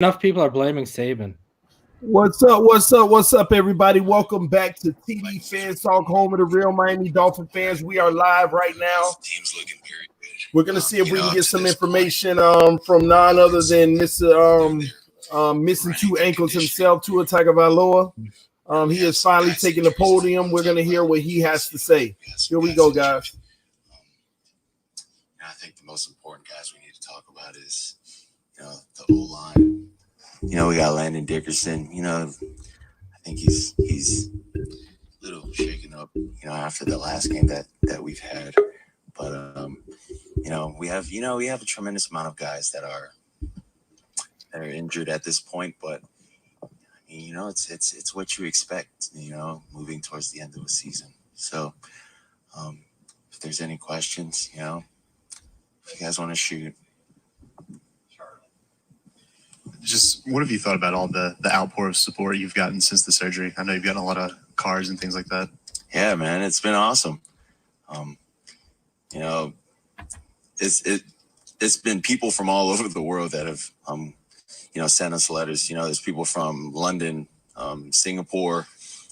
Enough people are blaming Saban. What's up? What's up? What's up, everybody? Welcome back to TD Phins Talk, home of the real Miami Dolphin fans. We are live right now. Team's looking very good. We're gonna see if we can get some information from none other than Mr. Missing two ankles himself, Tua Tagovailoa. He is finally taking the podium. We're gonna hear what he has to say. Here we go, guys. I think the most important guys we need to talk about is, the O-line. We got Landon Dickerson. I think he's a little shaken up, after the last game that we've had. But we have a tremendous amount of guys that are injured at this point. But it's what you expect. Moving towards the end of the season. So if there's any questions, if you guys want to shoot. Just what have you thought about all the outpour of support you've gotten since the surgery? I know you've gotten a lot of cards and things like that. Yeah, man, it's been awesome. It's been people from all over the world that have sent us letters. There's people from London, Singapore,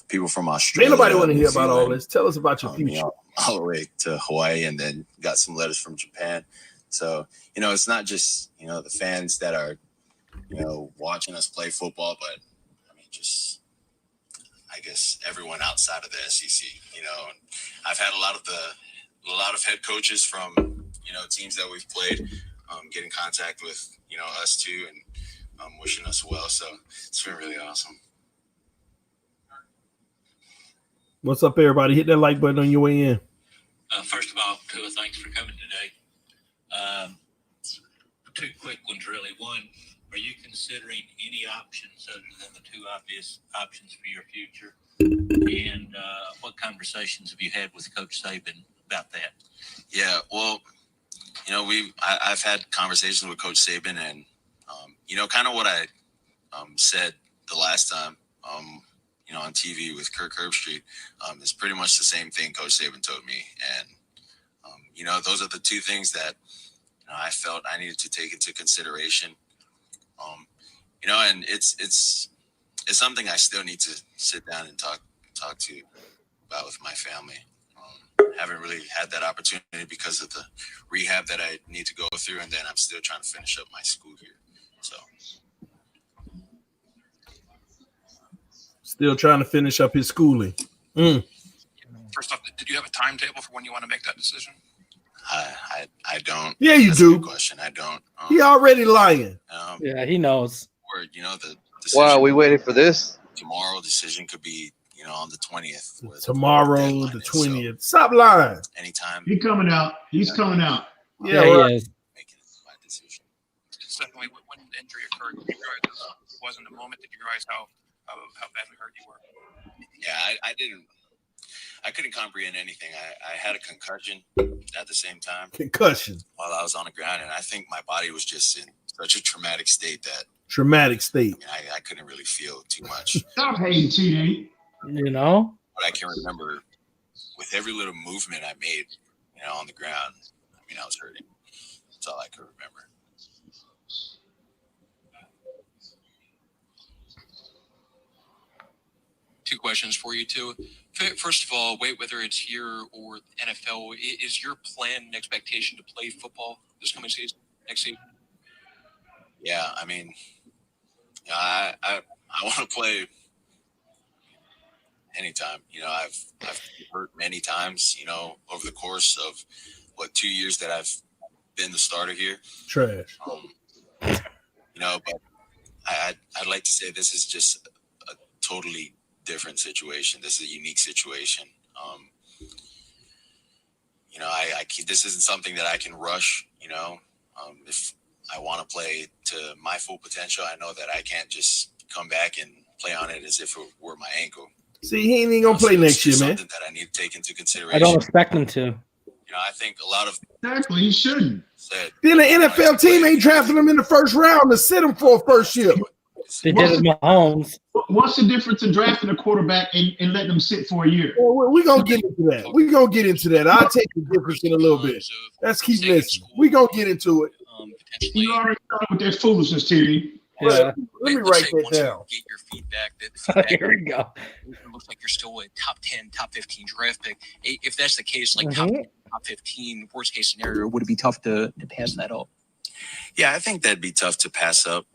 people from Australia. Ain't nobody want to hear about all this. Tell us about your future. All the way to Hawaii, and then got some letters from Japan. So it's not just the fans that are watching us play football, but I guess everyone outside of the SEC. I've had a lot of head coaches from teams that we've played get in contact with us too, and wishing us well. So it's been really awesome. What's up, everybody? Hit that like button on your way in. First of all, Tua, thanks for coming today. Two quick ones, really. One, are you considering any options other than the two obvious options for your future? And what conversations have you had with Coach Saban about that? Yeah, well, I've had conversations with Coach Saban, and kind of what I said the last time, on TV with Kirk Herbstreit, is pretty much the same thing Coach Saban told me, and those are the two things that I felt I needed to take into consideration. And it's something I still need to sit down and talk to about with my family. Haven't really had that opportunity because of the rehab that I need to go through, and then I'm still trying to finish up my school here. So, still trying to finish up his schooling. First off, did you have a timetable for when you want to make that decision? I don't. Yeah, you That's do. A good question. I don't. He already lying. Yeah, he knows. Or the decision. Wow, we waited for this. Tomorrow decision could be on the 20th. Tomorrow, the 20th. So, stop lying. Anytime. He's coming out. He's coming out. Yeah, right. He is. Making my decision. Secondly, when the injury occurred, did you realize it wasn't a moment? Did you realize how badly hurt you were? Yeah, I couldn't comprehend anything. I had a concussion at the same time. Concussion. While I was on the ground, and I think my body was just in such a traumatic state that I couldn't really feel too much. Stop hating, TD. But I can remember with every little movement I made, on the ground, I was hurting. That's all I could remember. Two questions for you, too. First of all, whether it's here or NFL, is your plan and expectation to play football this coming season, next season? Yeah, I want to play anytime. I've been hurt many times, over the course of 2 years that I've been the starter here. Trash. But I'd like to say this is just a totally different situation. This is a unique situation. This isn't something that I can rush. If I want to play to my full potential, I know that I can't just come back and play on it as if it were my ankle. See, he ain't gonna play next year, man. Something that I need to take into consideration. I don't expect him to. I think a lot of Exactly, he shouldn't. Then the NFL team ain't drafting him in the first round to sit him for a first year. They did it with Mahomes. What's the difference in drafting a quarterback and letting them sit for a year? Well, we're going to get into that. We're going to get into that. I'll take the difference in a little bit. Let's keep listening. We're going to get into it. You already started with that foolishness, TD. Yeah. Let me let's write say that once you down. get your feedback, that the feedback Here we go. looks like you're still a top 10, top 15 draft pick. If that's the case, like Mhm. top 15, worst case scenario, would it be tough to pass that up? Yeah, I think that'd be tough to pass up.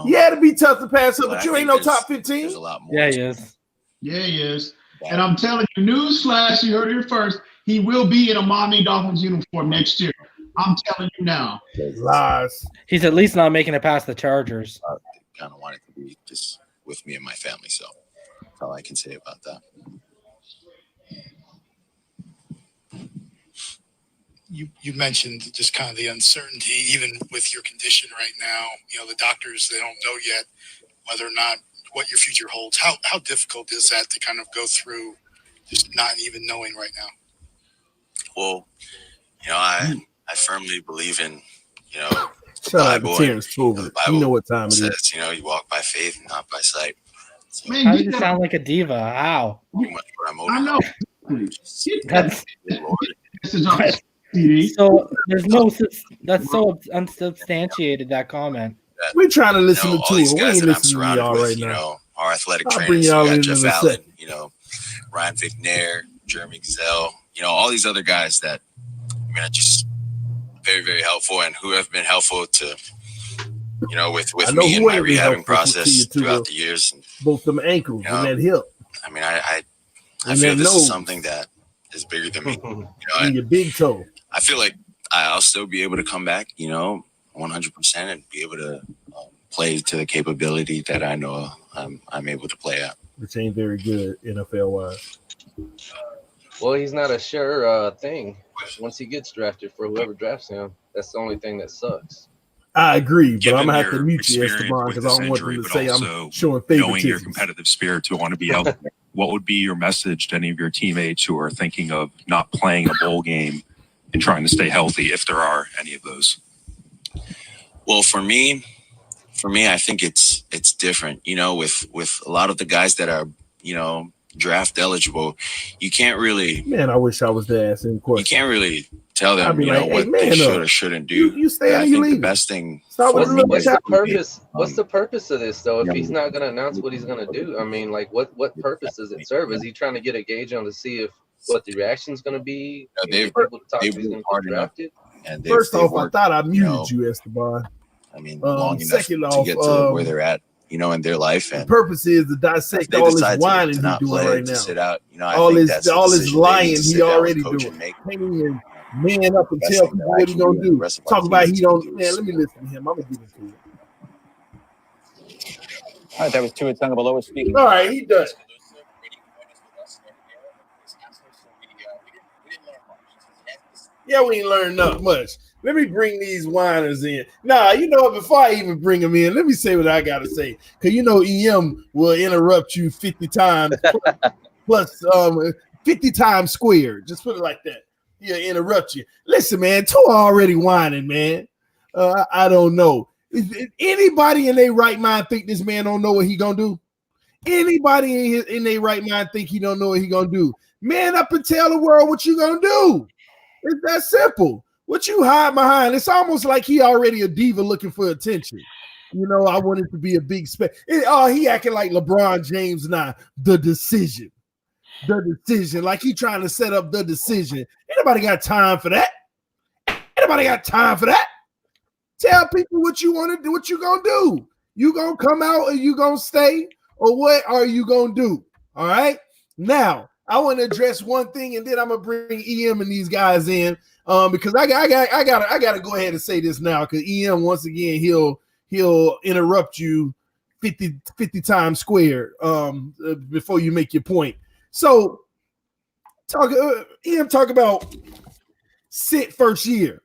Yeah, it'd be tough to pass up, but I you ain't think no there's- top There's 15. a lot more. Yeah, he is. Yeah, he is. that- And I'm telling you, newsflash, you heard it here first. He will be in a Miami Dolphins uniform next year. I'm telling you now. Lies. He's at least not making it past the Chargers. kind of want it to be just with me and my family. So that's all I can say about that. You mentioned just kind of the uncertainty, even with your condition right now. You know, the doctors, they don't know yet whether or not what your future holds. How difficult is that to kind of go through just not even knowing right now? Well, you know, I firmly believe in, you know, the Shout out Bible. to Terrence Tolbert. You know what time it is. Says, you know, you walk by faith, not by sight. So Man, How you does it sound like a diva? How? pretty much what I'm I know. That's This is our CD. so. There's no. That's so unsubstantiated. That comment. We're trying to You listen know, to all these Tua. We guys ain't that I'm listening to surrounded y'all with, right you now. know, our athletic I'll bring trainers. y'all We got in Jeff in a Allen, second. you know, Ryan McNair, Jeremy Gazelle, you know, all these other guys that, I mean, are just very, very helpful and who have been helpful to, you know, with I know me and who my ain't been rehabbing helpful to process you, Tua. throughout the years. And, Both them ankles You know, and that hip I mean, I and feel that this nose is something that is bigger than me. You know, and your big toe. I feel like I'll still be able to come back, you know, 100% and be able to play to the capability that I know I'm able to play at. Which ain't very good NFL wise. Well, he's not a sure thing. Once he gets drafted, for whoever drafts him, that's the only thing that sucks. I agree, but Given I'm gonna have to your mute you, experience Esteban, with because I this don't want injury, them to but say also I'm showing knowing your favoritism. competitive spirit to want to be out there, what would be your message to any of your teammates who are thinking of not playing a bowl game and trying to stay healthy, if there are any of those? Well, for me, I think it's different. You know, with a lot of the guys that are, you know, draft eligible, you can't really. Man, I wish I was there asking You questions. can't really tell I'd them, be you like, know, hey, what man they should up. or shouldn't do. You stay I and you think the leave. best thing. Start with for a me little What's the tap. purpose? What's the purpose of this, though? If he's not going to announce what he's going to do, I mean, like, what purpose does it serve? Is he trying to get a gauge on to see if what the reaction's going to be? You know, Get people to talk they've if he's going worked to hard get enough. drafted? And First off, I worked, thought I muted know, you, Esteban. I mean, long enough second to off, get to where they're at, you know, in their life. The And purpose is to if dissect they all this decide whining to he's not doing play, right to now. sit out, you know, I All think this, that's a all this decision they need lying to he sit down with already coach doing. and make. Can't even man up and Best tell thing people that I what he can gonna do and the do. rest of our Talk about teammates he can don't. do Man, is, let me listen to him. I'm gonna get into it. All right, that was Tua Tagovailoa speaking. All right, he done. Yeah, we ain't learned not much. Let me bring these whiners in. Nah, you know what? Before I even bring them in, let me say what I gotta say. Cause you know EM will interrupt you 50 times plus 50 times squared. Just put it like that. He'll interrupt you. Listen, man, Tua already whining, man. I don't know. Is anybody in their right mind think this man don't know what he gonna do? Anybody in their right mind think he don't know what he gonna do? Man up and tell the world what you gonna do. It's that simple. What you hide behind? It's almost like he already a diva looking for attention. You know, I wanted to be a big he acting like LeBron James now. The decision, like he trying to set up the decision. Anybody got time for that? Anybody got time for that? Tell people what you want to do. What you gonna do? You gonna come out or you gonna stay? Or what are you gonna do? All right. Now I want to address one thing, and then I'm gonna bring EM and these guys in, because I gotta go ahead and say this now, because EM once again he'll interrupt you 50 times squared before you make your point. So EM talk about sit first year.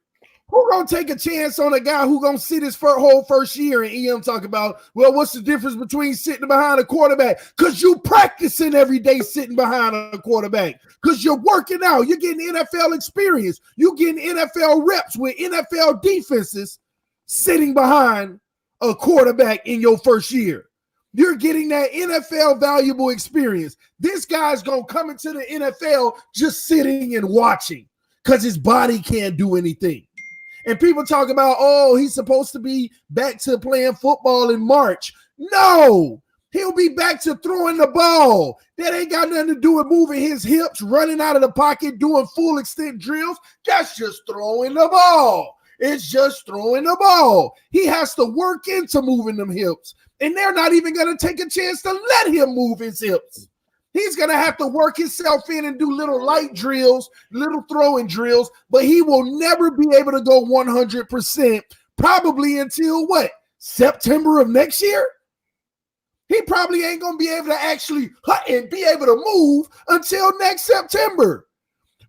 Who gonna take a chance on a guy who gonna sit his whole first year? And EM talk about, well, what's the difference between sitting behind a quarterback? Because you practicing every day sitting behind a quarterback. Because you're working out. You're getting NFL experience. You're getting NFL reps with NFL defenses sitting behind a quarterback in your first year. You're getting that NFL valuable experience. This guy's gonna come into the NFL just sitting and watching because his body can't do anything. And people talk about, oh, he's supposed to be back to playing football in March. No, he'll be back to throwing the ball. That ain't got nothing to do with moving his hips, running out of the pocket, doing full extent drills. That's just throwing the ball. It's just throwing the ball. He has to work into moving them hips. And they're not even going to take a chance to let him move his hips. He's going to have to work himself in and do little light drills, little throwing drills, but he will never be able to go 100%, probably until what? September of next year? He probably ain't going to be able to actually and be able to move until next September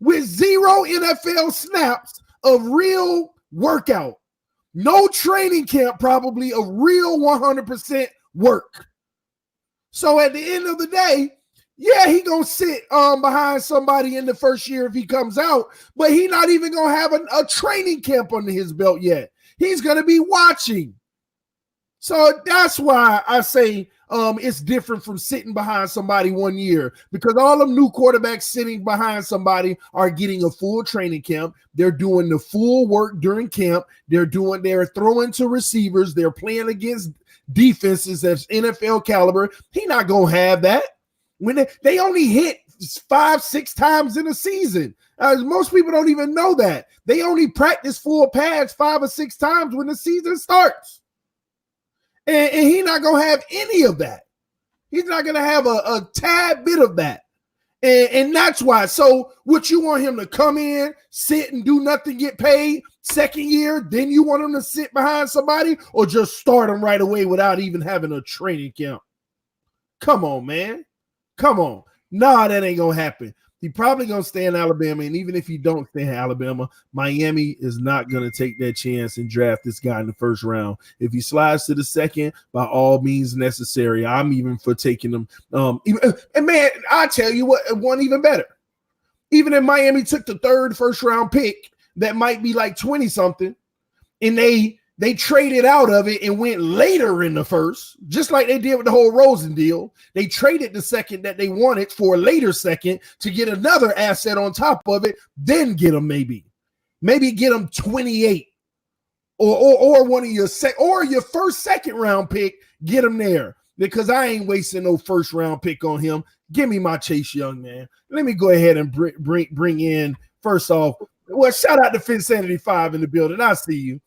with 0 NFL snaps of real workout. No training camp, probably of real 100% work. So at the end of the day, yeah, he gonna sit behind somebody in the first year if he comes out, but he not even gonna have a training camp under his belt yet. He's gonna be watching. So that's why I say it's different from sitting behind somebody 1 year, because all them new quarterbacks sitting behind somebody are getting a full training camp. They're doing the full work during camp. They're throwing to receivers. They're playing against defenses that's NFL caliber. He not gonna have that. When they only hit 5-6 times in a season. Most people don't even know that. They only practice full pads 5 or 6 times when the season starts. And he's not going to have any of that. He's not going to have a tad bit of that. And that's why. So what you want him to come in, sit and do nothing, get paid second year, then you want him to sit behind somebody, or just start him right away without even having a training camp? Come on, man. Come on. Nah, that ain't going to happen. He probably going to stay in Alabama, and even if he don't stay in Alabama, Miami is not going to take that chance and draft this guy in the first round. If he slides to the second, by all means necessary, I'm even for taking him. And man, I tell you what, one even better. Even if Miami took the 3rd first-round pick, that might be like 20-something, and they traded out of it and went later in the first, just like they did with the whole Rosen deal. They traded the second that they wanted for a later second to get another asset on top of it, then get them maybe get them 28 or one of your your first second round pick, get them there, because I ain't wasting no first round pick on him. Give me my Chase Young, man. Let me go ahead and bring in, first off, well, shout out to Phins 5 in the building. I see you.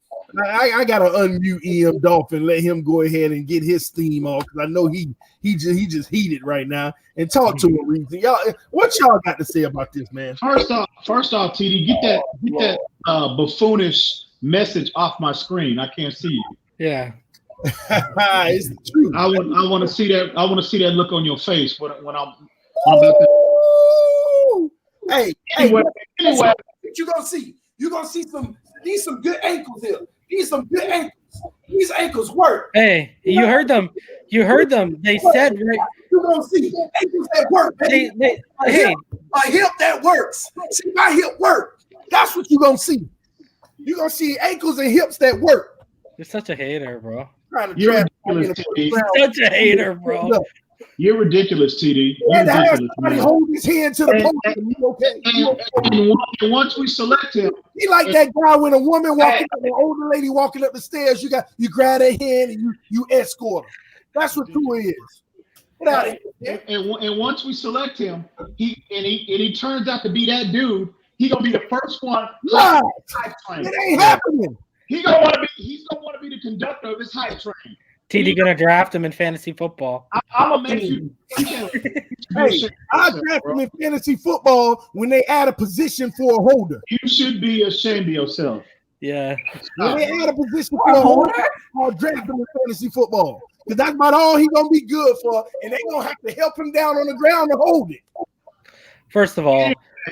I gotta unmute EM Dolphin, let him go ahead and get his steam off, because I know he just heated right now. And talk to him, Reason. Y'all, what y'all got to say about this, man? First off, TD, get that buffoonish message off my screen. I can't see you. Yeah. It's the truth. I want to see that. I want to see that look on your face when I'm about to. Hey, Anyway, what you gonna see? You gonna see these some good ankles here. These some good ankles. These ankles work. Hey, you heard them. You heard them. They said right. You gonna see ankles that work. Hey, a hip that works. See, my hip work. That's what you gonna see. You gonna see ankles and hips that work. You're such a hater, bro. You're ridiculous, TD. Such a hater, bro. You're ridiculous, TD. You're ridiculous. Somebody hold his hand to the podium. And once we select him, he like that guy when a woman walking up, an older lady walking up the stairs. You grab her hand and you escort her. That's what Tua is. Get out of here. And once we select him, he turns out to be that dude. He's gonna be the first one. Live. It ain't happening. He's gonna want to be the conductor of his hype train. TD gonna draft him in fantasy football. I'm gonna make you. Hey, I draft him in fantasy football when they add a position for a holder. You should be ashamed of yourself. Yeah. When they add a position for a holder, I'll draft him in fantasy football, because that's about all he's gonna be good for, and they're gonna have to help him down on the ground to hold it. First of all,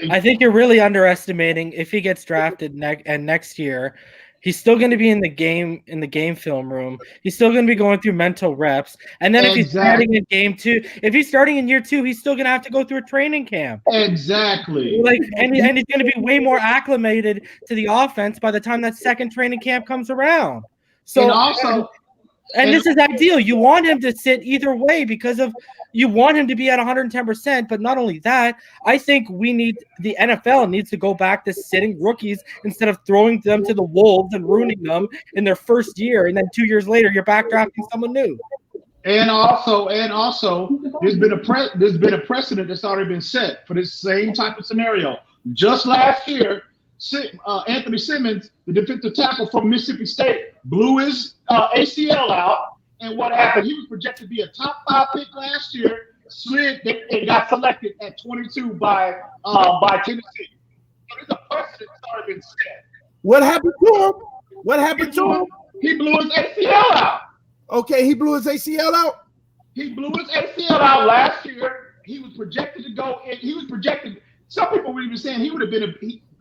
I think you're really underestimating if he gets drafted next year. He's still going to be in the game film room. He's still going to be going through mental reps. And then if he's starting in game 2, if he's starting in year 2, he's still going to have to go through a training camp. Exactly. And he's going to be way more acclimated to the offense by the time that second training camp comes around. So and also And this is ideal. You want him to sit either way because of you want him to be at 110%. But not only that, I think the NFL needs to go back to sitting rookies instead of throwing them to the wolves and ruining them in their first year. And then 2 years later, you're back drafting someone new. And also, there's been a precedent that's already been set for this same type of scenario. Just last year, Anthony Simmons, the defensive tackle from Mississippi State, blew his ACL out. And what happened? He was projected to be a top 5 pick last year. Slid and got selected at 22 by Tennessee. So there's a precedent that's already been set. What happened to him? He blew his ACL out. Okay, he blew his ACL out. He blew his ACL out last year. He was projected to go. He was projected. Some people were even saying he would have been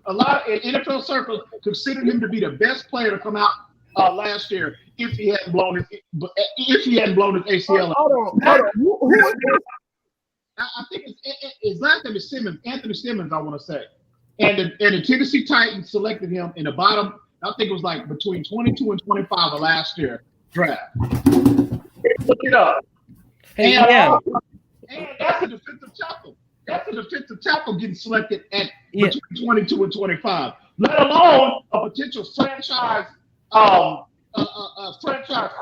a lot in NFL circles considered him to be the best player to come out last year if he hadn't blown his ACL out. Hold on. I think his last name is Simmons. Anthony Simmons, I want to say. And the Tennessee Titans selected him in the bottom. I think it was like between 22 and 25 of last year draft. Look it up. And that's a defensive tackle. That's a defensive tackle getting selected at between 22 and 25. Let alone a potential franchise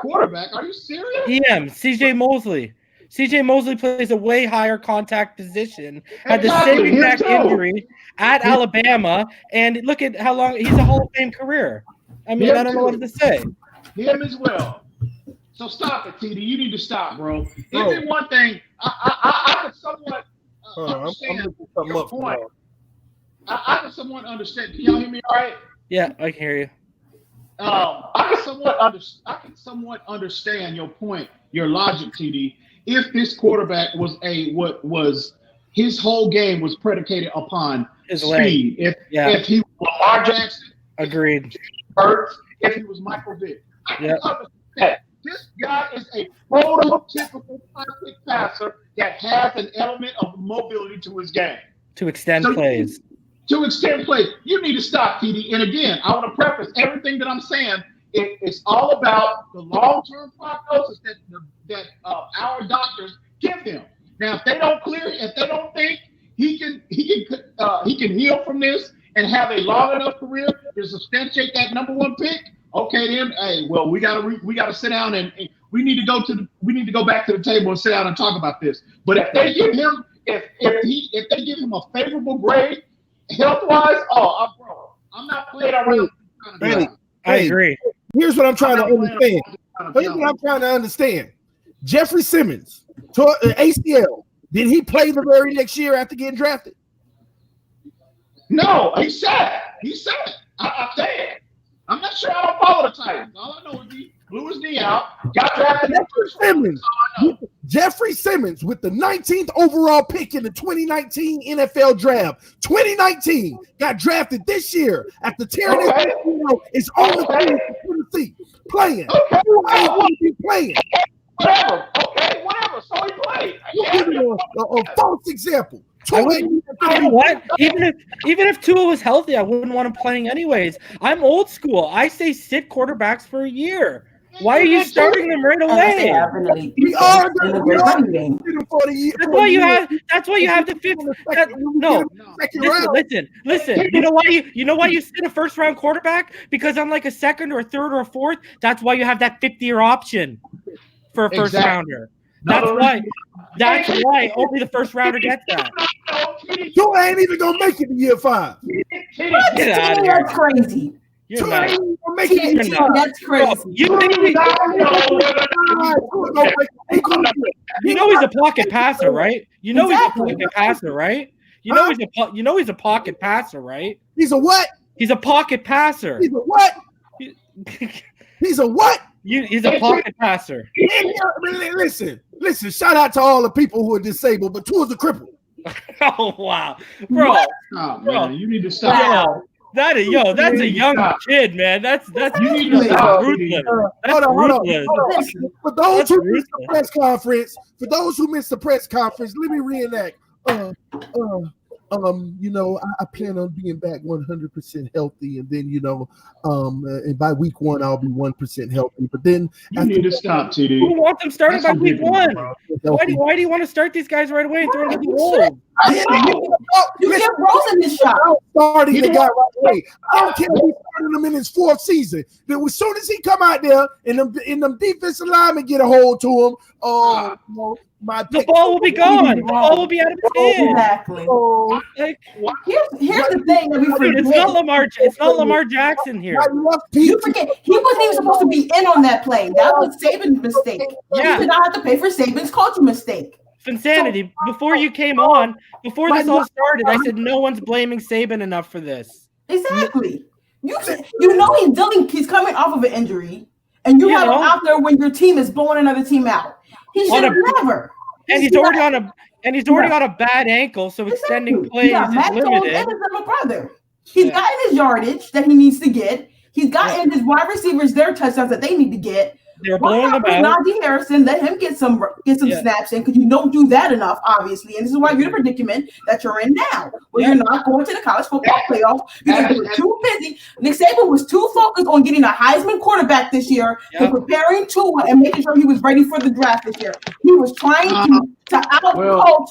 quarterback. Are you serious? CJ Mosley. CJ Mosley plays a way higher contact position, had the same exact injury at Alabama, and look at how long he's a Hall of Fame career. I mean, I don't know what to say. Him as well. So stop it, TD. You need to stop, bro. Even one thing, I could somewhat understand your point. I can somewhat understand. Can y'all hear me all right? Yeah, I can hear you. I can somewhat understand your point, your logic, TD. If this quarterback was his whole game was predicated upon his speed. If he was Lamar Jackson, agreed. If he was Michael Vick, I can understand that. This guy is a prototypical pocket passer that has an element of mobility to his game. To extend plays. To extend plays. You need to stop, TD. And again, I want to preface everything that I'm saying. It's all about the long-term prognosis that our doctors give him. Now, if they don't think he can heal from this and have a long enough career to substantiate that number 1 pick, okay, then, hey, well, we gotta sit down and we need to go back to the table and sit down and talk about this. But if they give him a favorable grade health-wise, I'm not playing around. I agree. Here's what I'm trying to understand. Jeffrey Simmons tore ACL. Did he play the very next year after getting drafted? No, he sat. I'm saying. I'm not sure. I don't follow the Titans. All I know is he blew his knee out, got drafted. Jeffrey Simmons with the 19th overall pick in the 2019 NFL draft. 2019 got drafted this year after tearing his ACL. It's on the field for Tennessee playing. Playing. Whatever. Okay, whatever. So he played. You're giving a false example. You know what? Even if Tua was healthy, I wouldn't want him playing anyways. I'm old school. I say sit quarterbacks for a year. Why are you starting them right away? That's why you have to fix that. No, listen. You know why you sit a first round quarterback? Because on like a second or a third or a fourth, that's why you have that 50-year option for a first rounder. That's why only the first rounder gets that. You ain't even gonna make it to year 5. Get out of here. That's crazy. You're not. That's crazy. You know he's a pocket passer, right? You know he's a pocket passer, right? You know he's a pocket passer, right? He's a what? He's a pocket passer. He's a what? He's a what? He's a pocket passer. Listen. Shout out to all the people who are disabled, but Tua's a cripple. Oh wow, bro! Man, you need to stop. That's a young kid, man. That's ruthless. That's ruthless. For those who missed the press conference, let me reenact. I plan on being back 100% healthy, and then and by week 1 I'll be 1% healthy. But then you need to stop, TD. Who wants them started by week 1? Bro. Why do you want to start these guys right away and throw them to the wolves? You get Rosen this shot. Starting the guy right away. I don't care if he's starting him in his 4th season. Then as soon as he come out there and them defensive linemen get a hold to him, the ball will be gone. The ball will be out of his hands. Exactly. Like, here's the thing that we forget. It's not Lamar Jackson here. You forget he wasn't even supposed to be in on that play. That was Saban's mistake. Yeah. He did not have to pay for Saban's coaching mistake. Insanity. Before you came on, before this all started, I said no one's blaming Saban enough for this. Exactly. He's coming off of an injury, and you have him out there when your team is blowing another team out. He should have never. And he's already on a bad ankle, so extending plays is limited. And his little brother. He's gotten his yardage that he needs to get. He's gotten his wide receivers their touchdowns that they need to get. They're blowing them out. Najee Harrison, let him get some snaps in, because you don't do that enough, obviously. And this is why you're in the predicament that you're in now, where you're not going to the college football playoff because you were too busy. Nick Saban was too focused on getting a Heisman quarterback this year and preparing Tua and making sure he was ready for the draft this year. He was trying to out-coach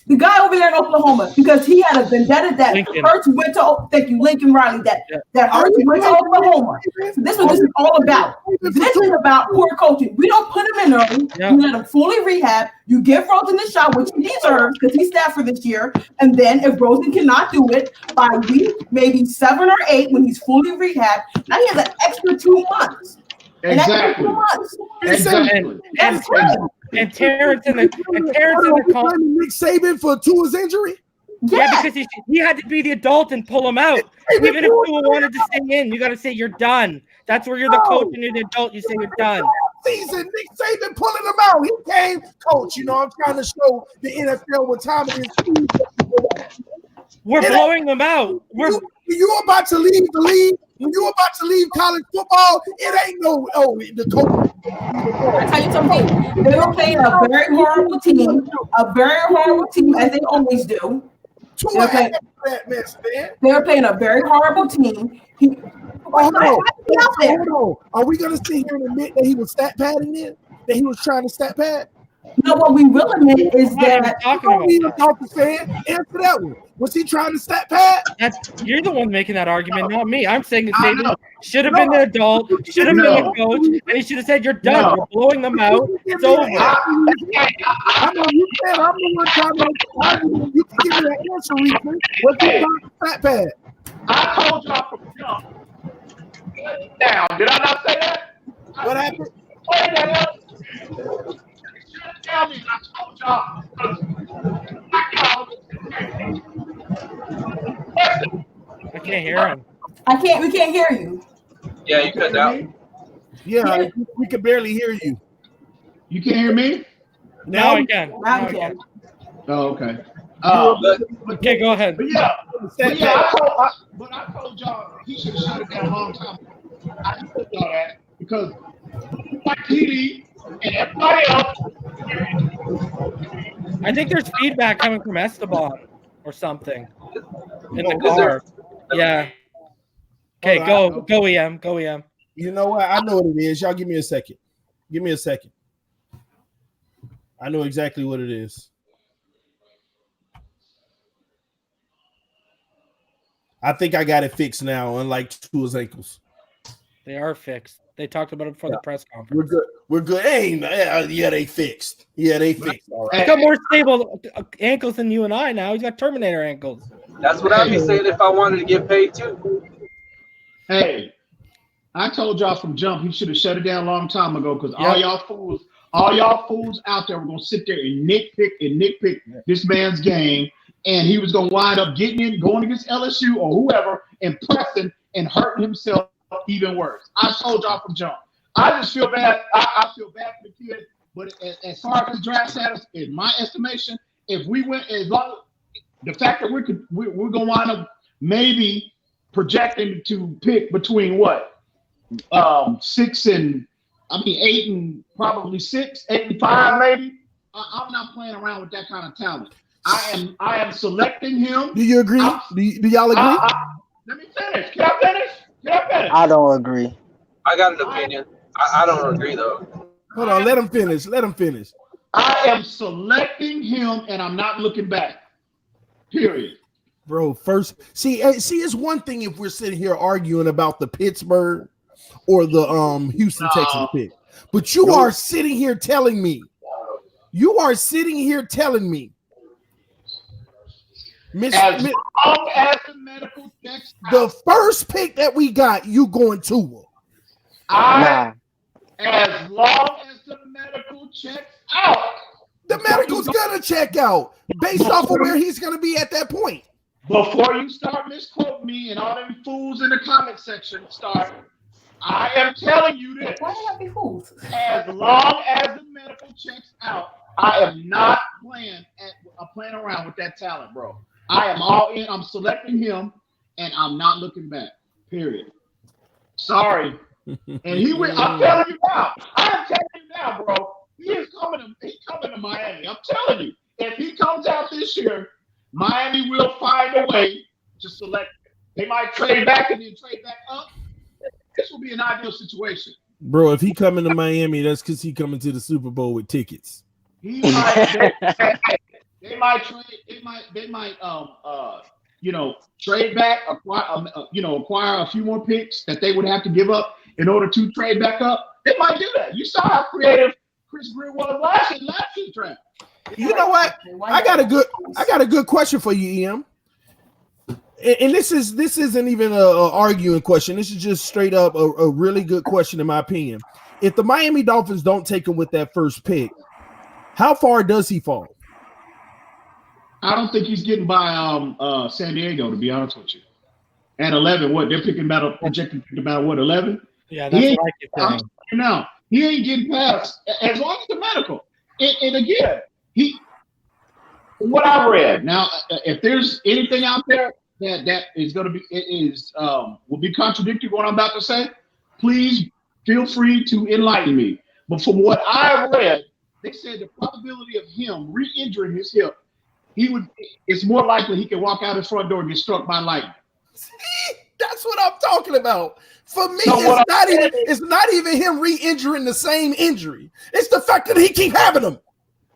the guy over there in Oklahoma, because he had a vendetta that Hurts went to. Thank you, Lincoln Riley. That Hurts went to Oklahoma. So this is what this is all about. This is about poor coaching. We don't put him in early. You let him fully rehab. You give Rosen the shot, which he deserves because he's staffed for this year. And then if Rosen cannot do it by week maybe 7 or 8 when he's fully rehabbed, now he has an extra 2 months. Exactly. And Terrence in the call. Nick Saban for Tua's injury. Yeah, because he had to be the adult and pull him out. Even if Tua wanted to stay in, you got to say you're done. That's where you're the coach and you're the adult. You say you're done. Season, Nick Saban pulling him out. He came, coach. I'm trying to show the NFL what time it is. We're blowing them out. When you're about to leave the league, when you're about to leave college football, it ain't the coach. I tell you something. They were playing a very horrible team, as they always do. They were playing a very horrible team. Hold on. Are we going to sit here and admit that he was stat padding in? That he was trying to stat pad? No, what we will admit is that answer that one. Was he trying to stat pad? You're the one making that argument, not me. I'm saying that Saban should have been the adult, should have been the coach, and he should have said, "You're done. We're blowing them out. It's over." I know you said I'm the one trying to argue. You can give me that answer, Reason. Was he trying to stat pad? I told y'all from jump. Now, did I not say that? What happened? Play that up. Tell me, I told y'all. I can't hear him. We can't hear you. Yeah, you cut out. Yeah, we can barely hear you. You can't hear me? Now I can. Now I can. Oh, okay. Okay, go ahead. But I told y'all he should have shut it down a long time ago. I told y'all that because like TD and everybody else. I think there's feedback coming from Esteban or something in the car. Yeah. Okay, go EM. You know what? I know what it is. Y'all give me a second. I know exactly what it is. I think I got it fixed now, unlike Tua's ankles. They are fixed. They talked about it before the press conference. We're good. They fixed. All right. He's got more stable ankles than you and I now. He's got Terminator ankles. That's what I'd be saying if I wanted to get paid too. Hey, I told y'all from jump he should have shut it down a long time ago because all y'all fools out there were gonna sit there and nitpick this man's game, and he was gonna wind up going against LSU or whoever and pressing and hurting himself even worse. I told y'all from jump. I just feel bad. I feel bad for the kid, but as far as his draft status, in my estimation, if we went the fact that we're gonna wind up maybe projecting to pick between 8 and probably 6, 8 and 5 maybe. I'm not playing around with that kind of talent. I am selecting him. Do you agree? Do y'all agree? Let me finish. Can I finish? I don't agree. I got an opinion. I don't agree though. Hold on, let him finish. I am selecting him, and I'm not looking back. Period. Bro, first, see, it's one thing if we're sitting here arguing about the Pittsburgh or the Houston Texans pick, but you are sitting here telling me, as long as the medical checks out, the first pick that we got, you going to Nah. as long as the medical checks out. The medical's gonna check out based off of where he's gonna be at that point. Before you start misquoting me and all them fools in the comment section start, I am telling you this. Why do you be fools? As long as the medical checks out, I am not playing around with that talent, bro. I am all in. I'm selecting him, and I'm not looking back. Period. Sorry. And I'm telling you now. I'm telling you now, bro. He's coming to Miami. I'm telling you. If he comes out this year, Miami will find a way to select him. They might trade back and then trade back up. This will be an ideal situation. Bro, if he coming to Miami, that's because he coming to the Super Bowl with tickets. They might trade back, acquire a few more picks that they would have to give up in order to trade back up. They might do that. You saw how creative Chris Greer was last year's draft. You know what? I got a good question for you, EM. And this isn't even a arguing question. This is just straight up a really good question in my opinion. If the Miami Dolphins don't take him with that first pick, how far does he fall? I don't think he's getting by San Diego, to be honest with you. At 11, what they're projecting about what 11? Yeah, that's what I keep saying. No, he ain't getting past as long as the medical. And again, what I read. Now, if there's anything out there that is going to be will be contradictory what I'm about to say, please feel free to enlighten me. But from what I read, they said the probability of him re-injuring his hip, it's more likely he can walk out his front door and get struck by lightning. See, that's what I'm talking about. For me, it's not even him re-injuring the same injury. It's the fact that he keep having them.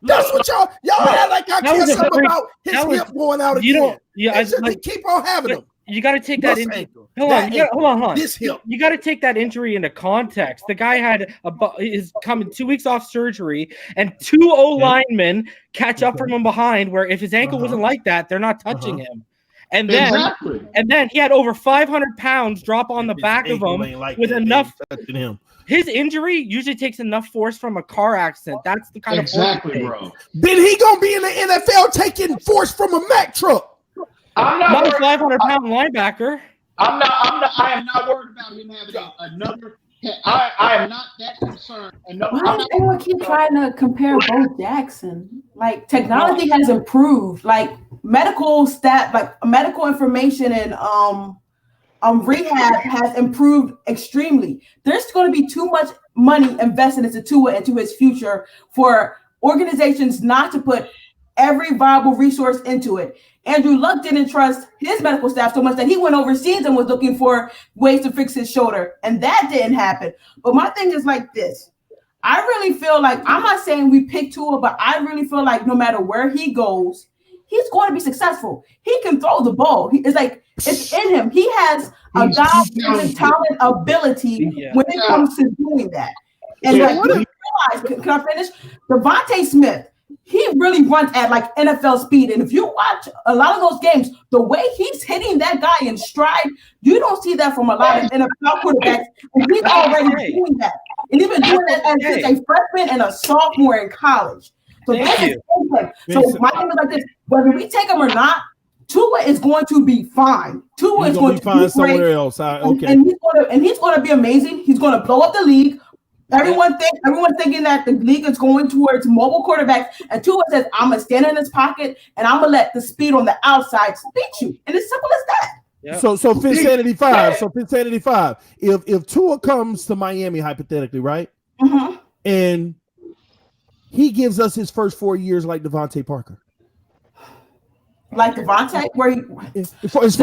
That's what y'all had like I care something about his hip going out again. They keep on having them. You got to take that injury. Hold on. This hip. You got to take that injury into context. The guy is coming 2 weeks off surgery, and 2 O linemen catch up from him behind. Where if his ankle wasn't like that, they're not touching him. And then he had over 500 pounds drop on the back of him with enough. His injury usually takes enough force from a car accident. That's the kind of bro. Then he gonna be in the NFL taking force from a Mack truck. I'm not a 500-pound linebacker. I am not worried about him having another. I am not that concerned. Why does everyone keep trying to compare Bo Jackson? Like technology has improved. Like medical information and rehab has improved extremely. There's going to be too much money invested into Tua and to his future for organizations not to put every viable resource into it. Andrew Luck didn't trust his medical staff so much that he went overseas and was looking for ways to fix his shoulder, and that didn't happen. But my thing is like this. I really feel like, I'm not saying we pick Tua, but I really feel like no matter where he goes, he's going to be successful. He can throw the ball. It's in him. He has a God-given talent ability when it comes to doing that. And can I finish? Devontae Smith, he really runs at like NFL speed. And if you watch a lot of those games, the way he's hitting that guy in stride, you don't see that from a lot of NFL quarterbacks. And he's already doing that. And he's been doing that as a freshman and a sophomore in college. So that's his impact. So my thing is like this: whether we take him or not, Tua is going to be fine. Tua is going to be fine somewhere else. Okay. And he's going to be amazing. He's going to blow up the league. Everyone's thinking that the league is going towards mobile quarterbacks, and Tua says, "I'm gonna stand in his pocket and I'm gonna let the speed on the outside beat you." And it's simple as that. Yep. So Phins 5. If Tua comes to Miami hypothetically, right? Mm-hmm. And he gives us his first 4 years like Devontae Parker. Like Devontae, where he, as far as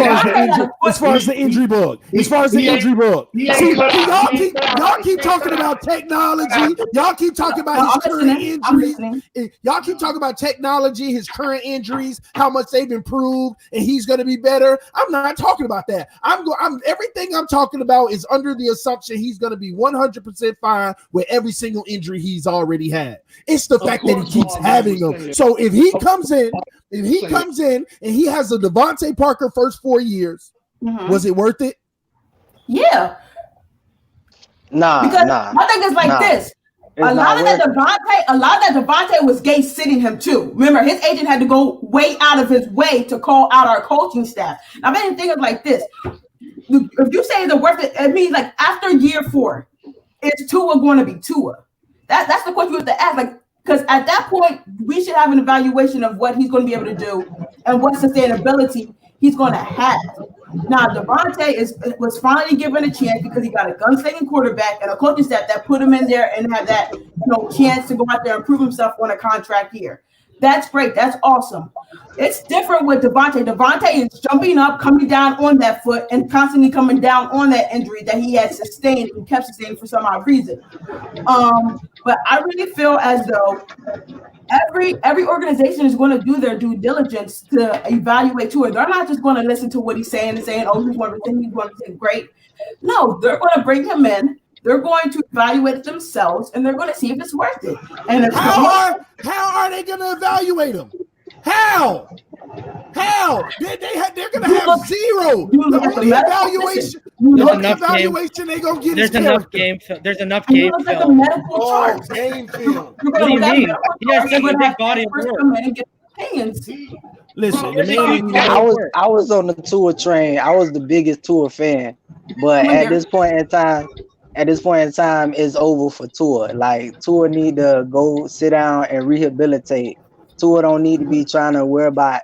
the injury bug. See, y'all keep talking about technology. Y'all keep talking about his current injuries. Y'all keep talking about technology, his current injuries, how much they've improved, and he's going to be better. I'm not talking about that. Everything I'm talking about is under the assumption he's going to be 100% fine with every single injury he's already had. It's the fact that he keeps having them. So if he comes in and he has a Devontae Parker first 4 years, was it worth it? Yeah. Because my thing is like this. A lot of that Devontae was Gay sitting him too. Remember, his agent had to go way out of his way to call out our coaching staff. Now, I didn't think of like this. If you say the worth it means like after year 4, is Tua going to be Tua? That's the question you have to ask. Like, because at that point, we should have an evaluation of what he's going to be able to do and what sustainability he's going to have. Now, Devontae was finally given a chance because he got a gunslinging quarterback and a coaching staff that put him in there and had that chance to go out there and prove himself on a contract here. That's great. That's awesome. It's different with Devontae. Devontae is jumping up, coming down on that foot, and constantly coming down on that injury that he had sustained and kept sustaining for some odd reason. But I really feel as though every organization is going to do their due diligence to evaluate Tua. They're not just going to listen to what he's saying and saying, "Oh, he's going to think great." No, they're going to bring him in. They're going to evaluate it themselves, and they're going to see if it's worth it. And how are they going to evaluate him? How? They're going to have zero. The only evaluation they're going to get is There's enough game film. Game film. What do you mean? He has such a big body of work. Listen, I was on the Tua train. I was the biggest Tua fan, but at this point in time, it's over for Tua. Like, Tua need to go sit down and rehabilitate. Tua don't need to be trying to worry about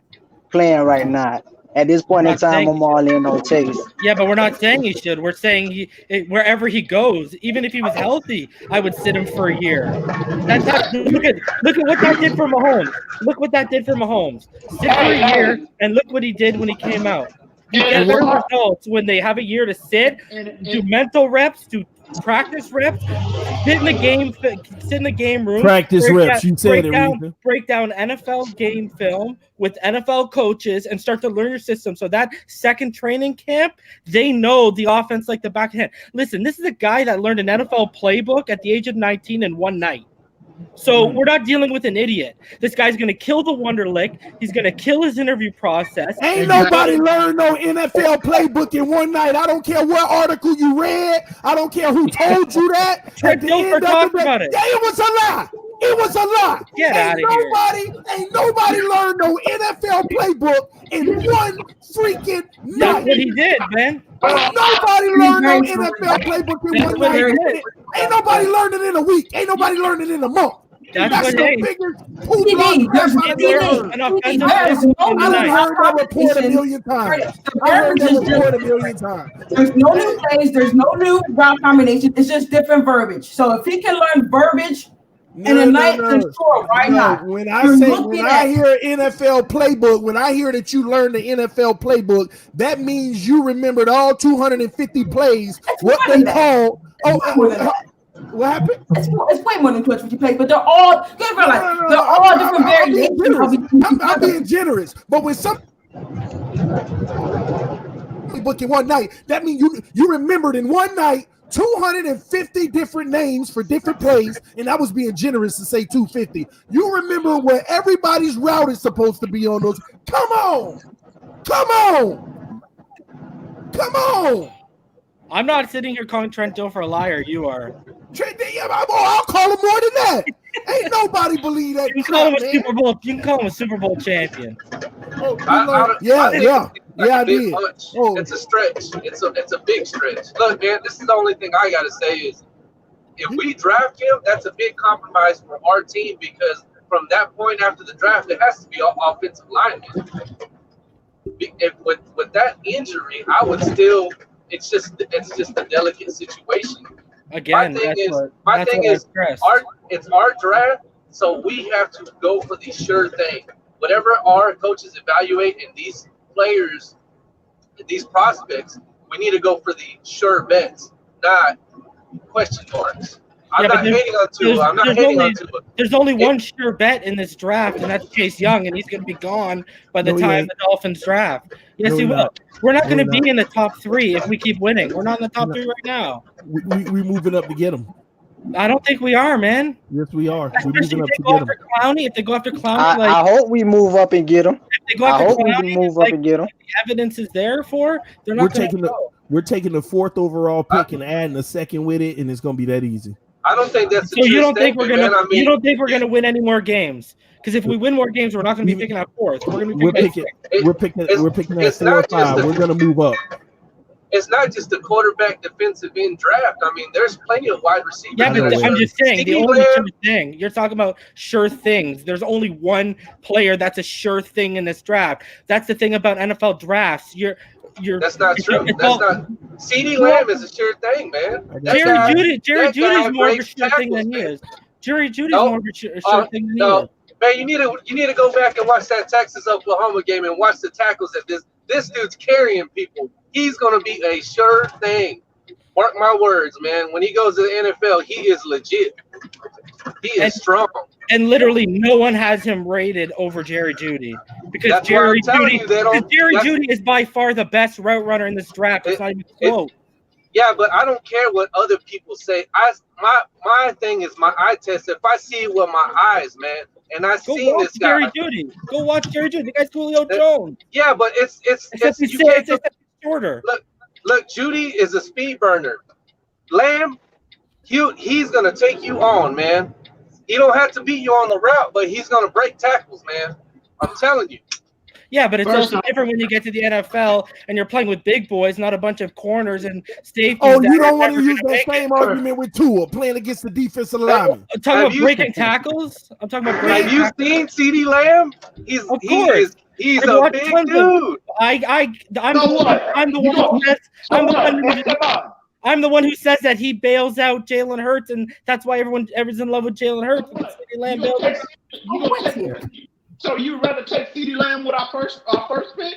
playing right now. At this point in time, I'm all in on Chase. Yeah, but we're not saying he should. We're saying wherever he goes, even if he was healthy, I would sit him for a year. Look at what that did for Mahomes. Look what that did for Mahomes. Sit for a year, and look what he did when he came out. You get better results when they have a year to sit, do mental reps, do practice reps, sit in the game room. Practice reps. You said it. Break down NFL game film with NFL coaches and start to learn your system. So that second training camp, they know the offense like the back of hand. Listen, this is a guy that learned an NFL playbook at the age of 19 in one night. So we're not dealing with an idiot. This guy's going to kill the Wonderlic. He's going to kill his interview process. Ain't nobody learned no NFL playbook in one night. I don't care what article you read. I don't care who told you that. Trent Dilfer talked about it. Yeah, it was a lie. It was a lie. Get out of here. Ain't nobody learned no NFL playbook in one freaking night. That's what he did, man. Ain't nobody learned no NFL playbook in one night. Ain't nobody learned it in a week. Ain't nobody learned it in a month. That's the biggest hoopla. I've heard that report a million times. There's no new plays. There's no new route combination. It's just different verbiage. So if he can learn verbiage in a night, then sure, why not? When I hear NFL playbook, when I hear that you learned the NFL playbook, that means you remembered all 250 plays. What they call what happened? It's way more than 250 plays, but they're all they're all different variations. I'm being generous, but with some book in one night, that means you remembered in one night 250 different names for different plays, and I was being generous to say 250. You remember where everybody's route is supposed to be on those. Come on. I'm not sitting here calling Trent Dilfer a liar. You are. I'll call him more than that. Ain't nobody believe that. You can call him a Super Bowl. You can call him a Super Bowl champion. I did. It's a stretch. It's a big stretch. Look, man, this is the only thing I gotta say is, if we draft him, that's a big compromise for our team, because from that point after the draft, it has to be offensive lineman. If with that injury, I would still. It's just a delicate situation. Again, my thing is, it's our draft, so we have to go for the sure thing. whatever our coaches evaluate in these players, in these prospects, we need to go for the sure bets, not question marks. I'm not hating on Tua. I'm not hating on Tua. There's only one sure bet in this draft, and that's Chase Young, and he's going to be gone by the time the Dolphins draft. Yes, he will. We're not going to be in the top 3 if we keep winning. We're not in the top 3 right now. We moving up to get him. I don't think we are, man. Yes, we are. We're Especially moving up if to they go get him. after Clowney, if they go after Clowney, I hope we move up and get him. if they go I after hope we Clowney, can move like up and get him. the evidence is there for, they're We're not going taking to go. we're taking the 4th overall pick and adding a second with it, and it's going to be that easy. I don't think that's So you don't think we're statement, gonna? man. I mean, you don't think we're gonna win any more games? Because if we win more games, we're not gonna be picking out 4th. We're gonna be We're picking at 4 or 5. We're going to move up. it's not just the quarterback defensive end draft. I mean, there's plenty of wide receivers. Yeah, but I'm just saying the only Lamb, sure thing. You're talking about sure things. There's only one player that's a sure thing in this draft. That's the thing about NFL drafts. That's not true. That's not. CeeDee Lamb is a sure thing, man. Jerry Judy's more of a sure thing than he is. Jerry Judy's more of a sure thing than he is. Man, you need to go back and watch that Texas-Oklahoma game and watch the tackles that this dude's carrying people. He's gonna be a sure thing. Mark my words, man. When he goes to the NFL, he is legit. He is strong. And literally, no one has him rated over Jerry Judy because That's Jerry why I'm telling Judy. you, they don't- Jerry that's- Judy is by far the best route runner in this draft. It's not even close. Yeah, but I don't care what other people say. My thing is my eye test. If I see it with my eyes, man, and I seen this guy. Jerry Judy. Go watch Jerry Judy. The guy's Julio Jones. Yeah, but it's shorter. Look, Judy is a speed burner. Lamb, he's gonna take you on, man. He don't have to beat you on the route, but he's gonna break tackles, man. I'm telling you. Yeah, but it's also different when you get to the NFL and you're playing with big boys, not a bunch of corners and safeties. Oh, you don't want to use that same argument with Tua playing against the defensive lineman. I'm talking about breaking tackles. I'm talking about breaking tackles. Have you seen CeeDee Lamb? He's a big dude. I'm the one who says that he bails out Jalen Hurts, and that's why everyone's in love with Jalen Hurts. CeeDee Lamb bails out. So you'd rather take CeeDee Lamb with our first pick?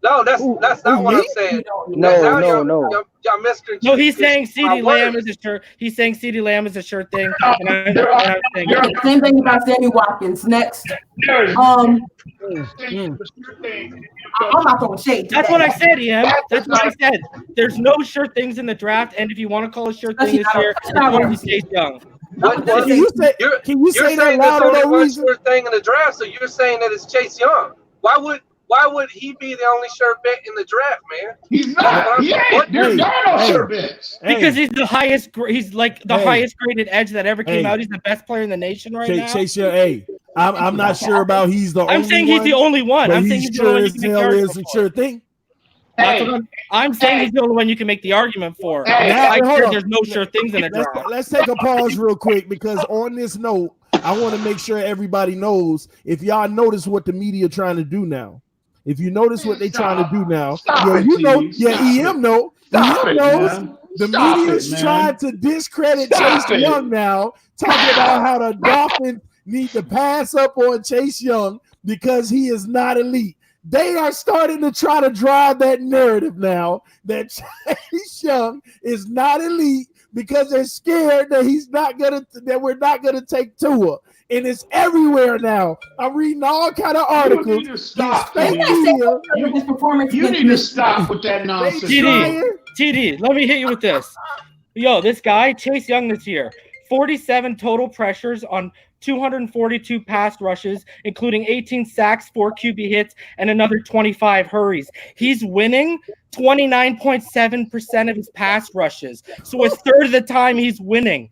No, that's not what I'm saying. No. Y'all misconstrued. No, he's saying CeeDee Lamb is a sure. He's saying CeeDee Lamb is a sure thing. Same thing about Sammy Watkins. Next. I'm not throwing shade. That's what I said, Ian. That's what I said. There's no sure things in the draft, and if you want to call a sure thing this year, it's going to be Chase Young. Can you say that louder? There's only one sure thing in the draft, so you're saying that it's Chase Young. Why would he be the only sure bet in the draft, man? He's not. He ain't. There's no sure bets. Because he's the highest. He's like the highest graded edge that ever came out. He's the best player in the nation right now. Chase Young. I'm not sure about he's the only one. I'm saying he's the only one. I'm saying he's the only one you can make the argument for. Sure thing. I'm saying he's the only one you can make the argument for. There's no sure things in the draft. Let's take a pause real quick because on this note, I want to make sure everybody knows if y'all notice what the media trying to do now. If you notice what they're trying to do now, EM knows. The media's trying to discredit Chase Young now, talking about how the Dolphins need to pass up on Chase Young because he is not elite. They are starting to try to drive that narrative now that Chase Young is not elite because they're scared that we're not gonna take Tua. And it's everywhere now. I'm reading all kind of articles. You need to stop. You need to stop with that nonsense. TD, let me hit you with this. Yo, this guy, Chase Young this year, 47 total pressures on 242 pass rushes, including 18 sacks, 4 QB hits, and another 25 hurries. He's winning 29.7% of his pass rushes. So a third of the time he's winning.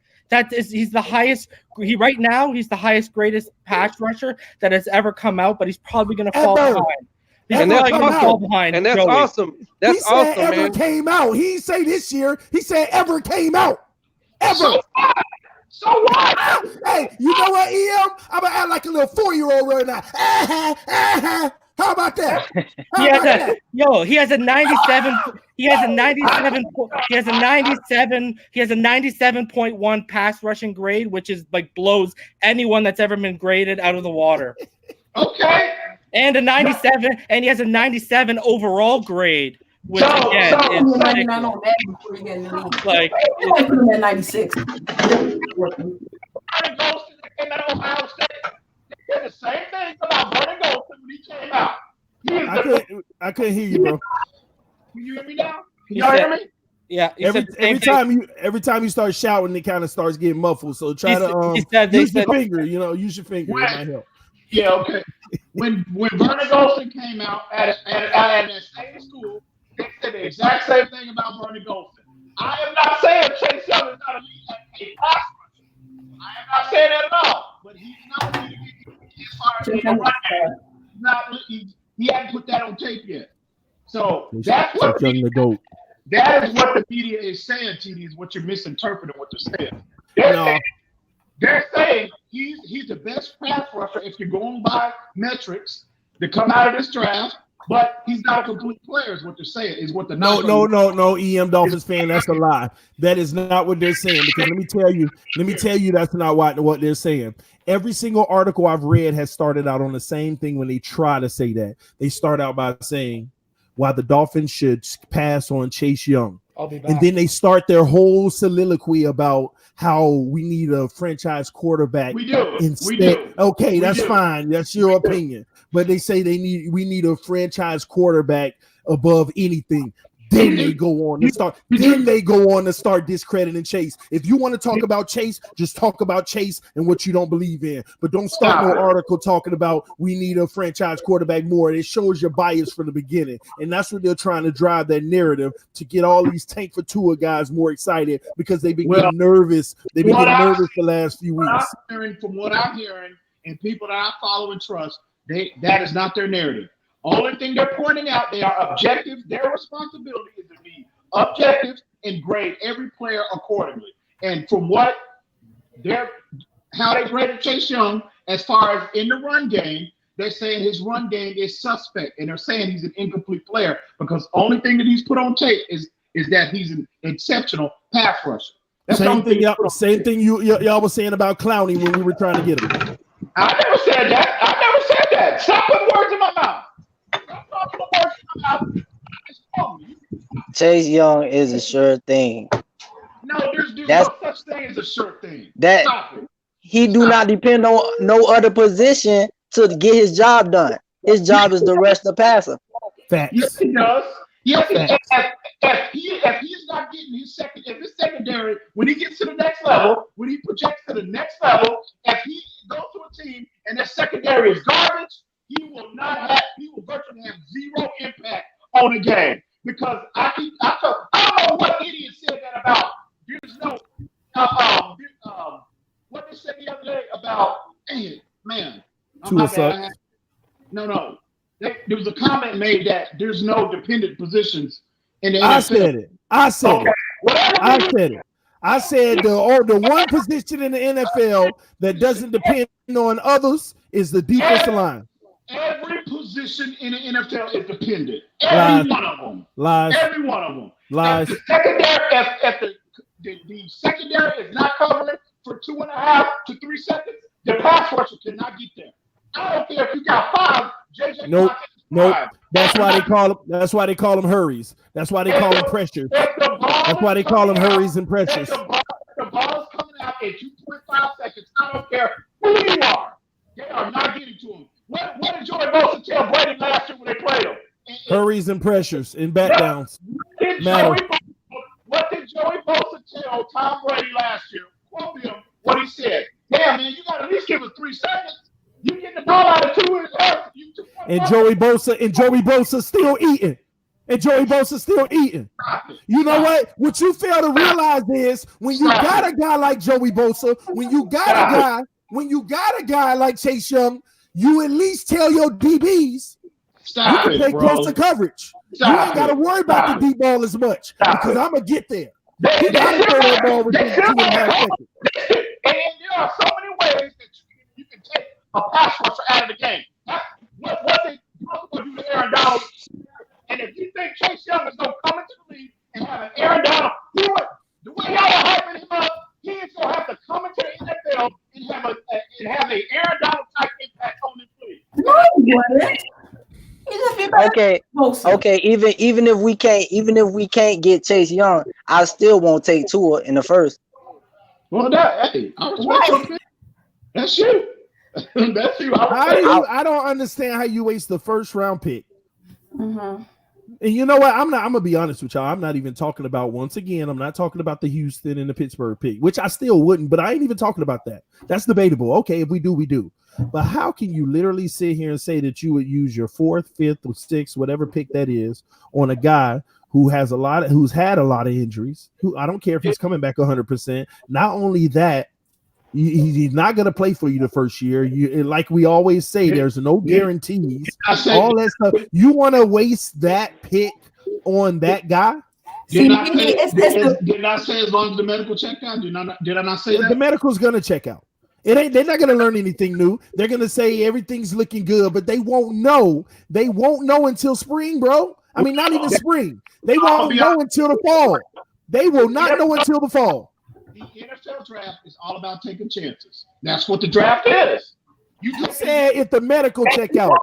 He's the highest. He's the highest greatest pass rusher that has ever come out, but he's probably going to fall behind. And that's awesome. That's awesome, man. Ever came out. He didn't say this year. He said ever came out. Ever. So what? Hey, you know what, EM? I'm going to act like a little 4-year-old right now. How about that? He has a 97. He has a 97. He has a 97. He has a 97.1 pass rushing grade, which is like blows anyone that's ever been graded out of the water. Okay. And a 97, and he has a 97 overall grade, which again is 99 on that before you get in the league. like you might put him at 96. The same thing about Vernon Golson when he came out. I couldn't hear you, bro. Can you hear me now? Can y'all hear me? Yeah. Every time you start shouting, it kind of starts getting muffled. So try to use your finger. Use your finger. It might help. Yeah. Okay. When Vernon Golson came out at that same school, they said the exact same thing about Vernon Golson. I am not saying Chase Young is not a pass rusher. I am not saying that at all. But he's not a leader as far as the run game. He hasn't put that on tape yet. So that's what that is what the media is saying, TD, is what you're misinterpreting what they're saying. They're saying he's the best pass rusher if you're going by metrics to come out of this draft, but he's not a complete player is what they're saying, is what the No, EM Dolphins fan, that's a lie. That is not what they're saying, because let me tell you that's not what they're saying. Every single article I've read has started out on the same thing when they try to say that. They start out by saying why the Dolphins should pass on Chase Young. And then they start their whole soliloquy about how we need a franchise quarterback. We do. Instead. Okay, that's fine. That's your opinion. But they say we need a franchise quarterback above anything. Then they go on to start. Then they go on to start discrediting Chase. If you want to talk about Chase, just talk about Chase and what you don't believe in. But don't start no article talking about we need a franchise quarterback more. It shows your bias from the beginning, and that's what they're trying to drive that narrative to get all these tank for Tua guys more excited because they've been getting nervous. They've been getting nervous the last few weeks. From what I'm hearing, and people that I follow and trust, that is not their narrative. Only thing they're pointing out, they are objective. Their responsibility is to be objective and grade every player accordingly. And from how they graded Chase Young, as far as in the run game, they're saying his run game is suspect, and they're saying he's an incomplete player because only thing that he's put on tape is that he's an exceptional pass rusher. That's same thing y'all was saying about Clowney when we were trying to get him. I never said that. Stop putting words in my mouth. Chase Young is a sure thing. No, there's no such thing as a sure thing. He do not depend on no other position to get his job done. His job is to rush the passer. Facts. Yes, he does. Yes, if he's not getting his secondary, when he gets to the next level, when he projects to the next level, if he goes to a team and their secondary is garbage, he will virtually have zero impact on the game. Because I don't know what idiot said that about. There's no what they said the other day about man. No. There was a comment made that there's no dependent positions in the NFL. I said it. I said the one position in the NFL that doesn't depend on others is the defensive line. Every position in the NFL is dependent. Lies. Every one of them. Lies. Every one of them. Lies. If the secondary is not covering for 2.5 to 3 seconds, the pass rusher cannot get there. I don't care if you got 5. JJ. Nope. That's why they call them hurries. That's why they call them pressures. That's why they call them hurries and pressures. The ball's coming out at 2.5 seconds. I don't care who you are. They are not getting to him. What did Joey Bosa tell Brady last year when they played him? Hurries and pressures and back downs. What did Joey Bosa tell Tom Brady last year? Quote him what he said. Damn, man, you got to at least give us 3 seconds. You getting the ball out of 2 and and Joey Bosa still eating. You know what? What you fail to realize is when you got a guy like Joey Bosa, when you got a guy like Chase Young, you at least tell your DBs you can play close to coverage. You ain't got to worry about the deep ball as much because I'm going to get there. You got to throw that ball within 2.5 seconds. And there are so many ways that you can take a pass rusher out of the game. What they do to Aaron Donald. And if you think Chase Young is going to come into the it has a Aaron Donald type impact on this league. No, he wouldn't. Okay. Even if we can't get Chase Young, I still won't take Tua in the first. Well, I respect your pick. That's you. That's you. I don't understand how you waste the first round pick. Mm-hmm. And you know what? I'm gonna be honest with y'all. I'm not even talking about, once again, I'm not talking about the Houston and the Pittsburgh pick, which I still wouldn't, but I ain't even talking about that. That's debatable. Okay, if we do, we do. But how can you literally sit here and say that you would use your 4th, 5th, or 6th, whatever pick that is, on a guy who's had a lot of injuries, who I don't care if he's coming back 100%. Not only that, he's not going to play for you the first year. Like we always say, there's no guarantees. All that stuff. You want to waste that pick on that guy? Did I say as long as the medical check out? Did I not say that? The medical's going to check out. They're not going to learn anything new. They're going to say everything's looking good, but they won't know. They won't know until spring, bro. I mean, not even spring. They won't know until the fall. They will not know until the fall. The NFL draft is all about taking chances. That's what the draft is. You said if the medical check out.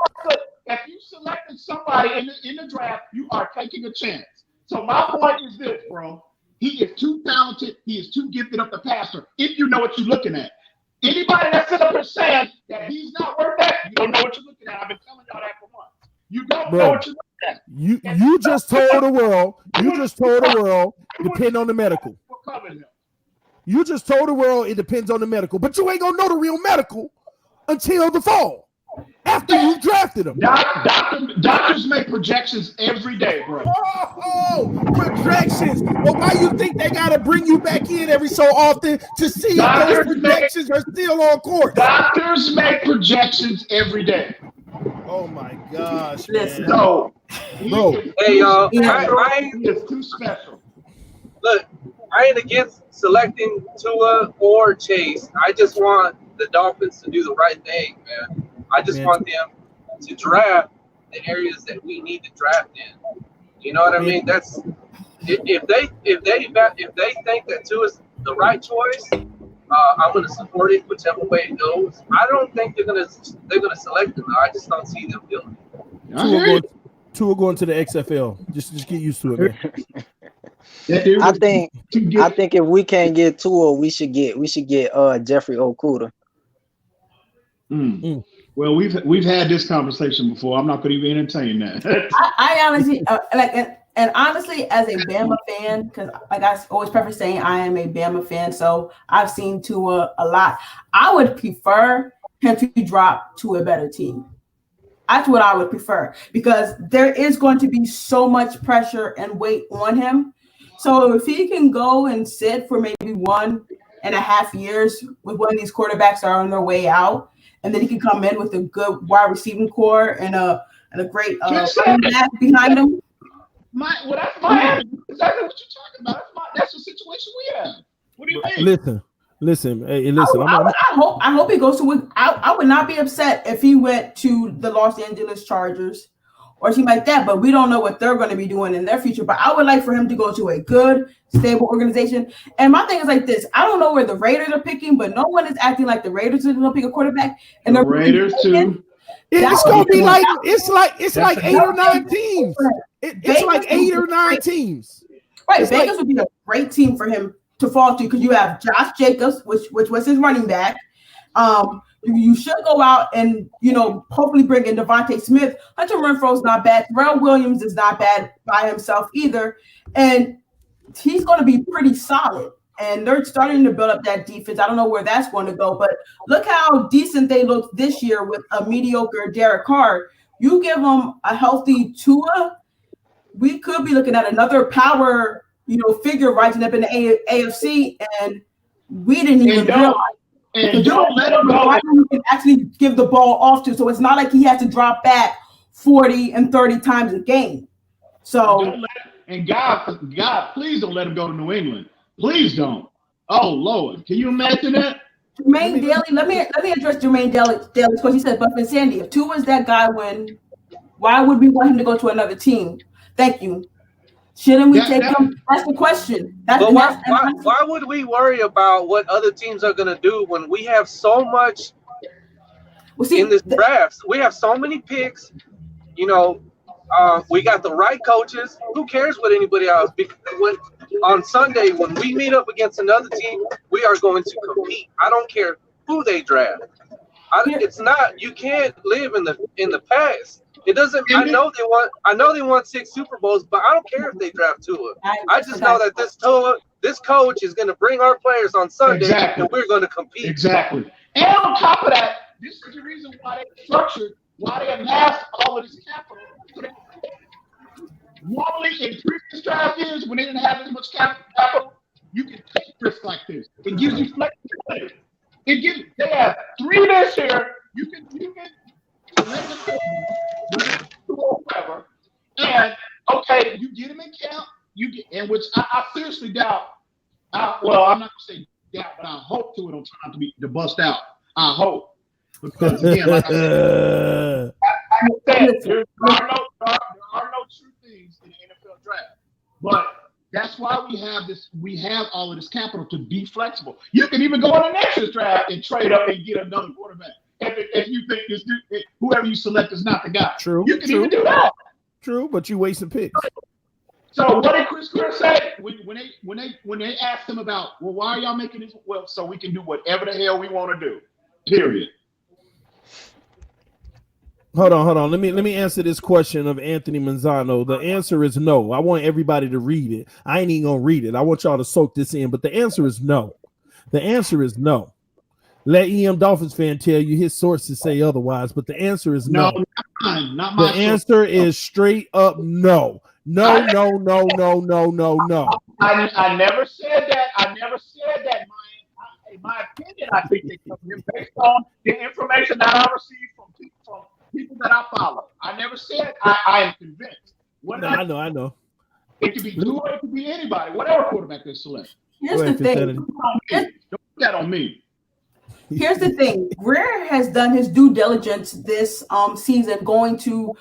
If you selected somebody in the draft, you are taking a chance. So my point is this, bro. He is too talented. He is too gifted up the passer. If you know what you're looking at. Anybody that's sitting up there saying that he's not worth that, you don't know what you're looking at. I've been telling y'all that for months. You don't know what you're looking at. You just told the world. You just told the world. Depend on the medical. You just told the world it depends on the medical, but you ain't gonna know the real medical until the fall, after you've drafted them. Doctors make projections every day, bro. Projections. But why you think they gotta bring you back in every so often to see if those projections are still on course? Doctors make projections every day. Oh my gosh, man. So, bro. Hey, y'all. I is too special. Look, I ain't against selecting Tua or Chase. I just want the Dolphins to do the right thing, man. I just want them to draft the areas that we need to draft in. You know what I mean? That's if they think that Tua is the right choice, I'm going to support it whichever way it goes. I don't think they're gonna select him. I just don't see them doing it. Tua going to the XFL. Just get used to it, man. I think if we can't get Tua, we should get Jeffrey Okudah. Well, we've had this conversation before. I'm not going to even entertain that. I honestly and honestly, as a Bama fan, because like I always preface saying I am a Bama fan, so I've seen Tua a lot. I would prefer him to drop to a better team. That's what I would prefer, because there is going to be so much pressure and weight on him. So if he can go and sit for maybe 1.5 years with one of these quarterbacks that are on their way out, and then he can come in with a good wide receiving core and a great back behind him. That's my exactly what you're talking about. That's the situation we have. What do you mean? Listen. I hope he goes to. I would not be upset if he went to the Los Angeles Chargers or something like that, but we don't know what they're going to be doing in their future. But I would like for him to go to a good, stable organization. And my thing is like this: I don't know where the Raiders are picking, but no one is acting like the Raiders are going to pick a quarterback. And the Raiders too. It's going to be like it's like 8 or 9 teams. It's like 8 or 9 teams. Right, Vegas would be a great team for him to fall to, because you have Josh Jacobs, which was his running back. You should go out and, hopefully bring in Devontae Smith. Hunter Renfro's not bad. Terrell Williams is not bad by himself either. And he's going to be pretty solid. And they're starting to build up that defense. I don't know where that's going to go, but look how decent they looked this year with a mediocre Derek Carr. You give them a healthy Tua, we could be looking at another power, figure rising up in the AFC, and we didn't even realize. And don't let him go. You can actually give the ball off to, so it's not like he has to drop back 40 and 30 times a game. So, and God, please don't let him go to New England. Please don't. Oh Lord, can you imagine that? Jermaine Daly, let me address Jermaine Daly because he said, "Buff and Sandy, if Tua is that guy, why would we want him to go to another team?" Thank you. Shouldn't we take him? That's the question. But why would we worry about what other teams are going to do when we have so much in this draft? We have so many picks. You know, we got the right coaches. Who cares what anybody else? Because on Sunday, when we meet up against another team, we are going to compete. I don't care who they draft. It's not. You can't live in the past. It doesn't. I know they won 6 Super Bowls, but I don't care if they draft Tua. I just know that this coach is going to bring our players on Sunday, and we're going to compete. Exactly. And on top of that, this is the reason why they structured, why they amassed all of this capital. Normally, in previous draft years, when they didn't have as much capital, you can take risks like this. It gives you flexibility. They have 3 this year. You can whatever. And okay, you get them in camp. And which I seriously doubt. Well, I'm not gonna say doubt, but I hope to it on time to bust out. I hope, because again, like I said, there are no true things in the NFL draft. But that's why we have this. We have all of this capital to be flexible. You can even go in the next year's draft and trade up and get another quarterback. If you think whoever you select is not the guy, you can even do that. True, but you wasting picks. So what did Chris say when they asked him about, well, why are y'all making this? Well, so we can do whatever the hell we want to do. Period. Hold on. Let me answer this question of Anthony Manzano. The answer is no. I want everybody to read it. I ain't even gonna read it. I want y'all to soak this in, but the answer is no. The answer is no. Let EM Dolphins fan tell you his sources say otherwise, but the answer is no. Not my the answer is straight up no. No. I never said that. In my opinion, I think they come here based on the information that I received from people that I follow. I never said I am convinced. I know. It could be Tua, it could be anybody, whatever quarterback they select. Here's the thing. Don't put that on me. Here's the thing. Greer has done his due diligence this season, going to,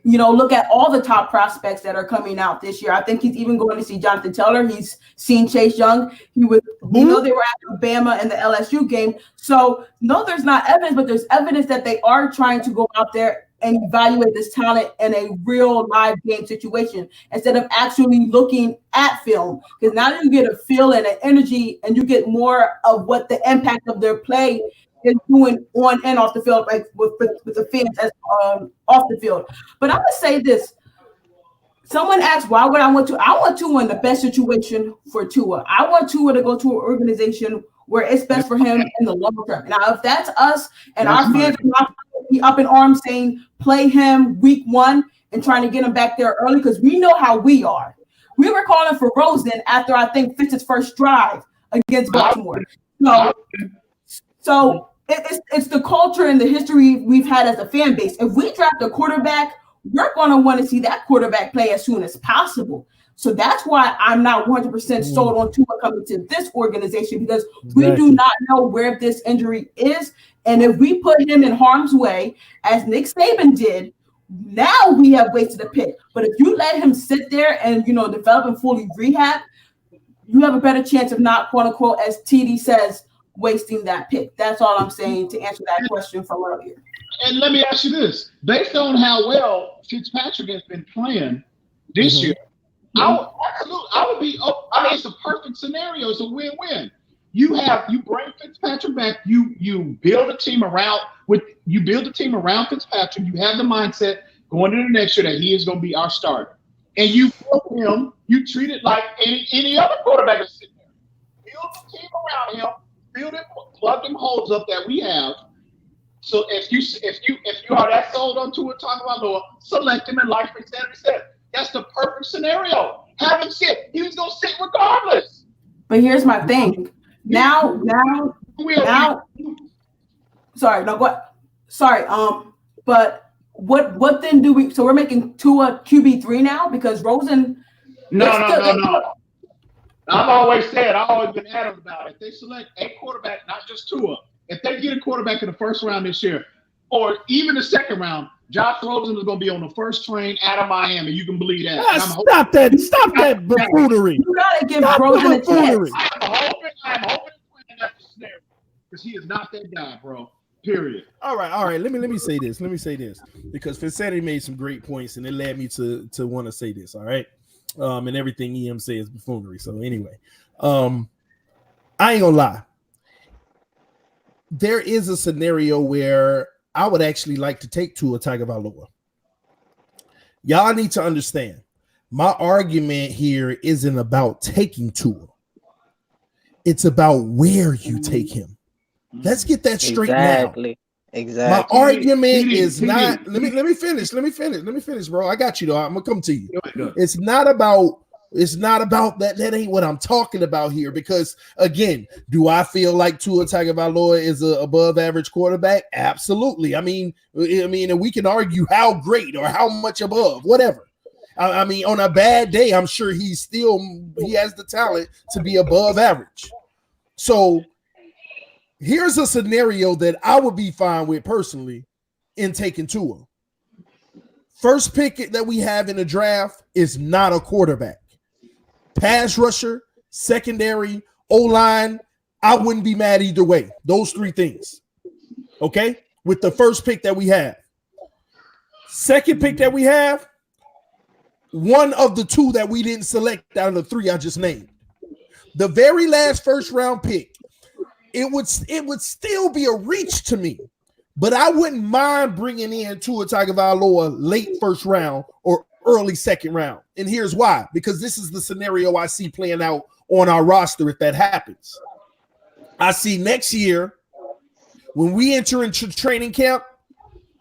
look at all the top prospects that are coming out this year. I think he's even going to see Jonathan Taylor. He's seen Chase Young. They were at Bama in the LSU game. So no, there's not evidence, but there's evidence that they are trying to go out there and evaluate this talent in a real live game situation instead of actually looking at film. Because now you get a feel and an energy, and you get more of what the impact of their play is doing on and off the field, like with the fans as off the field. But I'm gonna say this. Someone asked, why would I want to? I want Tua in the best situation for Tua. I want Tua to go to an organization where it's best for him in the long term. Now, if that's us and our fans are not be up in arms saying play him week 1 and trying to get him back there early, because we know how we are. We were calling for Rosen after I think Fitz's first drive against Baltimore. So it's the culture and the history we've had as a fan base. If we draft a quarterback, we're going to want to see that quarterback play as soon as possible. So that's why I'm not 100% sold on Tua coming to this organization, because we do not know where this injury is. And if we put him in harm's way, as Nick Saban did, now we have wasted a pick. But if you let him sit there and, develop and fully rehab, you have a better chance of not, quote unquote, as TD says, wasting that pick. That's all I'm saying to answer that question from earlier. And let me ask you this. Based on how well Fitzpatrick has been playing this year, I would be. It's a perfect scenario. It's a win-win. You bring Fitzpatrick back. You build a team around Fitzpatrick. You have the mindset going into the next year that he is going to be our starter, and you build him. You treat it like any other quarterback is sitting there. Build a team around him. Build it. Plug them holes up that we have. So if you are that sold on Tua Tagovailoa, select him, and like Sandy said, that's the perfect scenario. Have him sit. He was going to sit regardless. But here's my thing. Now. But what then do we? So we're making Tua QB3 now because Rosen. No. I've always been adamant about it. If they select a quarterback, not just Tua, if they get a quarterback in the first round this year, or even the second round, Josh Rosen is going to be on the first train out of Miami. You can believe that. Stop that buffoonery. You gotta give Stop Rosen the a chance. buffoonery. I'm hoping that's the scenario because he is not that guy, bro. Period. All right. Let me say this. Because Fancetti made some great points, and it led me to want to say this. All right, and everything EM says is buffoonery. So anyway, I ain't gonna lie. There is a scenario where I would actually like to take Tua Tagovailoa. Y'all need to understand. My argument here isn't about taking Tua. It's about where you take him. Let's get that straight now. Exactly. My argument is not. Let me finish, bro. I got you though. I'm gonna come to you. It's not about that. That ain't what I'm talking about here. Because again, do I feel like Tua Tagovailoa is a above average quarterback? Absolutely. I mean, and we can argue how great or how much above, whatever. I mean, on a bad day, I'm sure he has the talent to be above average. So here's a scenario that I would be fine with personally in taking Tua. First pick that we have in the draft is not a quarterback. Pass rusher, secondary, O-line, I wouldn't be mad either way. Those three things. Okay? With the first pick that we have. Second pick that we have, one of the two that we didn't select out of the three I just named. The very last first round pick, it would still be a reach to me, but I wouldn't mind bringing in Tua Tagovailoa late first round or early second round. And here's why, because this is the scenario I see playing out on our roster if that happens. I see next year when we enter into training camp,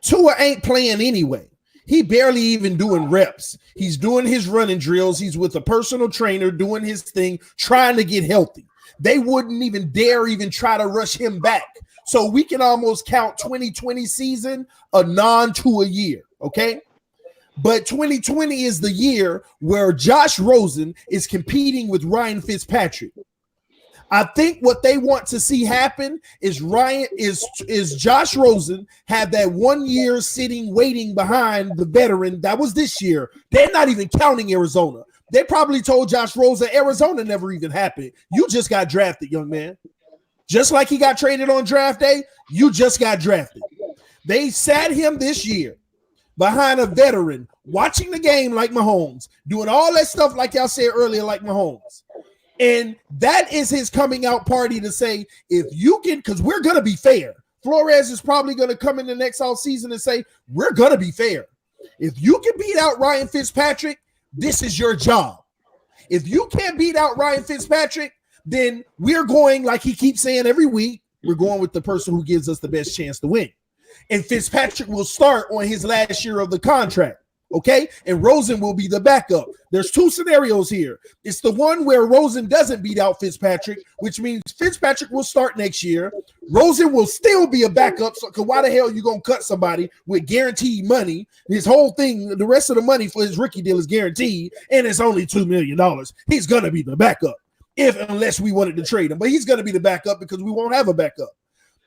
Tua ain't playing anyway. He barely even doing reps. He's doing his running drills. He's with a personal trainer doing his thing, trying to get healthy. They wouldn't even dare even try to rush him back. So we can almost count 2020 season a non-Tua year, okay? But 2020 is the year where Josh Rosen is competing with Ryan Fitzpatrick. I think what they want to see happen is Josh Rosen have that 1 year sitting waiting behind the veteran. That was this year. They're not even counting Arizona. They probably told Josh Rosen Arizona never even happened. You just got drafted, young man. Just like he got traded on draft day, you just got drafted. They sat him this year behind a veteran, watching the game like Mahomes, doing all that stuff like y'all said earlier like Mahomes. And that is his coming out party to say, if you can, because we're going to be fair. Flores is probably going to come in the next offseason and say, we're going to be fair. If you can beat out Ryan Fitzpatrick, this is your job. If you can't beat out Ryan Fitzpatrick, then we're going, like he keeps saying every week, we're going with the person who gives us the best chance to win. And Fitzpatrick will start on his last year of the contract. Okay, and Rosen will be the backup. There's two scenarios here. It's the one where Rosen doesn't beat out Fitzpatrick, which means Fitzpatrick will start next year. Rosen will still be a backup. So, why the hell are you gonna cut somebody with guaranteed money? His whole thing, the rest of the money for his rookie deal is guaranteed, and it's only $2 million. He's gonna be the backup, unless we wanted to trade him, but he's gonna be the backup because we won't have a backup.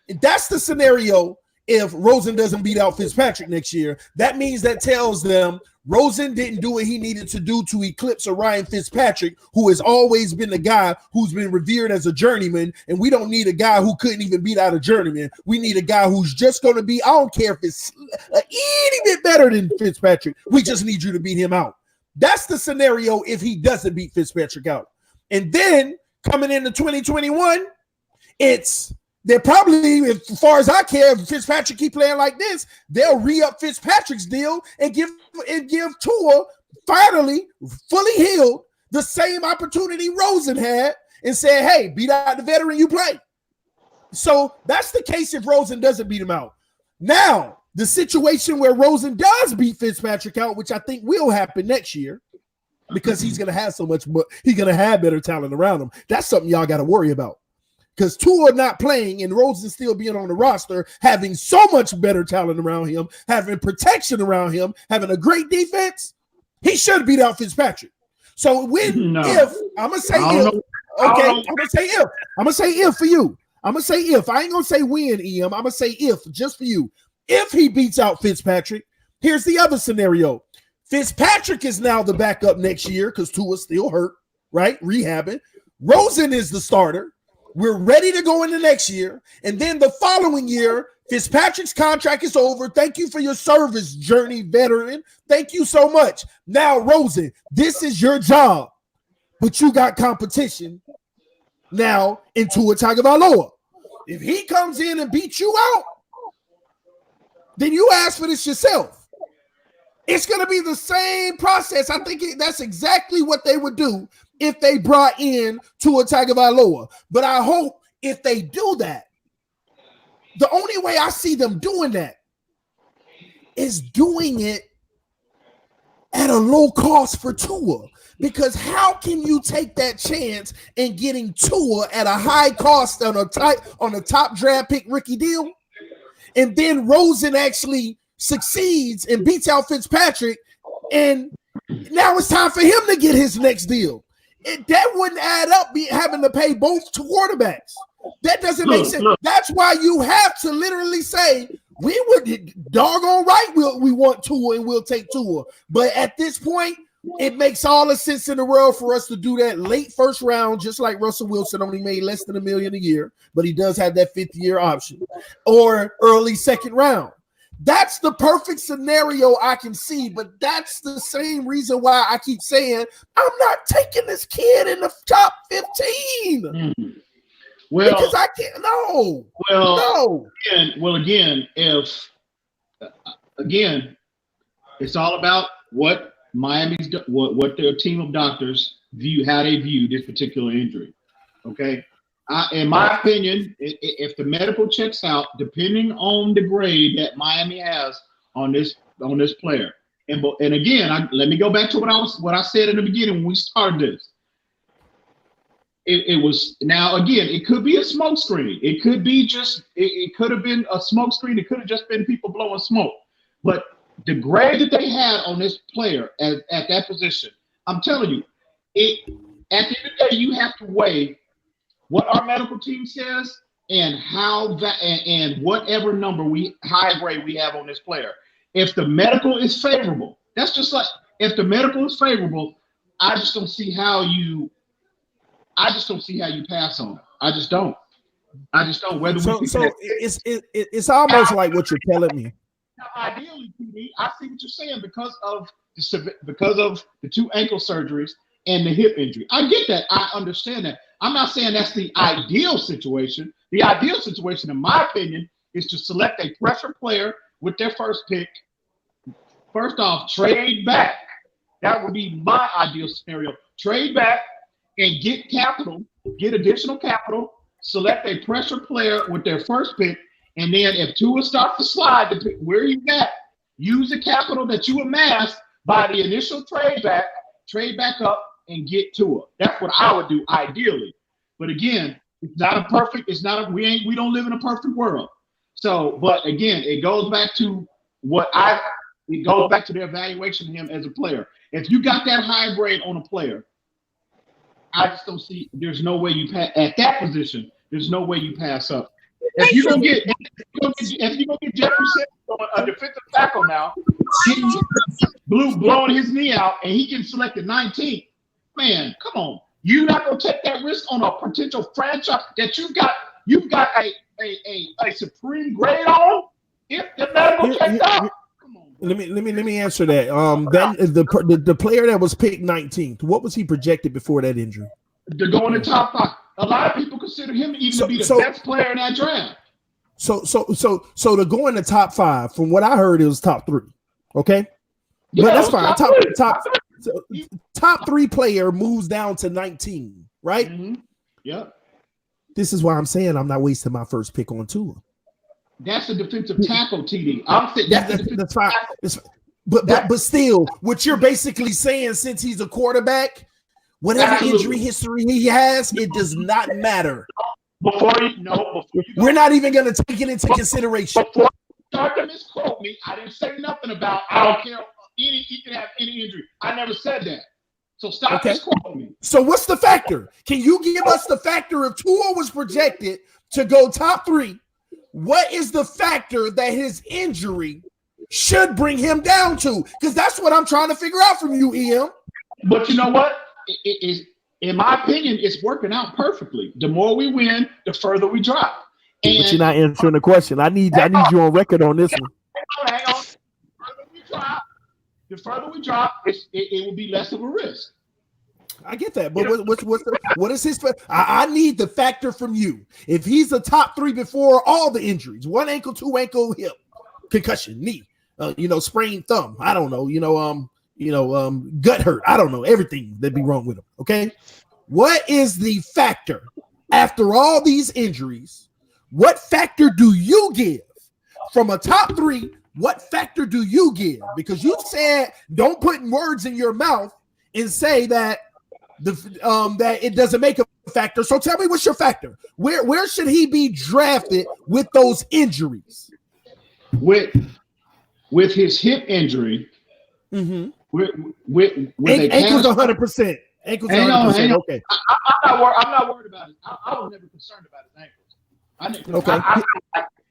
And that's the scenario. If Rosen doesn't beat out Fitzpatrick next year, that means that tells them Rosen didn't do what he needed to do to eclipse a Ryan Fitzpatrick, who has always been the guy who's been revered as a journeyman, and we don't need a guy who couldn't even beat out a journeyman. We need a guy who's just going to be, I don't care if it's a itty bit better than Fitzpatrick. We just need you to beat him out. That's the scenario if he doesn't beat Fitzpatrick out. And then coming into 2021, they're probably, as far as I care, if Fitzpatrick keep playing like this, they'll re-up Fitzpatrick's deal and give Tua, finally, fully healed, the same opportunity Rosen had and say, hey, beat out the veteran you play. So that's the case if Rosen doesn't beat him out. Now, the situation where Rosen does beat Fitzpatrick out, which I think will happen next year, because he's going to have so much, he's going to have better talent around him. That's something y'all got to worry about. Because Tua not playing and Rosen still being on the roster, having so much better talent around him, having protection around him, having a great defense, he should beat out Fitzpatrick. So if I'm gonna say if, okay, I'm gonna say if. I'm gonna say if for you. I'm gonna say if. I ain't gonna say when, EM. I'm gonna say if just for you. If he beats out Fitzpatrick, Here's the other scenario. Fitzpatrick is now the backup next year because Tua's still hurt, right? Rehabbing. Rosen is the starter. We're ready to go into next year. And then the following year, Fitzpatrick's contract is over. Thank you for your service, Journey veteran. Thank you so much. Now, Rosen, this is your job, but you got competition now in Tua Tagovailoa. If he comes in and beats you out, then you ask for this yourself. It's going to be the same process. I think that's exactly what they would do if they brought in Tua Tagovailoa. But I hope if they do that, the only way I see them doing that is doing it at a low cost for Tua. Because how can you take that chance in getting Tua at a high cost on a top draft pick rookie deal, and then Rosen actually succeeds and beats out Fitzpatrick, and now it's time for him to get his next deal? That wouldn't add up, having to pay both quarterbacks. That doesn't make sense. That's why you have to literally say, we would doggone right we want Tua and we'll take Tua. But at this point, it makes all the sense in the world for us to do that late first round, just like Russell Wilson only made less than $1 million a year, but he does have that 50-year option, or early second round. That's the perfect scenario I can see, but that's the same reason why I keep saying I'm not taking this kid in the top 15. Mm-hmm. Well, because I can't. No. Well, no. Again, it's all about what what their team of doctors view, how they view this particular injury. Okay. In my opinion, if the medical checks out, depending on the grade that Miami has on this player, and again, let me go back to what I said in the beginning when we started this. It was, now again, it could be a smoke screen. It could be just it could have been a smoke screen. It could have just been people blowing smoke. But the grade that they had on this player at that position, I'm telling you, at the end of the day, you have to weigh what our medical team says and how that and whatever number high grade we have on this player. If the medical is favorable, that's just like, if the medical is favorable, I just don't see how you pass on it. I just don't. Whether it's almost like what you're telling me. Now, ideally, PD, I see what you're saying because of the 2 ankle surgeries and the hip injury. I get that. I understand that. I'm not saying that's the ideal situation. The ideal situation, in my opinion, is to select a pressure player with their first pick. First off, trade back. That would be my ideal scenario. Trade back and get capital, get additional capital, select a pressure player with their first pick, and then if Tua starts to slide to pick where he's at, use the capital that you amassed by the initial trade back up and get Tua. That's what I would do ideally. But again, we don't live in a perfect world. So, but again, it goes back to the evaluation of him as a player. If you got that high grade on a player, I just don't see, there's no way you pass at that position. There's no way you pass up. If you're gonna get Jeffrey Simmons, a defensive tackle now, blowing his knee out, and he can select the 19th, man, come on. You're not gonna take that risk on a potential franchise that you've got a supreme grade on if the medical checks out. Let me answer that. Then the player that was picked 19th, what was he projected before that injury? To go in the top 5. A lot of people consider him to be the best player in that draft. So to go in the top 5, from what I heard, it was top 3. Okay, yeah, but that's fine. Top 3 player moves down to 19, right? Mm-hmm. Yep. This is why I'm saying I'm not wasting my first pick on Tua. That's a defensive tackle, TD. That's fine. But still, what you're basically saying, since he's a quarterback, whatever injury history he has, it does not matter. We're not even going to take it into consideration. Before you start to misquote me, I didn't say nothing about I don't care. He can have any injury. I never said that. So stop misquoting me. So what's the factor? Can you give us the factor if Tua was projected to go top 3? What is the factor that his injury should bring him down to? Because that's what I'm trying to figure out from you, EM. But you know what? It is, in my opinion, it's working out perfectly. The more we win, the further we drop. But you're not answering the question. I need you on record on this one. Hang on. The further we drop, it will be less of a risk. I get that, but what is his? I need the factor from you. If he's the top 3 before all the injuries, 1 ankle, 2 ankle, hip, concussion, knee, sprained thumb. I don't know, gut hurt. I don't know, everything that be wrong with him. Okay, what is the factor after all these injuries? What factor do you give from a top 3? What factor do you give? Because you said don't put words in your mouth and say that that it doesn't make a factor. So tell me, what's your factor? Where should he be drafted with those injuries? With his hip injury, mm-hmm. with ankles 100%. Ankles 100%. Okay. I'm not worried about it. I was never concerned about his ankles. Okay.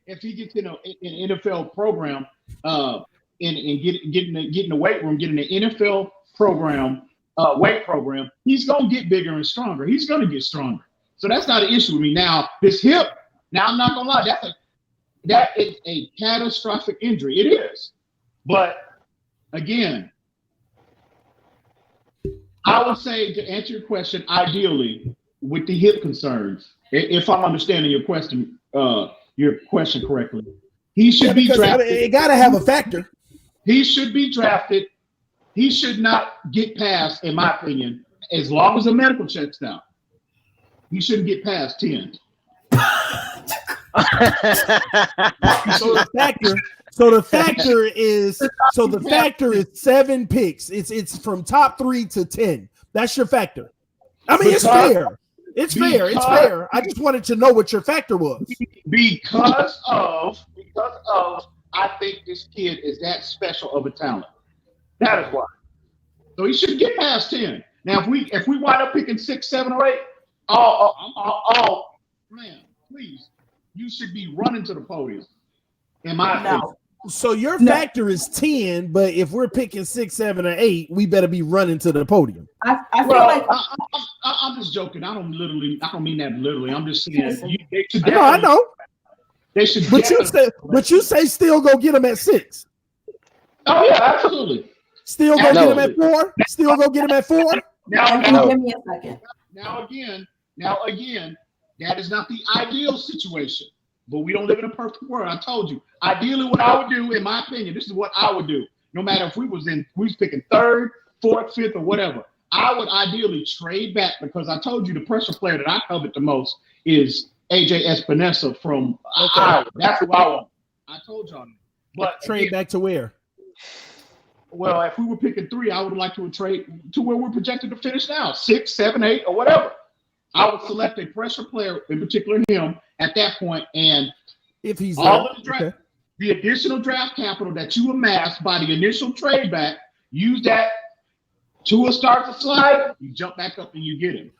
If he gets in an NFL program, and getting the weight room, getting an NFL program, weight program, he's gonna get bigger and stronger. He's gonna get stronger. So that's not an issue with me. Now, this hip, I'm not gonna lie, that is a catastrophic injury. It is. But again, I would say, to answer your question, ideally, with the hip concerns, if I'm understanding your question correctly, he should be drafted. It got to have a factor. He should be drafted. He should not get past, in my opinion, as long as the medical checks out. He shouldn't get past 10. So the factor is 7 picks. It's from top 3 to 10. That's your factor. I mean, it's fair. It's fair. I just wanted to know what your factor was. Because of I think this kid is that special of a talent. That is why. So he shouldn't get past 10. Now, if we wind up picking 6, 7, or 8, man, please, you should be running to the podium. In my opinion. So your factor is 10, but if we're picking 6, 7, or 8, we better be running to the podium. I feel like I'm just joking. I don't mean that literally. I'm just saying. I know. They should. But you say still go get him at 6. Oh yeah, absolutely. Still go get him at 4. Still go get him at 4. Give me a second. Now again, that is not the ideal situation. But we don't live in a perfect world. I told you. Ideally, what I would do, in my opinion, this is what I would do. No matter if we was picking 3rd, 4th, 5th, or whatever, I would ideally trade back, because I told you the pressure player that I covet the most is AJ Espinosa from Iowa. That's who I want. I told y'all. But trade back to where? Well, if we were picking 3, I would like to trade to where we're projected to finish now, 6, 7, 8, or whatever. I would select a pressure player, in particular him, at that point, and if he's all of the additional draft capital that you amassed by the initial trade back, use that. Tua starts to slide, you jump back up and you get him.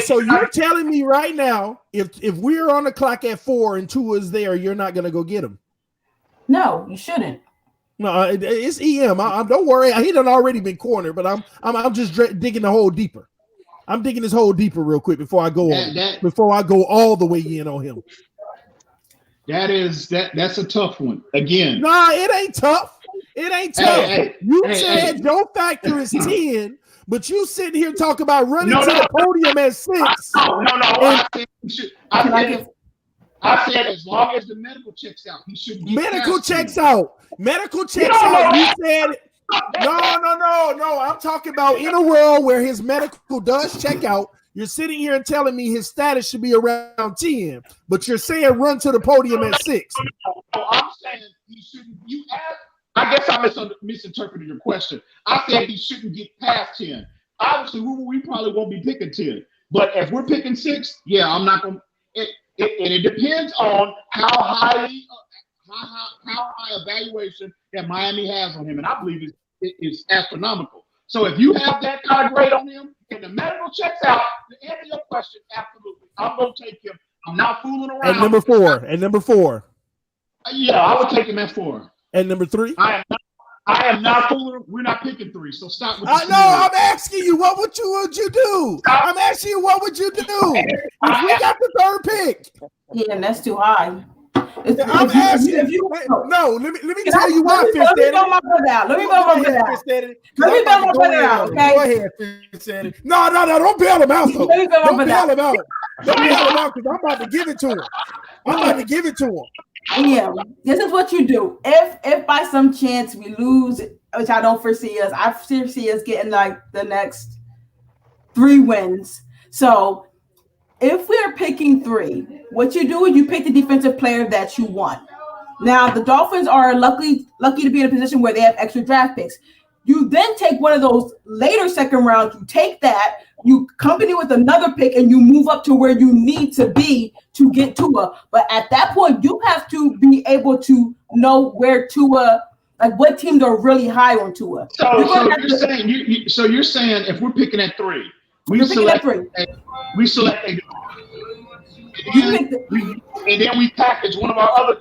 So you're telling me right now, if we're on the clock at 4 and Tua's there, you're not going to go get him? No, you shouldn't. No, it's EM. Don't worry, he done already been cornered, but I'm just digging the hole deeper. I'm digging this hole deeper real quick before I go before I go all the way in on him. That's a tough one. Again. Nah, it ain't tough. It ain't tough. You said your factor is 10, but you sitting here talking about running to the podium at 6. I said as long as the medical checks out, he should be medical checks out. Medical checks out. You said no. I'm talking about in a world where his medical does check out. You're sitting here and telling me his status should be around 10, but you're saying run to the podium at 6. I'm saying he shouldn't. You asked. I guess I misinterpreted your question. I said he shouldn't get past 10. Obviously, we probably won't be picking 10. But if we're picking 6, yeah, I'm not going to. It depends on how high evaluation that Miami has on him. And I believe it's astronomical. So if you have that kind of grade on him and the medical checks out, to answer your question, absolutely. I'm going to take him. I'm not fooling around. At number 4. Yeah, I would take him at 4. At number 3? I am not fooling. We're not picking 3. So stop with the I know. I'm asking you, what would you do? I'm asking you, what would you do if we got the 3rd pick? Yeah, and that's too high. I'm asking. No, let me tell you why, Phins Daddy. Let me bail my brother out. Let me bail my brother out. Okay. Go ahead, Phins Daddy. No, don't bail him out though. Don't bail him out. Don't bail him out because I'm about to give it to him. Yeah, this is what you do. If by some chance we lose, which I don't foresee us, I foresee us getting like the next 3 wins. So if we're picking 3, what you do is you pick the defensive player that you want. Now the Dolphins are lucky to be in a position where they have extra draft picks. You then take one of those later second rounds, you take that, you company with another pick, and you move up to where you need to be to get Tua. But at that point, you have to be able to know where Tua, like what teams are really high on Tua. So you're saying if we're picking at 3, we select a and then we package one of our other.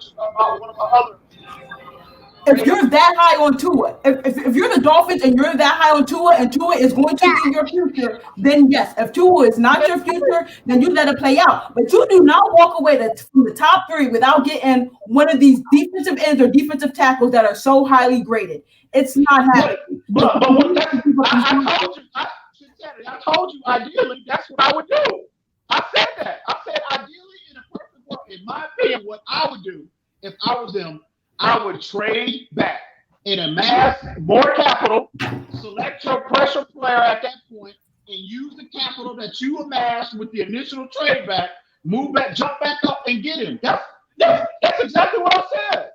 If you're that high on Tua, if you're the Dolphins and you're that high on Tua and Tua is going to be your future, then yes. If Tua is not your future, then you let it play out. But you do not walk away from the top 3 without getting one of these defensive ends or defensive tackles that are so highly graded. It's not happening. But I told you, ideally, that's what I would do. I said that. I said, ideally, in a perfect world, in my opinion, what I would do if I was them, I would trade back and amass more capital, select your pressure player at that point, and use the capital that you amassed with the initial trade back, move back, jump back up, and get him. That's exactly what I said.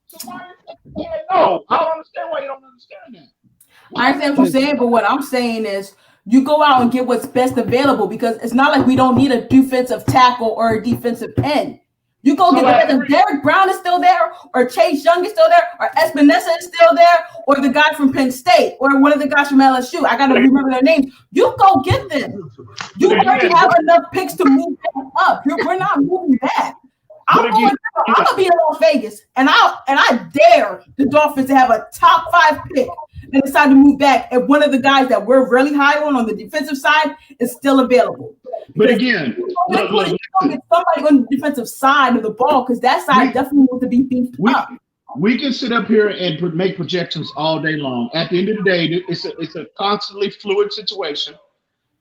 So why are you saying no? I don't understand why you don't understand that. I understand what you're saying, but what I'm saying is you go out and get what's best available because it's not like we don't need a defensive tackle or a defensive end. You go get whether Derek Brown is still there, or Chase Young is still there, or Espinosa is still there, or the guy from Penn State, or one of the guys from LSU. I got to remember their names. You go get them. You already have enough picks to move them up. We're not moving back. I'm gonna be in Las Vegas, and I dare the Dolphins to have a top 5 pick and decide to move back if one of the guys that we're really high on the defensive side is still available. But again, get somebody on the defensive side of the ball because that side definitely needs to be beefed up. We can sit up here and make projections all day long. At the end of the day, it's a constantly fluid situation.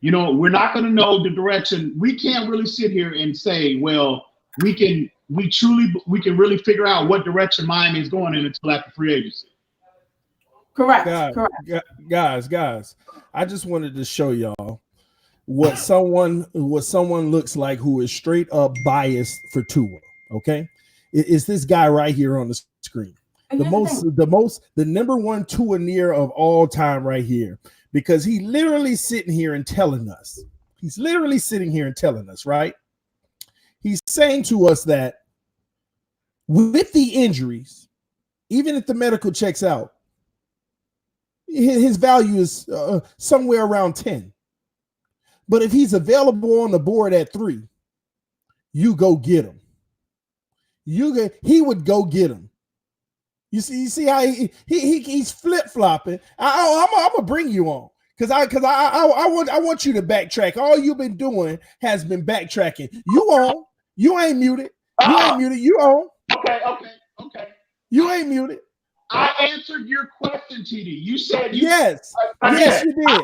You know, we're not going to know the direction. We can't really sit here and say, well, we can really figure out what direction Miami is going in until after free agency. Correct. Guys, I just wanted to show y'all what someone looks like who is straight up biased for Tua. Okay, it's this guy right here on the screen, the number 1 Tua near of all time right here, because he's literally sitting here and telling us, right? He's saying to us that with the injuries, even if the medical checks out, his value is somewhere around 10. But if he's available on the board at 3, you go get him. He would go get him. You see how he's flip-flopping. I'm gonna bring you on because I want you to backtrack. All you've been doing has been backtracking. You ain't muted. You on. Okay. You ain't muted. I answered your question, TD. You said yes. Yes, you did.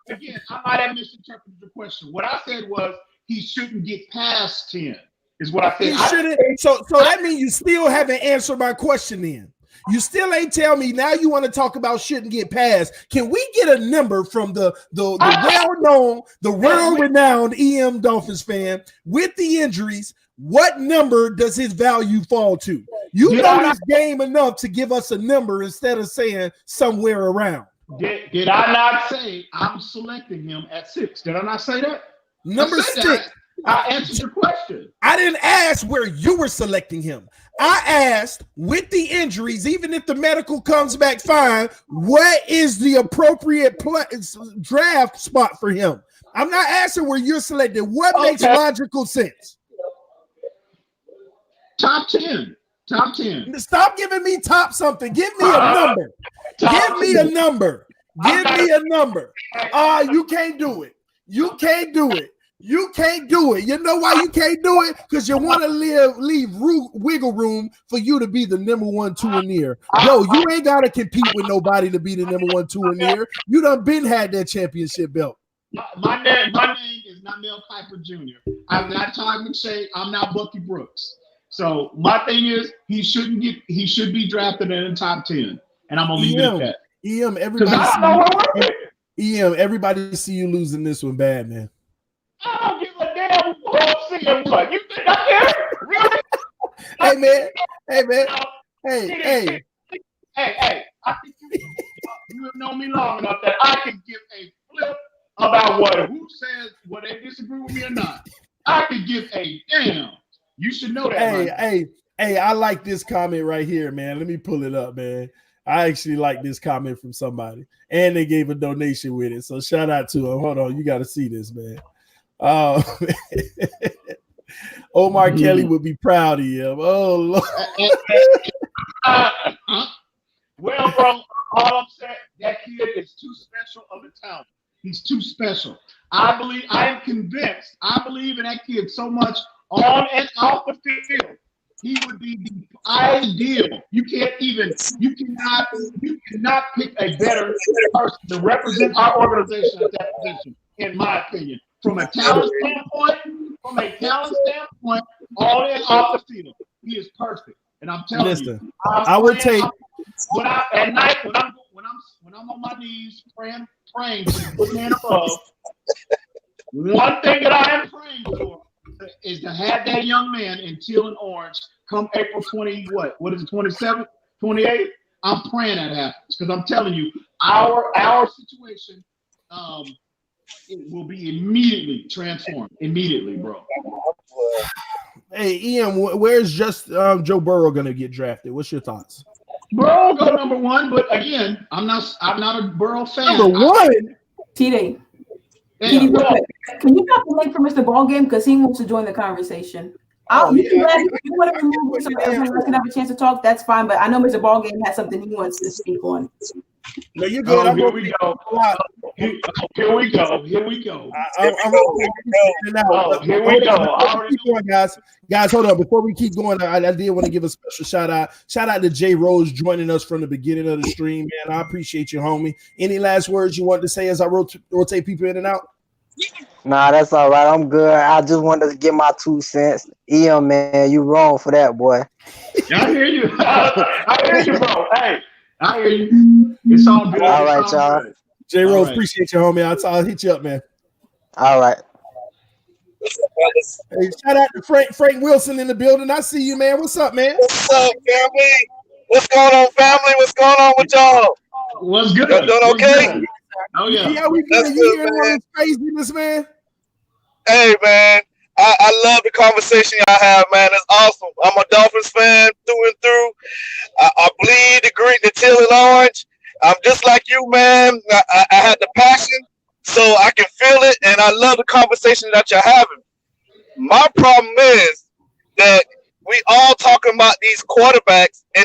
Again, I might have misinterpreted the question. What I said was he shouldn't get past 10. Is what I said. He shouldn't. So that means you still haven't answered my question. Then you still ain't tell me. Now you want to talk about shouldn't get past. Can we get a number from the well-known, the world-renowned EM Dolphins fan with the injuries? What number does his value fall to? You know this game enough to give us a number instead of saying somewhere around. Did I not say I'm selecting him at 6? Did I not say that? Number 6. I answered your question. I didn't ask where you were selecting him. I asked, with the injuries, even if the medical comes back fine, what is the appropriate draft spot for him? I'm not asking where you're selected. What makes logical sense? Top 10. Top 10. Stop giving me top something. Give me a number. Give me a number. Give me a number. You can't do it. You can't do it. You can't do it. You know why you can't do it? Because you want to leave wiggle room for you to be the number one souvenir. Yo, you ain't got to compete with nobody to be the number one souvenir. You done been had that championship belt. My name is not Mel Kiper Jr. I'm not Todd McShay. I'm not Bucky Brooks. So my thing is he should be drafted in the top 10. And I'm gonna leave it at that. Everybody see you losing this one bad, man. I don't give a damn who's seeing what. You think I care? Really? Hey, man. Hey. I think you have known me long enough that I can give a flip about who says whether they disagree with me or not. I can give a damn. You should know that. Hey, I like this comment right here, man. Let me pull it up, man. I actually like this comment from somebody, and they gave a donation with it. So shout out to them. Hold on, you got to see this, man. Omar Kelly would be proud of you. Oh, Lord. Well, bro, all I'm saying, that kid is too special of a talent. He's too special. I am convinced. I believe in that kid so much on and off the field. He would be the ideal. You cannot pick a better person to represent our organization at that position, in my opinion. From a talent standpoint, on and off the field, he is perfect. And I'm telling you, I would take at night when I'm on my knees praying to put man above. One thing that I am praying for is to have that young man in teal and orange come April 20, what is it, 27th, 28th? I'm praying that happens because I'm telling you, our situation it will be immediately transformed. Immediately, bro. Hey, Ian, where's Joe Burrow gonna get drafted? What's your thoughts? Burrow go number one, but again, I'm not a Burrow fan. Number one? TD. Yeah. Can you drop the link for Mr. Ballgame? Because he wants to join the conversation. You want to remove it so everyone can have a chance to talk, that's fine. But I know Mr. Ballgame has something he wants to speak on. No, you're good. Here we go. Here we go. Here we go. Keep going, guys. Guys, hold on. Before we keep going, I did want to give a special shout out. Shout out to Jay Rose joining us from the beginning of the stream, man. I appreciate you, homie. Any last words you want to say as I rotate people in and out? Nah, that's all right. I'm good. I just wanted to get my 2 cents. Ian, man, you wrong for that, boy. I hear you. I hear you, bro. Hey, I hear you. It's all good. All right, y'all. Jay Rose, appreciate you, homie. I'll hit you up, man. All right. Hey, shout out to Frank Wilson in the building. I see you, man. What's up, man? What's up, family? What's going on, family? What's going on with y'all? What's good? Y'all doing okay? Good. Oh yeah. Yeah, we That's good. good, You hearing all man. this craziness, man? Hey, man. I love the conversation y'all have, man. It's awesome. I'm a Dolphins fan through and through. I bleed the green, the teal and orange. I'm just like you, man. I had the passion, so I can feel it, and I love the conversation that you're having. My problem is that we all talking about these quarterbacks in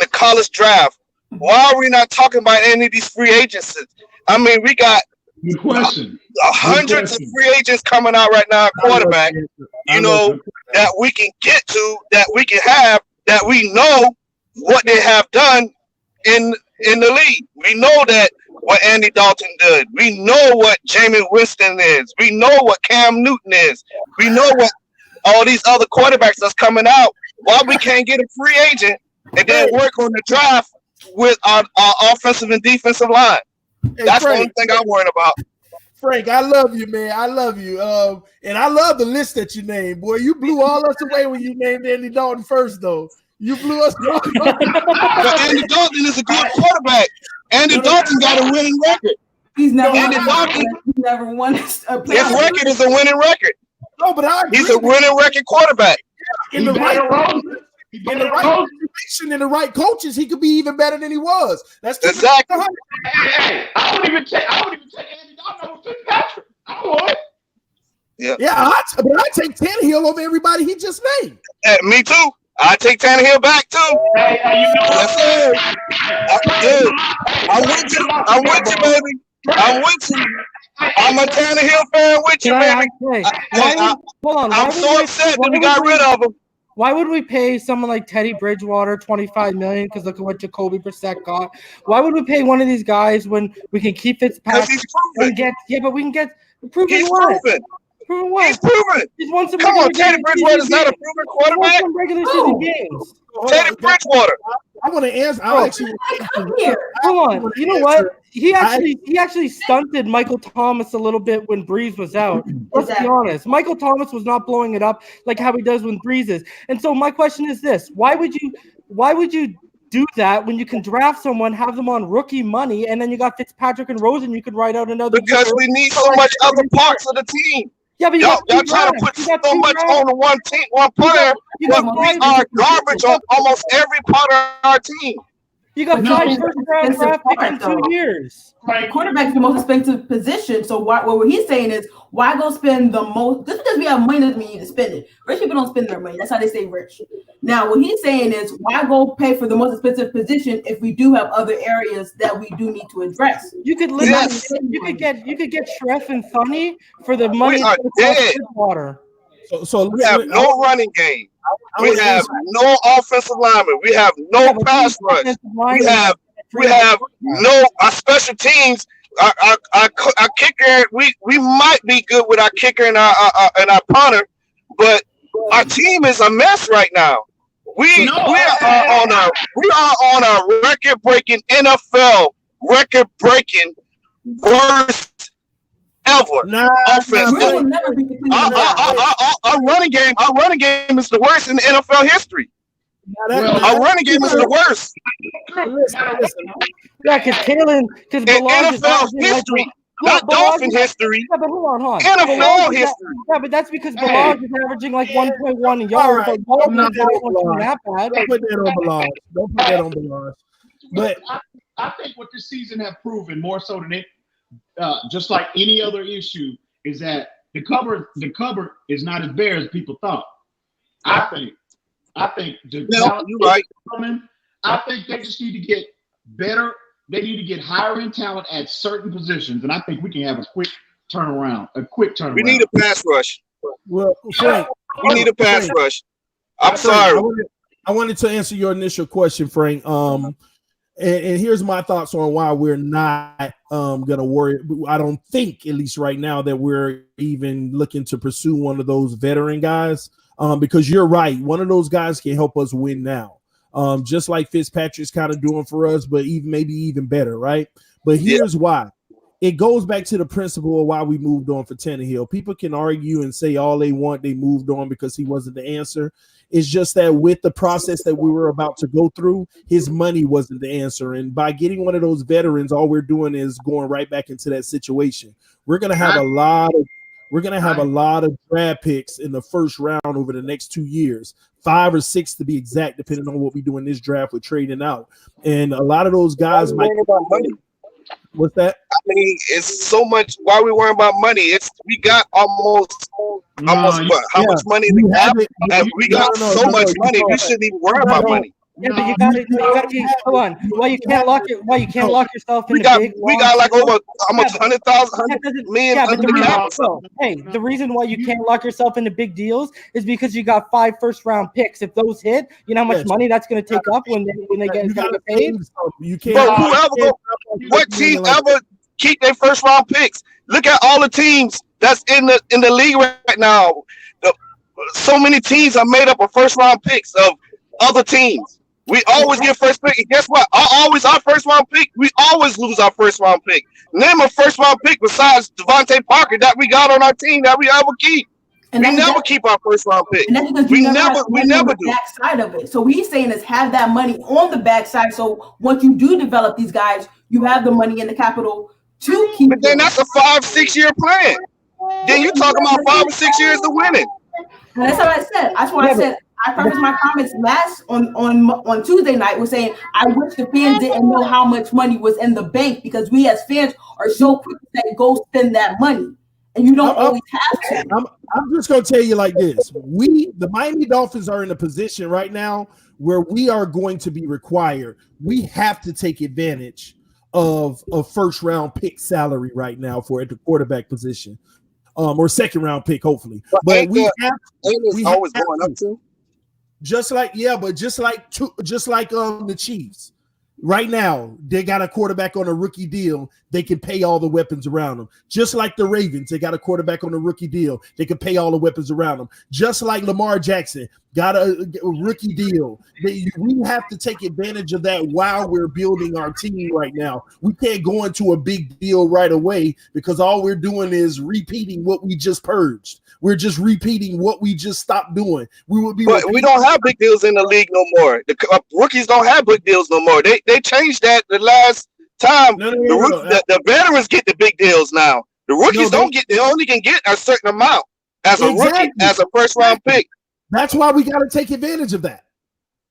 the college draft. Why are we not talking about any of these free agents? I mean, we got good question. Hundreds of free agents coming out right now at quarterback, that we can get to, that we can have, that we know what they have done in the league. We know that what Andy Dalton did. We know what Jameis Winston is. We know what Cam Newton is. We know what all these other quarterbacks that's coming out. Why we can't get a free agent and then work on the draft with our offensive and defensive line? That's Frank, the only thing I'm worried about. Frank, I love you, man. I love you. And I love the list that you named, boy. You blew all us away when you named Andy Dalton first, though. You blew us away. But Andy Dalton is a good quarterback. Andy Dalton got a winning record. He's never His won. record is a winning record. No, but he's a winning record quarterback. In the right situation, in the right coaches, he could be even better than he was. That's exactly. Hey, I would even take Andy Dalton over Fitzpatrick. I would. Yeah. Yeah, but I take Tannehill over everybody he just named. Me too. I take Tannehill back too. Hey, you know what? Yes, sir. Good. I'm with you. I'm with you, baby. I'm with you. I'm a Tannehill fan with you, baby. I'm so upset that we got rid of him. Why would we pay someone like Teddy Bridgewater $25 million? Because look at what Jacoby Brissett got. Why would we pay one of these guys when we can keep Fitzpatrick? Because he's proven. But we can get proven. He's what? proven. Proven what? He's proven. He's won some. Come on, Teddy Bridgewater's not a proven quarterback. Some regular season games. Teddy Bridgewater. I want to answer. Hold on. You know what? He actually stunted Michael Thomas a little bit when Breeze was out. Let's be honest. Michael Thomas was not blowing it up like how he does when Breeze is. And so my question is this: Why would you do that when you can draft someone, have them on rookie money, and then you got Fitzpatrick and Rosen, you could write out another? Because we need so much other parts of the team. Yeah, but y'all trying to put so much on the one team, one player, but we are garbage on almost every part of our team. You got 5 first-round draft picks in 2 years. Right, quarterback is the most expensive position. So what he's saying is, why go spend the most? Just because we have money doesn't mean you need to spend it. Rich people don't spend their money. That's how they stay rich. Now, what he's saying is, why go pay for the most expensive position if we do have other areas that we do need to address? You could you could get Schreff and Funny for the money. We are dead. Water. So we have no running game. We have no offensive lineman. We have no pass rush. We have no our special teams. Our kicker. We might be good with our kicker and our punter, but our team is a mess right now. We are on a record-breaking NFL record-breaking worst ever offense. Our running game is the worst in NFL history. Our running game is the worst. Yeah, because NFL history, not Dolphin history. Yeah, but hold on. NFL history. Yeah, but that's because Balaj is averaging like 1.1 yards. Right. Don't put that on Balaj. But I think what this season have proven more so than it, just like any other issue, is that the cupboard is not as bare as people thought. I think you're right. I think they just need to get better. They need to get higher in talent at certain positions, and I think we can have a quick turnaround. We need a pass rush. Well, Frank, we need a pass rush. I'm sorry. I wanted to answer your initial question, Frank. And here's my thoughts on why we're not gonna worry. I don't think, at least right now, that we're even looking to pursue one of those veteran guys. Because you're right, one of those guys can help us win now. Just like Fitzpatrick's kind of doing for us, but maybe even better, right? But here's why. It goes back to the principle of why we moved on for Tannehill. People can argue and say all they want, they moved on because he wasn't the answer. It's just that with the process that we were about to go through, his money wasn't the answer. And by getting one of those veterans, all we're doing is going right back into that situation. We're going to have a lot of draft picks in the first round over the next 2 years, 5 or 6 to be exact, depending on what we do in this draft with trading out. And a lot of those guys might. What's that? I mean, it's so much. Why are we worrying about money? We got almost what? How much money we have? We got so much money. We shouldn't even worry about money. Yeah, but you gotta be. Hold on. Why you can't lock yourself in the big? We got like over almost 100,000 million. Yeah, but the reason why you can't lock yourself into big deals is because you got 5 first-round picks. If those hit, you know how much money that's going to take up when they get paid. You can't. But what team ever keep their first-round picks? Look at all the teams that's in the league right now. So many teams are made up of first-round picks of other teams. We always get first pick. And guess what? Our first round pick. We always lose our first round pick. Name a first round pick besides Devontae Parker that we got on our team that we ever keep. We never keep our first round pick. And that's because we never do. Backside of it. So what he's saying is have that money on the backside. So once you do develop these guys, you have the money and the capital to keep. But then that's a 5-6 year plan. Then you're talking about 5 or 6 years to winning. And that's what I said. That's why I said. I prefaced my comments last on Tuesday night was saying I wish the fans didn't know how much money was in the bank because we as fans are so quick to say go spend that money. and you don't always have to. I'm just gonna tell you like this: the Miami Dolphins are in a position right now where we are going to be required. We have to take advantage of a first round pick salary right now for at the quarterback position, or second round pick, hopefully. But we always going up too. Just like the Chiefs. Right now, they got a quarterback on a rookie deal. They can pay all the weapons around them. Just like the Ravens, they got a quarterback on a rookie deal. They can pay all the weapons around them. Just like Lamar Jackson got a rookie deal. We have to take advantage of that while we're building our team right now. We can't go into a big deal right away because all we're doing is repeating what we just purged. We're just repeating what we just stopped doing. We don't have big deals in the league no more. The rookies don't have big deals no more. They changed that the last time. The veterans get the big deals now. The rookies don't get. They only can get a certain amount as a rookie, as a first round pick. That's why we got to take advantage of that.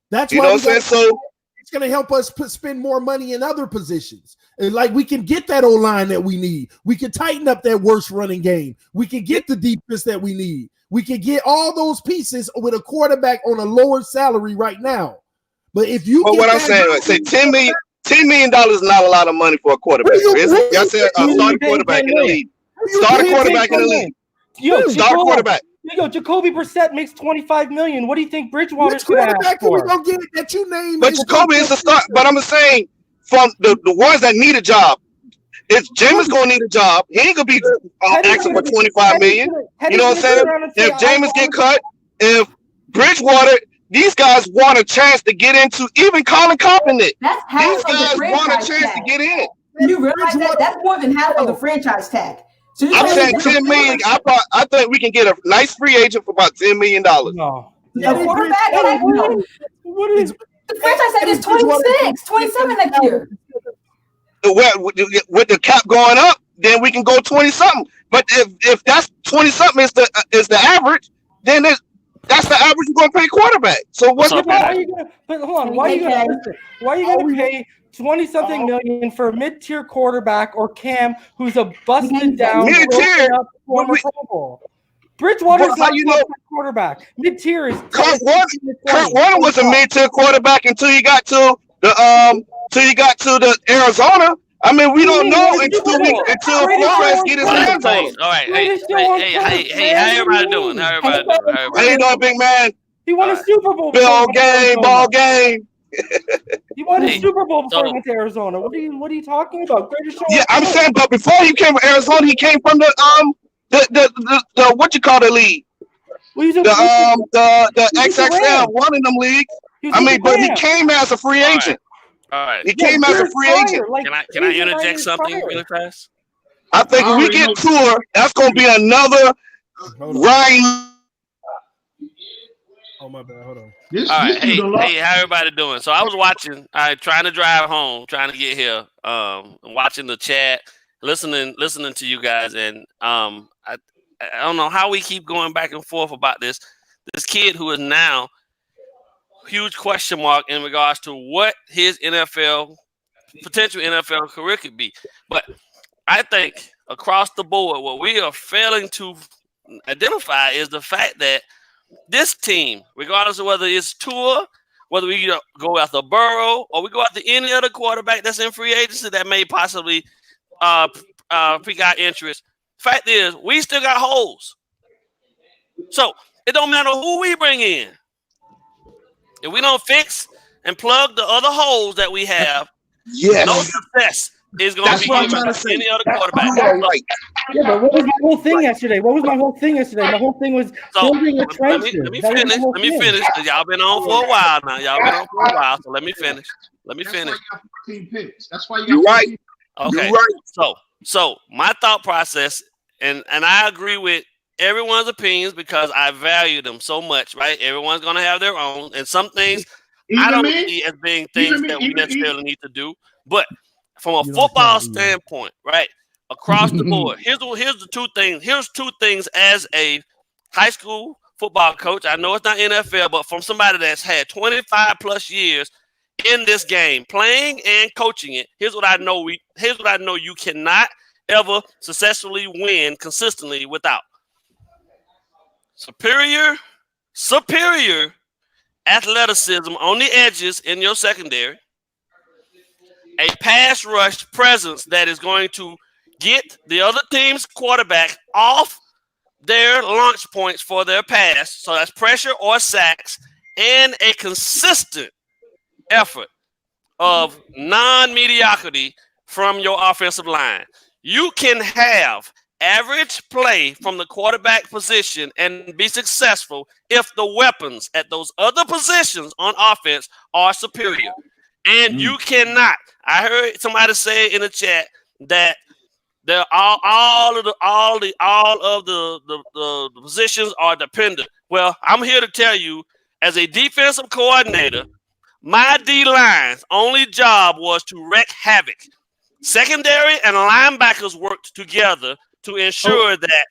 That's why what I'm saying. So it's going to help us spend more money in other positions. And like we can get that O-line that we need. We can tighten up that worst running game. We can get the defense that we need. We can get all those pieces with a quarterback on a lower salary right now. But if you what I'm saying, say $10 million is not a lot of money for a quarterback. I said start a quarterback in the league. Start a quarterback in the league. Start a quarterback. Jacoby Brissett makes $25 million. What do you think Bridgewater's going to ask for? We gonna get that you name? But Jacoby is a start. But I'm saying from the ones that need a job, if Jameis gonna need a job, he ain't gonna be asking for $25 million. You know what I'm saying? If Jameis get cut, if Bridgewater, these guys want a chance to get into. Even Colin Kaepernick, these guys want a chance to get in. You realize that that's more than half of the franchise tag. So I'm saying $10 million. I think we can get a nice free agent for about $10 million. No. Quarterback? What is the franchise tag is 26, 27 next year. With the cap going up, then we can go 20-something. But if that's 20-something is the average, then that's the average you're gonna pay quarterback. So what's the problem? But hold on, why are you gonna pay 20-something million for a mid-tier quarterback or Cam who's a busted down mid-tier former Pro Bowl? Bridgewater's not a quarterback. Mid-tier is Kurt Warner was a mid-tier quarterback until you got to the Arizona. I mean, we don't know until Flores get his hands on him. All right, hey, how everybody doing? How you doing, big man? He won a Super Bowl. Ball game. He won a Super Bowl before he went to Arizona. What are you talking about? Yeah, I'm saying, but before he came from Arizona, he came from the what you call the league? The XXL, one of them leagues. I mean, but he came as a free agent. All right. He came as a free agent. Can I interject something really fast? I think if we get Tour, that's going to be another Ryan. Oh my bad. Hold on. All right. Hey, how everybody doing? So I was watching. Trying to drive home, trying to get here. Watching the chat, listening to you guys, and I don't know how we keep going back and forth about this. This kid who is now huge question mark in regards to what his potential NFL career could be. But I think across the board, what we are failing to identify is the fact that this team, regardless of whether it's Tua, whether we go after Burrow or we go after any other quarterback that's in free agency that may possibly pique our interest, fact is we still got holes. So it don't matter who we bring in. If we don't fix and plug the other holes that we have, no success is going to be given to any other quarterback. Yeah, but what was my whole thing yesterday? My whole thing was building a trench. Let me finish. Y'all been on for a while now. So let me finish. That's why you're right. Okay. You're right. So my thought process, and I agree with everyone's opinions because I value them so much, right? Everyone's going to have their own. And some things I don't see as being things that we necessarily need to do. But from a football standpoint, right, across the board, here's the two things. Here's two things as a high school football coach. I know it's not NFL, but from somebody that's had 25 plus years in this game, playing and coaching it, here's what I know you cannot ever successfully win consistently without. Superior athleticism on the edges in your secondary, a pass rush presence that is going to get the other team's quarterback off their launch points for their pass, so that's pressure or sacks, and a consistent effort of non-mediocrity from your offensive line. You can have average play from the quarterback position and be successful if the weapons at those other positions on offense are superior. And you cannot. I heard somebody say in the chat that they're all of the positions are dependent. Well, I'm here to tell you, as a defensive coordinator, my D-line's only job was to wreak havoc. Secondary and linebackers worked together to ensure that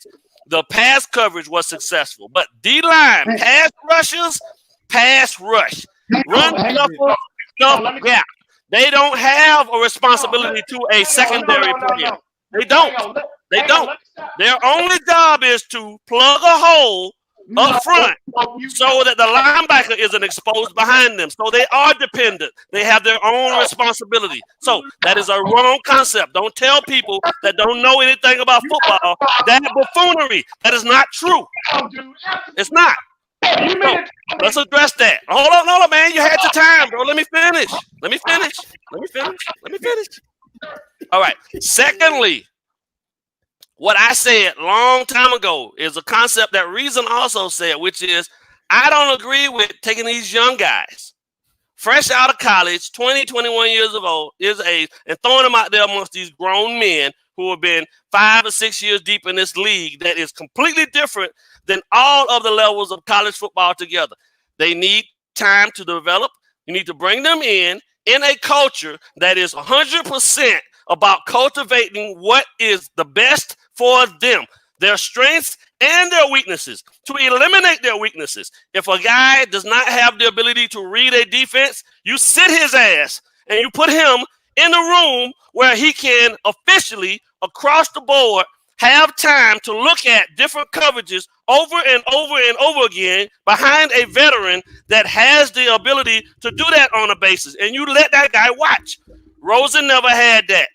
the pass coverage was successful. But D-line, pass rushers, pass rush. Run shuffle, stuff gap. They don't have a responsibility to a secondary player. They don't. They don't. Their only job is to plug a hole up front so that the linebacker isn't exposed behind them. So they are dependent. They have their own responsibility. So that is a wrong concept. Don't tell people that don't know anything about football that buffoonery. That is not true. It's not. So, let's address that. Hold on, man. You had your time, bro. Let me finish. All right. Secondly, what I said long time ago is a concept that Reason also said, which is I don't agree with taking these young guys, fresh out of college, 20, 21 years of age, and throwing them out there amongst these grown men who have been 5 or 6 years deep in this league that is completely different than all of the levels of college football together. They need time to develop. You need to bring them in a culture that is 100% about cultivating what is the best for them, their strengths and their weaknesses, to eliminate their weaknesses. If a guy does not have the ability to read a defense, you sit his ass and you put him in a room where he can officially, across the board, have time to look at different coverages over and over and over again behind a veteran that has the ability to do that on a basis. And you let that guy watch. Rosen never had that.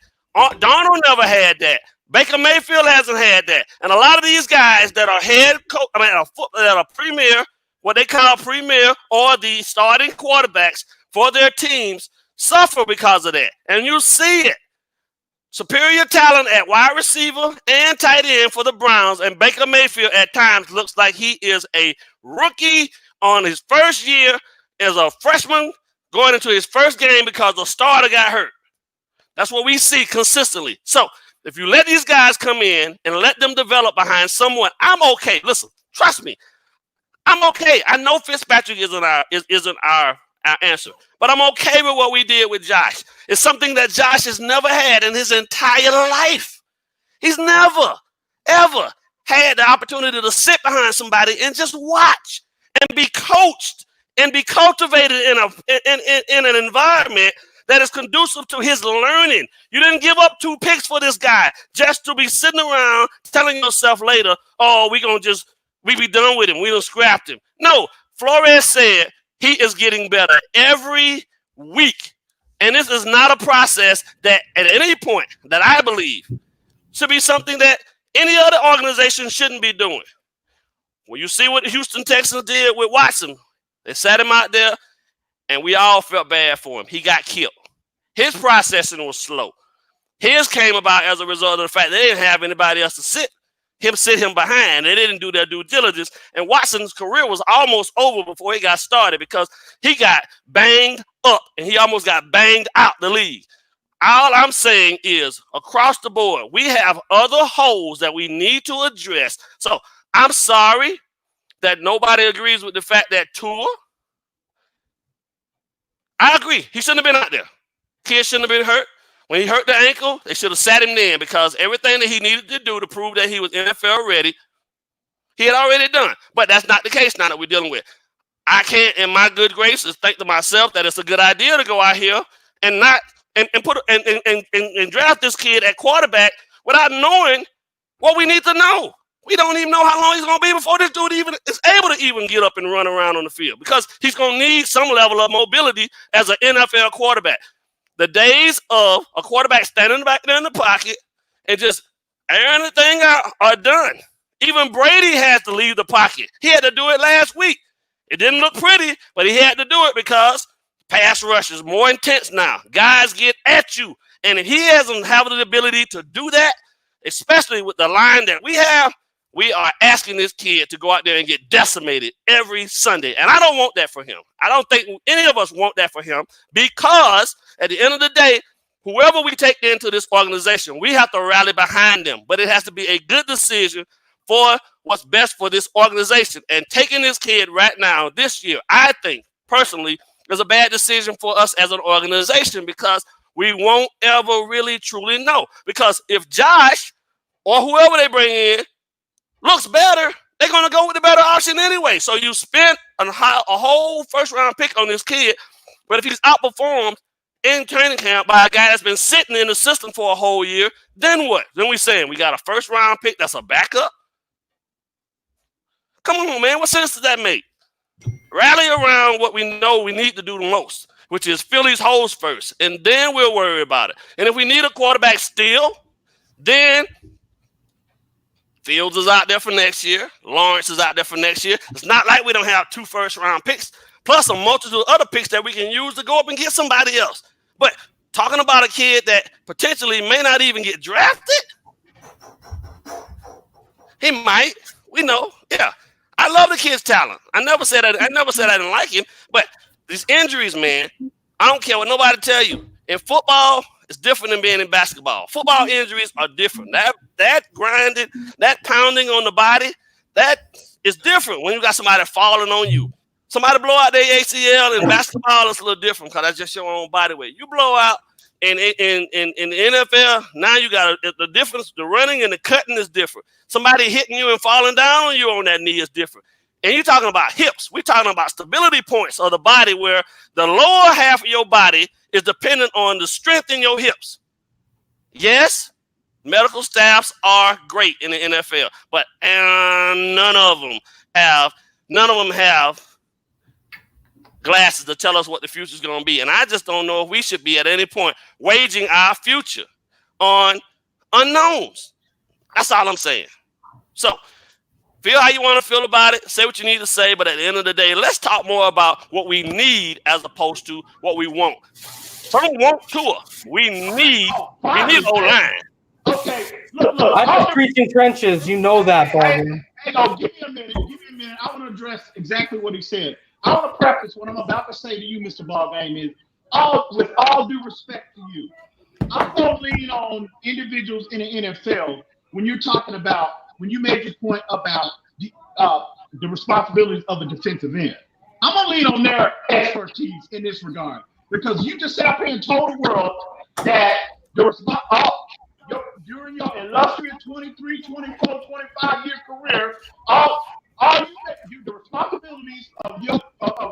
Donald never had that. Baker Mayfield hasn't had that. And a lot of these guys that are that are premier, what they call premier, or the starting quarterbacks for their teams, suffer because of that. And you see it. Superior talent at wide receiver and tight end for the Browns, and Baker Mayfield at times looks like he is a rookie on his first year as a freshman going into his first game because the starter got hurt. That's what we see consistently. So if you let these guys come in and let them develop behind someone, I'm okay. Listen, trust me, I'm okay. I know Fitzpatrick isn't our answer, but I'm okay with what we did with Josh. It's something that Josh has never had in his entire life. He's never, ever had the opportunity to sit behind somebody and just watch and be coached and be cultivated in an environment that is conducive to his learning. You didn't give up 2 picks for this guy just to be sitting around telling yourself later, oh, we be done with him. We done scrapped him. No, Flores said he is getting better every week. And this is not a process that at any point that I believe should be something that any other organization shouldn't be doing. Well, you see what the Houston Texans did with Watson. They sat him out there, and we all felt bad for him. He got killed. His processing was slow. His came about as a result of the fact they didn't have anybody else to sit him behind. They didn't do their due diligence. And Watson's career was almost over before he got started because he got banged up and he almost got banged out the league. All I'm saying is across the board, we have other holes that we need to address. So I'm sorry that nobody agrees with the fact that Tua, I agree. He shouldn't have been out there. Kid shouldn't have been hurt. When he hurt the ankle, they should have sat him then because everything that he needed to do to prove that he was NFL ready, he had already done. But that's not the case now that we're dealing with. I can't, in my good graces, think to myself that it's a good idea to go out here and not and draft this kid at quarterback without knowing what we need to know. We don't even know how long he's going to be before this dude even is able to even get up and run around on the field because he's going to need some level of mobility as an NFL quarterback. The days of a quarterback standing back there in the pocket and just airing the thing out are done. Even Brady had to leave the pocket. He had to do it last week. It didn't look pretty, but he had to do it because pass rush is more intense now. Guys get at you. And if he doesn't have the ability to do that, especially with the line that we have, we are asking this kid to go out there and get decimated every Sunday. And I don't want that for him. I don't think any of us want that for him because at the end of the day, whoever we take into this organization, we have to rally behind them. But it has to be a good decision for what's best for this organization. And taking this kid right now, this year, I think, personally, is a bad decision for us as an organization because we won't ever really truly know. Because if Josh or whoever they bring in looks better, they're going to go with the better option anyway. So you spent a whole first-round pick on this kid, but if he's outperformed in training camp by a guy that's been sitting in the system for a whole year, then what? Then we saying we got a first-round pick that's a backup? Come on, man. What sense does that make? Rally around what we know we need to do the most, which is fill these holes first, and then we'll worry about it. And if we need a quarterback still, then Fields is out there for next year. Lawrence is out there for next year. It's not like we don't have 2 first-round picks, plus a multitude of other picks that we can use to go up and get somebody else. But talking about a kid that potentially may not even get drafted, he might. We know. Yeah. I love the kid's talent. I never said I didn't like him, but these injuries, man, I don't care what nobody tell you. In football, it's different than being in basketball. Football injuries are different. That grinding, that pounding on the body, that is different when you got somebody falling on you. Somebody blow out their ACL in basketball, it's a little different because that's just your own body weight. You blow out in the NFL, now you got the difference. The running and the cutting is different. Somebody hitting you and falling down on you on that knee is different. And you're talking about hips. We're talking about stability points of the body where the lower half of your body is dependent on the strength in your hips. Yes, medical staffs are great in the NFL, but none of them have glasses to tell us what the future is going to be. And I just don't know if we should be at any point waging our future on unknowns. That's all I'm saying. So feel how you want to feel about it. Say what you need to say. But at the end of the day, let's talk more about what we need as opposed to what we want. Some want Tua. We need O-line. Okay, look. I'm just preaching trenches. You know that, Bobby. Hang on, give me a minute. I want to address exactly what he said. I want to preface what I'm about to say to you, Mr. Ballgame, is with all due respect to you. I'm going to lean on individuals in the NFL when you're talking about, when you made your point about the responsibilities of the defensive end. I'm going to lean on their expertise in this regard because you just sat up here and told the world that during your illustrious 23, 24, 25 year career, the responsibilities of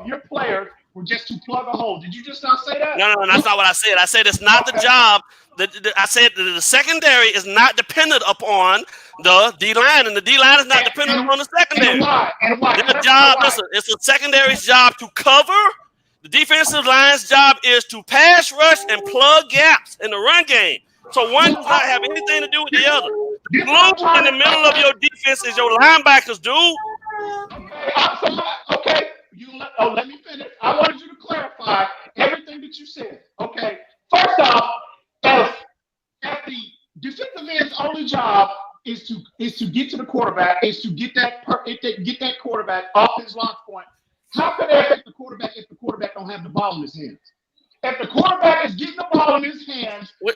your players were just to plug a hole. Did you just not say that? No, that's not what I said. I said it's not the job. I said the secondary is not dependent upon the D-line, and the D-line is not dependent upon the secondary. And why? Listen, it's the secondary's job to cover. The defensive line's job is to pass rush and plug gaps in the run game. So one does not have anything to do with the other. The glue in the middle of your defense is your linebackers, dude. Okay. Let me finish. I wanted you to clarify everything that you said. Okay. First off, if the defensive end's only job is to get to the quarterback, is to get that quarterback off his launch point, how can they affect the quarterback if the quarterback don't have the ball in his hands? If the quarterback is getting the ball in his hands, we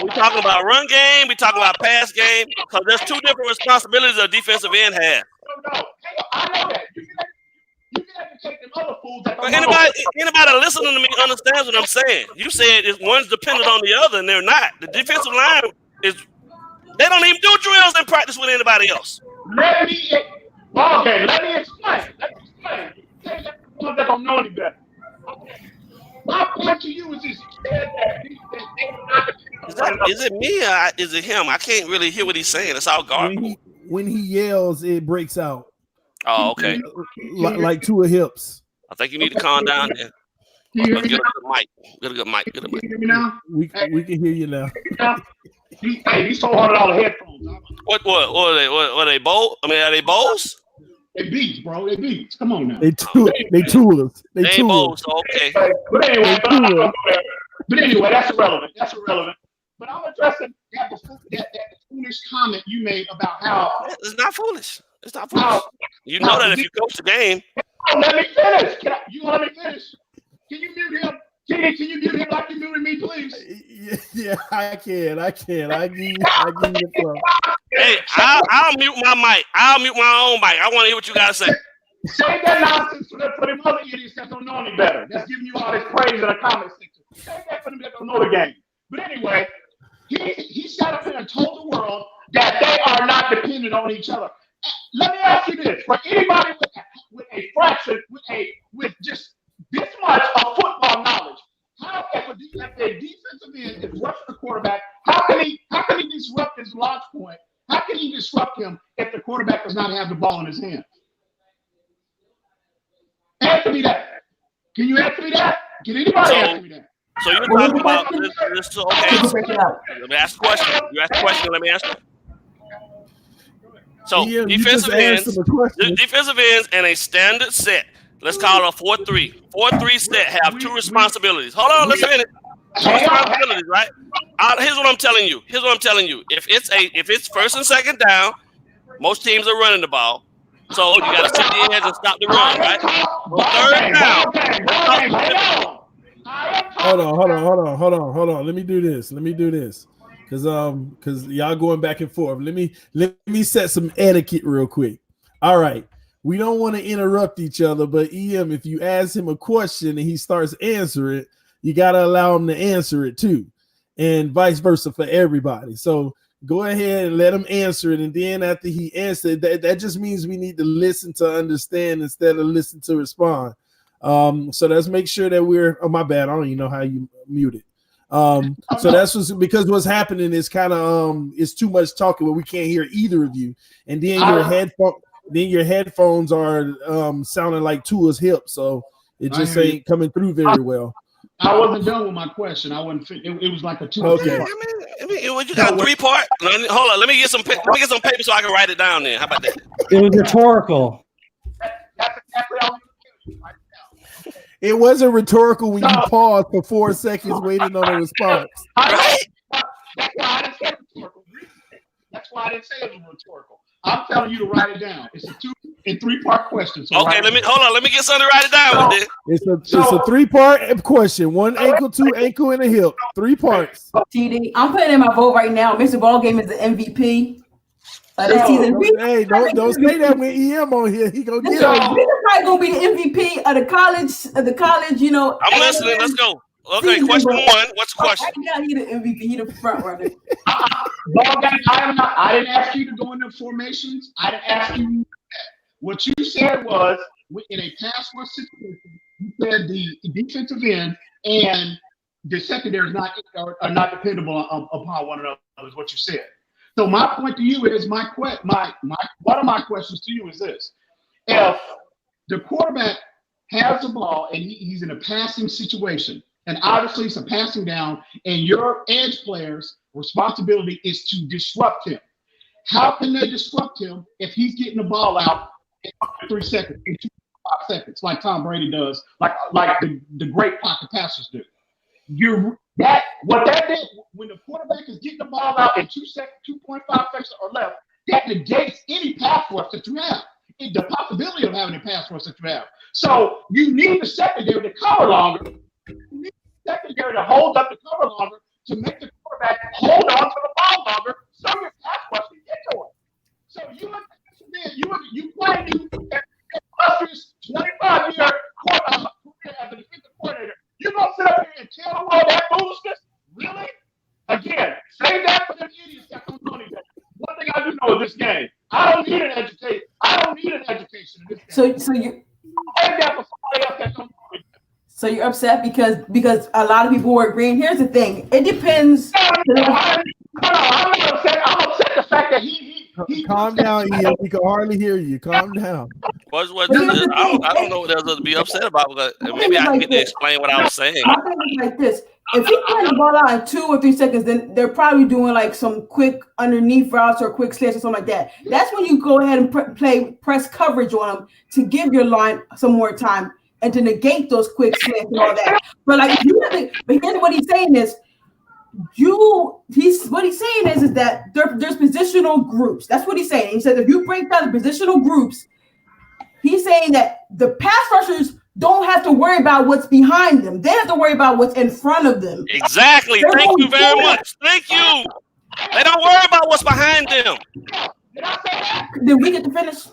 talking about run game, we talking about pass game, because there's 2 different responsibilities a defensive end has. No, I know that. You can take them other fools that but anybody listening to me understands what I'm saying. You said one's dependent on the other, and they're not. The defensive line they don't even do drills in practice with anybody else. Let me explain. You can't let the ones that don't know any better. Okay. My point to you is this: Is it me or is it him? I can't really hear what he's saying. It's all garbled. When he yells, it breaks out. Oh, okay. Like Tua hips. I think you need to calm down there. Get a good mic. Get a good mic. Get a mic. Can you hear me now? We can hear you now. Hey, these $400 headphones. What are they bowl? I mean, are they bowls? They beats, bro. They beats. Come on now. They toolers. They ain't bowls. Okay. But anyway, that's irrelevant. That's irrelevant. But I'm addressing that foolish comment you made about how it's not foolish. It's not foolish. You know that if you coach the game. Let me finish. You want me to finish? Can you mute him? Can you mute him like you muted me, please? Yeah, I can. I give you the floor. Hey, I'll mute my mic. I'll mute my own mic. I want to hear what you gotta say. Say that nonsense for them other idiots that don't know any better. That's giving you all this praise in the comment section. Say that for them that don't know the game. But anyway, he sat up here and told the world that they are not dependent on each other. Let me ask you this: for anybody with a fraction, with just this much of football knowledge, how if a defensive end is rushing the quarterback, how can he disrupt his launch point? How can he disrupt him if the quarterback does not have the ball in his hands? Answer me that. Can you answer me that? Can anybody answer me that? So you're talking about this? Okay. Let me ask the question. You asked the question. Let me answer. So defensive ends and a standard set. Let's call it a 4-3. 4-3 set have two responsibilities. Hold on, let's finish. Two responsibilities, right? Here's what I'm telling you. If it's first and second down, most teams are running the ball. So you got to set the ends and stop the run, right? Well, third down. Hold on. Let me do this. Because y'all going back and forth. Let me set some etiquette real quick. All right. We don't want to interrupt each other, but EM, if you ask him a question and he starts answering it, you got to allow him to answer it too. And vice versa for everybody. So go ahead and let him answer it. And then after he answered, that just means we need to listen to understand instead of listen to respond. So let's make sure that we're, oh, my bad. I don't even know how you mute it. So that's because what's happening is kind of it's too much talking where we can't hear either of you. And then your headphones are sounding like Tua's hip, so it just ain't coming through very well. I wasn't done with my question. I wasn't. It was like a two. Okay. I mean, you got 3-part. Hold on. Let me get some paper so I can write it down. Then how about that? It was rhetorical. That's exactly all I'm doing right now. It wasn't rhetorical when you paused for 4 seconds waiting on a response. Right? That's why I didn't say rhetorical. That's why I didn't say it was rhetorical. I'm telling you to write it down. It's a 2- and 3-part question. So okay, let me get something to write it down with it. It's a 3-part question. 1 ankle, 2 ankle, and a hip. 3 parts. TD, I'm putting in my vote right now. Mr. Ballgame is the MVP this season. Hey, don't say that when EM on here. He gonna get on. He's probably gonna be the MVP of the college. You know. I'm listening. Let's go. Okay, question 1. What's the question? Right now, he the MVP. He the front runner. I didn't ask you to go into formations. I didn't ask you. What you said was, in a pass rush situation, you said the defensive end and the secondary are not dependable upon one another. Is what you said. So my point to you is one of my questions to you is this: if the quarterback has the ball and he's in a passing situation, and obviously it's a passing down, and your edge player's responsibility is to disrupt him. How can they disrupt him if he's getting the ball out in 3 seconds, in 5 seconds, like Tom Brady does, like the great pocket passers do? What that did when the quarterback is getting the ball out in 2 seconds, 2.5 seconds or less, that negates any pass rush that you have. The possibility of having a pass rush that you have. So you need the secondary to cover longer. You need the secondary to hold up the cover longer to make the quarterback hold on to the ball longer so your pass rush can get to it. So you play illustrious 25-year career as a defensive coordinator. You're going to sit up here and tell the world that foolishness? Really? Again, say that for them idiots that don't know anything. One thing I do know in this game, I don't need an education in this game. So you. Say that for somebody else that don't know anything. So you're upset because a lot of people were agreeing. Here's the thing: it depends. I'm upset the fact that he calm down, Ian. We can hardly hear you. Calm down. I don't know what else to be upset about, but maybe I need to explain what I was saying. My thing is like this: if he's playing the ball out in 2 or 3 seconds, then they're probably doing like some quick underneath routes or quick slants or something like that. That's when you go ahead and press coverage on them to give your line some more time and to negate those quick slants and all that. But like, but here's what he's saying is. What he's saying is that there's positional groups. That's what he's saying. He said if you break down the positional groups, he's saying that the pass rushers don't have to worry about what's behind them. They have to worry about what's in front of them. Exactly. Thank you very much. Thank you. They don't worry about what's behind them. Did we get to finish?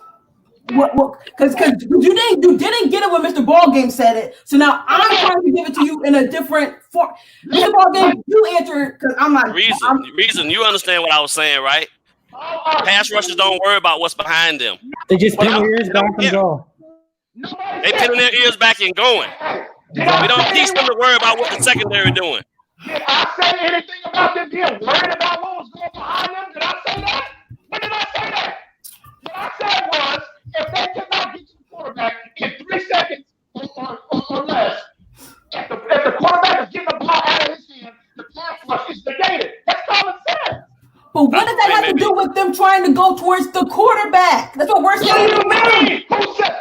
Because you didn't get it when Mr. Ballgame said it. So now I'm trying to give it to you in a different form. Mr. Ballgame, you answer because I'm not. Reason, you understand what I was saying, right? Pass rushers don't worry about what's behind them. They just pin their ears back and go. They pinning their ears back and going. We don't teach them to worry about what the secondary doing. Did I say anything about them being worried about what was going behind them? Did I say that? When did I say that? What I said was, if they cannot get to the quarterback in 3 seconds or less, if the quarterback is getting the ball out of his hand, the pass rush is negated. That's common sense. But what does that have to do with them trying to go towards the quarterback? That's what we're saying. What do you mean? Who said?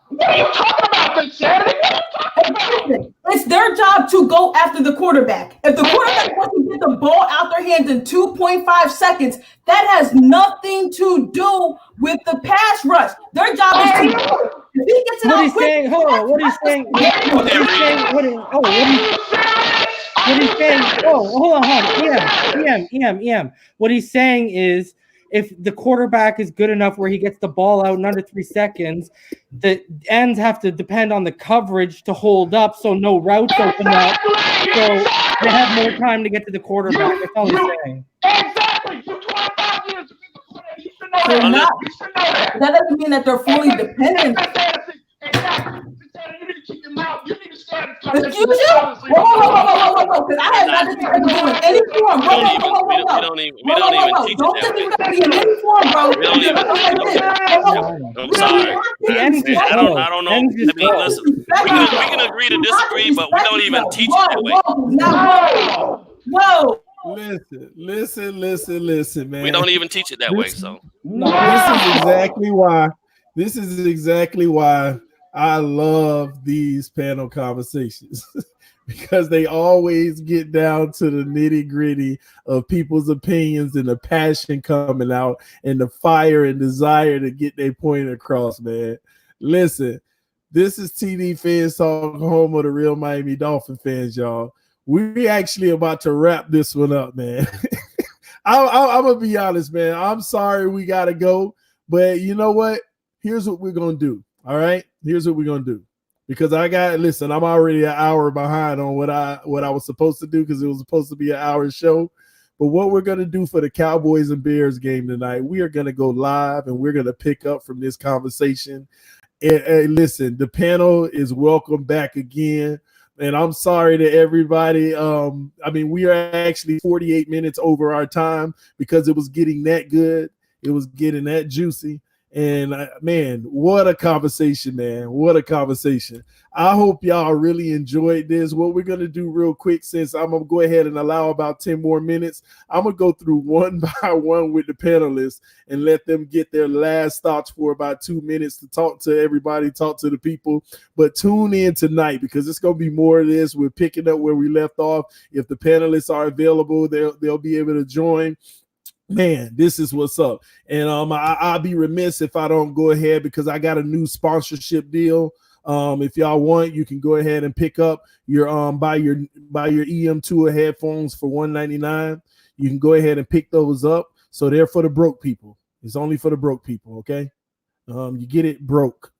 What are you talking about, then, Saturday? What are you talking about? It's their job to go after the quarterback. If the quarterback wants to get the ball out their hands in 2.5 seconds, that has nothing to do with the pass rush. Their job is to. If he gets it out quick, saying? Hold on. What he's saying? What he's saying? Oh, hold on. EM. What he's saying is, if the quarterback is good enough where he gets the ball out in under 3 seconds, the ends have to depend on the coverage to hold up, so no routes open up, so they have more time to get to the quarterback. That's all he's saying. Exactly. You're 25 years to be the quarterback. You should know they're that. not. You should know that. That doesn't mean that they're fully dependent. Exactly. You need to keep your mouth. You need to stand. Excuse you? Whoa. Because I have nothing to do with any form. We don't even teach Don't think you're going to be in any form, bro. I'm sorry. I don't know. I mean, listen, we can agree to disagree, but we don't even teach it that way. Whoa. Listen, man. We don't even teach it that way. So this is exactly why I love these panel conversations because they always get down to the nitty gritty of people's opinions and the passion coming out and the fire and desire to get their point across, man. Listen, this is TD Phins Talk, home of the real Miami Dolphin fans, y'all. We're actually about to wrap this one up, man. I'm going to be honest, man. I'm sorry we got to go, but you know what? Here's what we're going to do. All right, here's what we're gonna do, because I'm already an hour behind on what I was supposed to do because it was supposed to be an hour show. But what we're gonna do for the Cowboys and Bears game tonight, we are gonna go live and we're gonna pick up from this conversation. And listen, the panel is welcome back again. And I'm sorry to everybody. We are actually 48 minutes over our time because it was getting that good. It was getting that juicy. And man, what a conversation, man. What a conversation. I hope y'all really enjoyed this. What we're going to do real quick, since I'm going to go ahead and allow about 10 more minutes, I'm going to go through one by one with the panelists and let them get their last thoughts for about 2 minutes to talk to everybody, talk to the people. But tune in tonight because it's going to be more of this. We're picking up where we left off. If the panelists are available, they'll be able to join. Man, this is what's up. And I'll be remiss if I don't go ahead because I got a new sponsorship deal. If y'all want, you can go ahead and pick up your buy your EM2 headphones for $199. You can go ahead and pick those up. So they're for the broke people. It's only for the broke people, okay? You get it broke.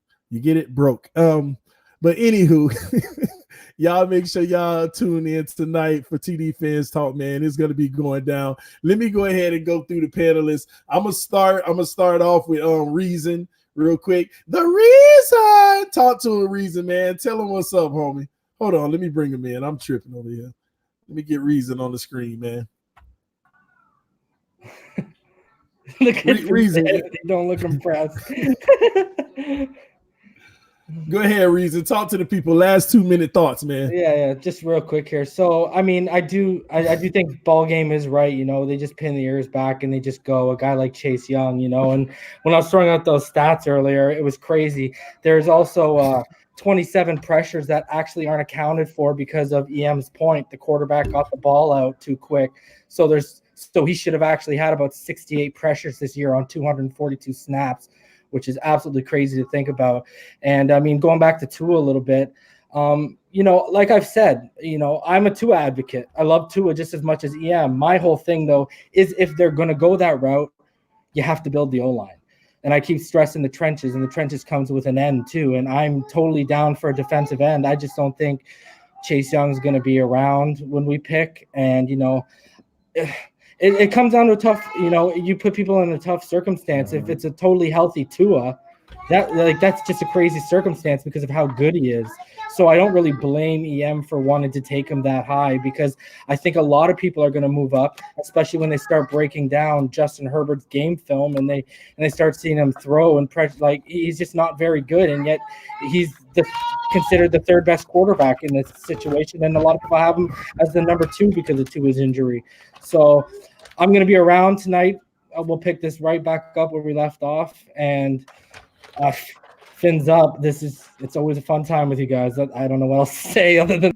But anywho, y'all make sure y'all tune in tonight for TD Phins Talk, man. It's gonna be going down. Let me go ahead and go through the panelists. I'm gonna start off with Reason real quick. The Reason, talk to a Reason, man. Tell him what's up, homie. Hold on, let me bring him in. I'm tripping over here. Let me get Reason on the screen, man. Look at Reason. They don't look impressed. Go ahead, Reason. Talk to the people. Last 2-minute thoughts, man. Yeah, just real quick here. So, I mean, I do think ball game is right. You know, they just pin the ears back and they just go. A guy like Chase Young, you know, and when I was throwing out those stats earlier, it was crazy. There's also 27 pressures that actually aren't accounted for because of EM's point. The quarterback got the ball out too quick. So he should have actually had about 68 pressures this year on 242 snaps, which is absolutely crazy to think about. And I mean, going back to Tua a little bit, you know, like I've said, you know, I'm a Tua advocate. I love Tua just as much as EM. My whole thing, though, is if they're going to go that route, you have to build the O-line. And I keep stressing the trenches, and the trenches comes with an end too. And I'm totally down for a defensive end. I just don't think Chase Young's going to be around when we pick. And, you know, it comes down to a tough, you know, you put people in a tough circumstance. If it's a totally healthy Tua, that's just a crazy circumstance because of how good he is. So I don't really blame EM for wanting to take him that high, because I think a lot of people are going to move up, especially when they start breaking down Justin Herbert's game film and they start seeing him throw and press. Like, he's just not very good, and yet he's considered the third best quarterback in this situation, and a lot of people have him as the number 2 because of Tua's injury. So I'm going to be around tonight. We'll pick this right back up where we left off, and Phins up. It's always a fun time with you guys. I don't know what else to say other than.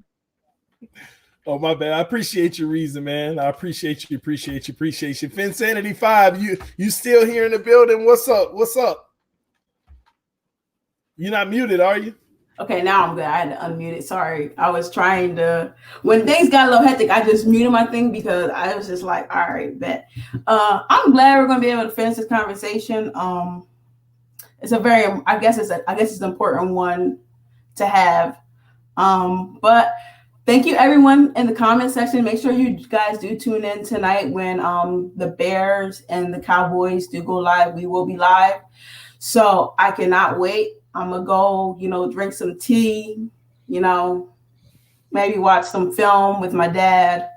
Oh, my bad. I appreciate your Reason, man. I appreciate you. Finsanity 5, you still here in the building? What's up? You're not muted, are you? Okay, now I'm good. I had to unmute it. Sorry. I was trying to, when things got a little hectic, I just muted my thing because I was just like, all right, bet. I'm glad we're going to be able to finish this conversation. It's a very, I guess it's an important one to have. But thank you everyone in the comment section. Make sure you guys do tune in tonight when the Bears and the Cowboys do go live. We will be live. So I cannot wait. I'm gonna go, you know, drink some tea, you know, maybe watch some film with my dad,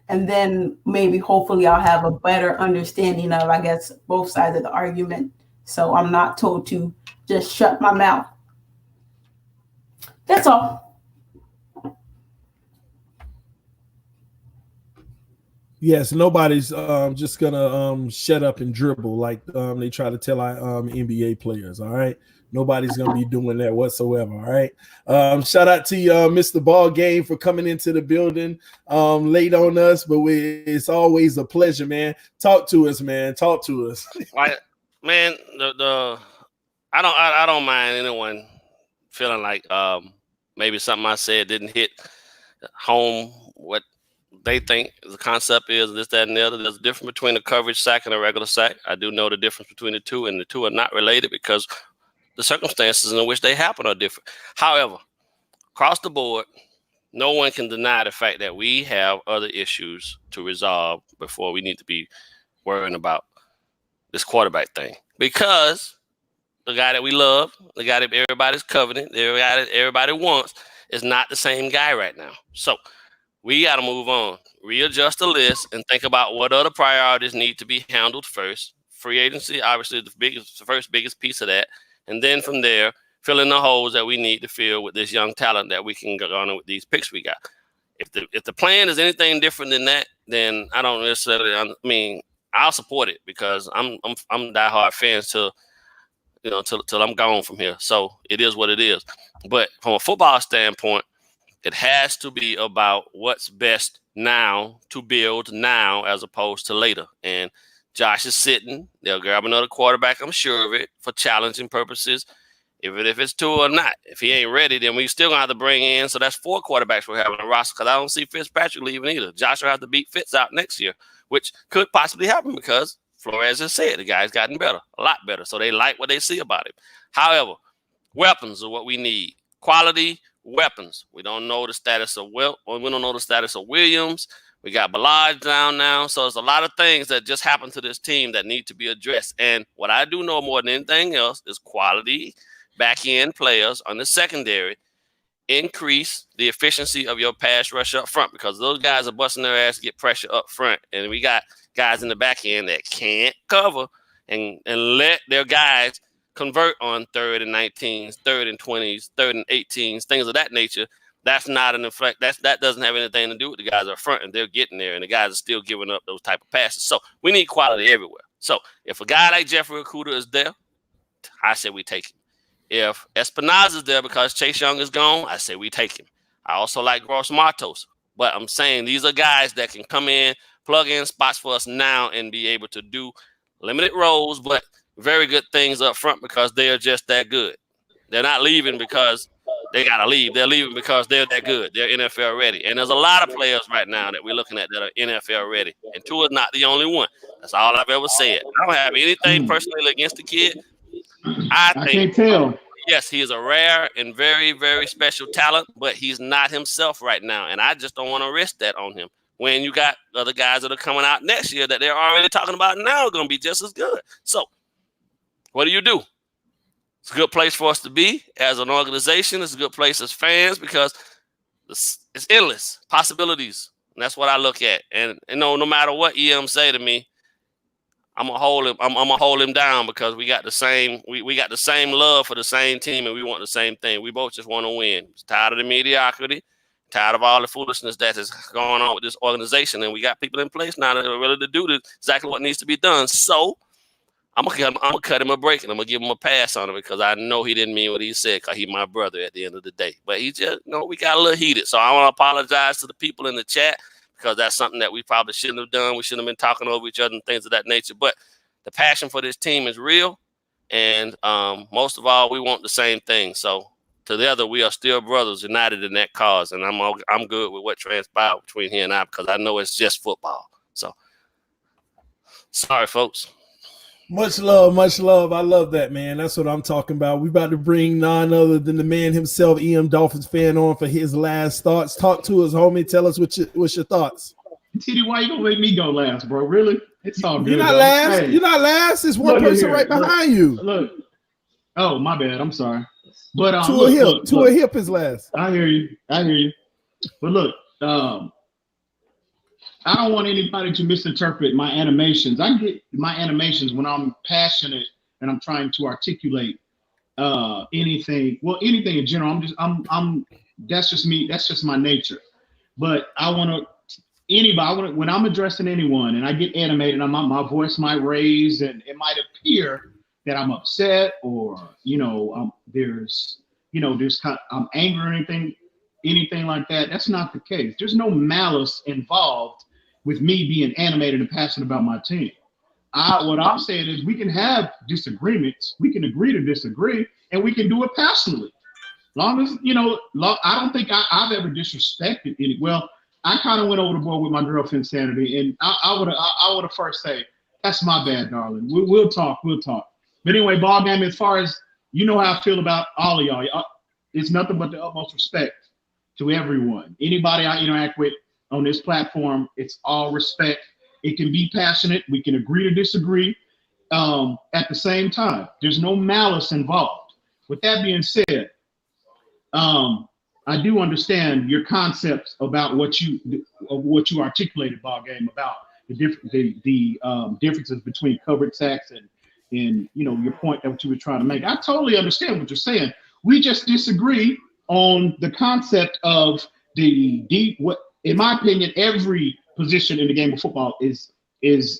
and then maybe hopefully I'll have a better understanding of, I guess, both sides of the argument. So I'm not told to just shut my mouth. That's all. Yes, nobody's just gonna shut up and dribble like they try to tell our NBA players. All right, nobody's gonna be doing that whatsoever. All right. Shout out to you, Mr. Ball Game, for coming into the building late on us, but it's always a pleasure, man. Talk to us, man. Talk to us. Man, I don't mind anyone feeling like maybe something I said didn't hit home what they think the concept is, this, that, and the other. There's a difference between a coverage sack and a regular sack. I do know the difference between the two, and the two are not related because the circumstances in which they happen are different. However, across the board, no one can deny the fact that we have other issues to resolve before we need to be worrying about this quarterback thing. Because the guy that we love, the guy that everybody's coveting, the guy that everybody wants, is not the same guy right now. So we got to move on, readjust the list, and think about what other priorities need to be handled first. Free agency, obviously, the first biggest piece of that. And then from there, fill in the holes that we need to fill with this young talent that we can go on with these picks we got. If the plan is anything different than that, then I don't necessarily, I mean, I'll support it because I'm diehard fans till I'm gone from here. So it is what it is. But from a football standpoint, it has to be about what's best now to build now as opposed to later. And Josh is sitting. They'll grab another quarterback, I'm sure of it, for challenging purposes. If it's Tua or not. If he ain't ready, then we still going to have to bring in. So that's 4 quarterbacks we're having on the roster because I don't see Fitzpatrick leaving either. Josh will have to beat Fitz out next year, which could possibly happen because Flores just said the guy's gotten better, a lot better. So they like what they see about him. However, weapons are what we need. Quality weapons. We don't know the status of Williams. We got Ballage down now. So there's a lot of things that just happened to this team that need to be addressed. And what I do know more than anything else is quality back-end players on the secondary increase the efficiency of your pass rush up front, because those guys are busting their ass to get pressure up front. And we got guys in the back end that can't cover and let their guys convert on 3rd and 19s, 3rd and 20s, 3rd and 18s, things of that nature. That's not an effect. That doesn't have anything to do with the guys up front, and they're getting there, and the guys are still giving up those type of passes. So we need quality everywhere. So if a guy like Jeffrey Okudah is there, I say we take him. If Espinoza is there because Chase Young is gone, I say we take him. I also like Gross Matos, but I'm saying these are guys that can come in, plug in spots for us now, and be able to do limited roles, but very good things up front because they are just that good. They're not leaving because they got to leave. They're leaving because they're that good. They're NFL ready. And there's a lot of players right now that we're looking at that are NFL ready. And Tua is not the only one. That's all I've ever said. I don't have anything personally against the kid. I can't tell. Yes, he is a rare and very, very special talent, but he's not himself right now. And I just don't want to risk that on him. When you got other guys that are coming out next year that they're already talking about now are going to be just as good. So what do? It's a good place for us to be as an organization. It's a good place as fans because it's endless possibilities. And that's what I look at. And no matter what EM say to me, I'm gonna hold him. I'm gonna hold him down because we got the same. We got the same love for the same team, and we want the same thing. We both just want to win. Tired of the mediocrity, tired of all the foolishness that is going on with this organization, and we got people in place now that are ready to do exactly what needs to be done. So I'm gonna cut him a break, and I'm gonna give him a pass on it because I know he didn't mean what he said because he's my brother at the end of the day. But he just, we got a little heated. So I want to apologize to the people in the chat, because that's something that we probably shouldn't have done. We shouldn't have been talking over each other and things of that nature. But the passion for this team is real. And most of all, we want the same thing. So together, we are still brothers united in that cause. And I'm good with what transpired between he and I because I know it's just football. So sorry, folks. Much love, much love. I love that, man. That's what I'm talking about. We about to bring none other than the man himself, EM Dolphins fan, on for his last thoughts. Talk to us, homie. Tell us what's your thoughts. TD, why you gonna make me go last, bro? Really? It's all good. You're not last. Hey, you're not last. There's one person right behind you. Look. Oh, my bad. I'm sorry. But Tua Hip is last. I hear you. But look, I don't want anybody to misinterpret my animations. I get my animations when I'm passionate and I'm trying to articulate anything in general. That's just me. That's just my nature. But when I'm addressing anyone and I get animated, my voice might raise and it might appear that I'm upset or, there's I'm angry or anything like that. That's not the case. There's no malice involved with me being animated and passionate about my team. What I'm saying is we can have disagreements. We can agree to disagree, and we can do it passionately. Long as, I don't think I've ever disrespected any. Well, I kind of went over the board with my girlfriend Sanity, and I would have first say, that's my bad, darling. We'll talk. But anyway, ball game, as far as how I feel about all of y'all, it's nothing but the utmost respect to everyone. Anybody I interact with on this platform, it's all respect. It can be passionate. We can agree to disagree at the same time. There's no malice involved. With that being said, I do understand your concepts about what you articulated, ball game, about the differences between covered sacks and your point that you were trying to make. I totally understand what you're saying. We just disagree on the concept of what, in my opinion, every position in the game of football is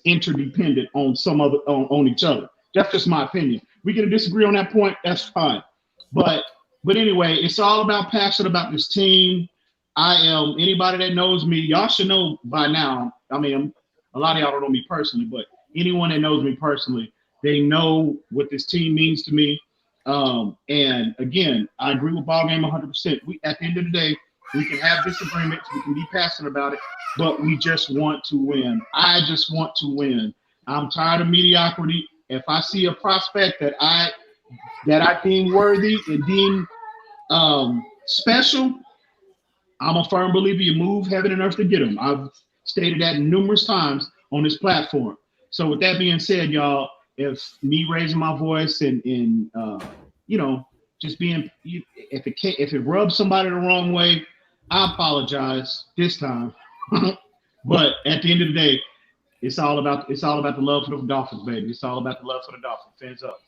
interdependent on on each other. That's just my opinion. We can disagree on that point. That's fine. But anyway, it's all about passion about this team. Anybody that knows me, y'all should know by now. I mean, a lot of y'all don't know me personally, but anyone that knows me personally, they know what this team means to me. And again, I agree with ball game 100%. At the end of the day, we can have disagreements, we can be passionate about it, but we just want to win. I just want to win. I'm tired of mediocrity. If I see a prospect that I deem worthy and deem special, I'm a firm believer you move heaven and earth to get them. I've stated that numerous times on this platform. So with that being said, y'all, if me raising my voice and just being, if it rubs somebody the wrong way, I apologize this time. But at the end of the day, it's all about the love for the Dolphins, baby. It's all about the love for the Dolphins. Fins up.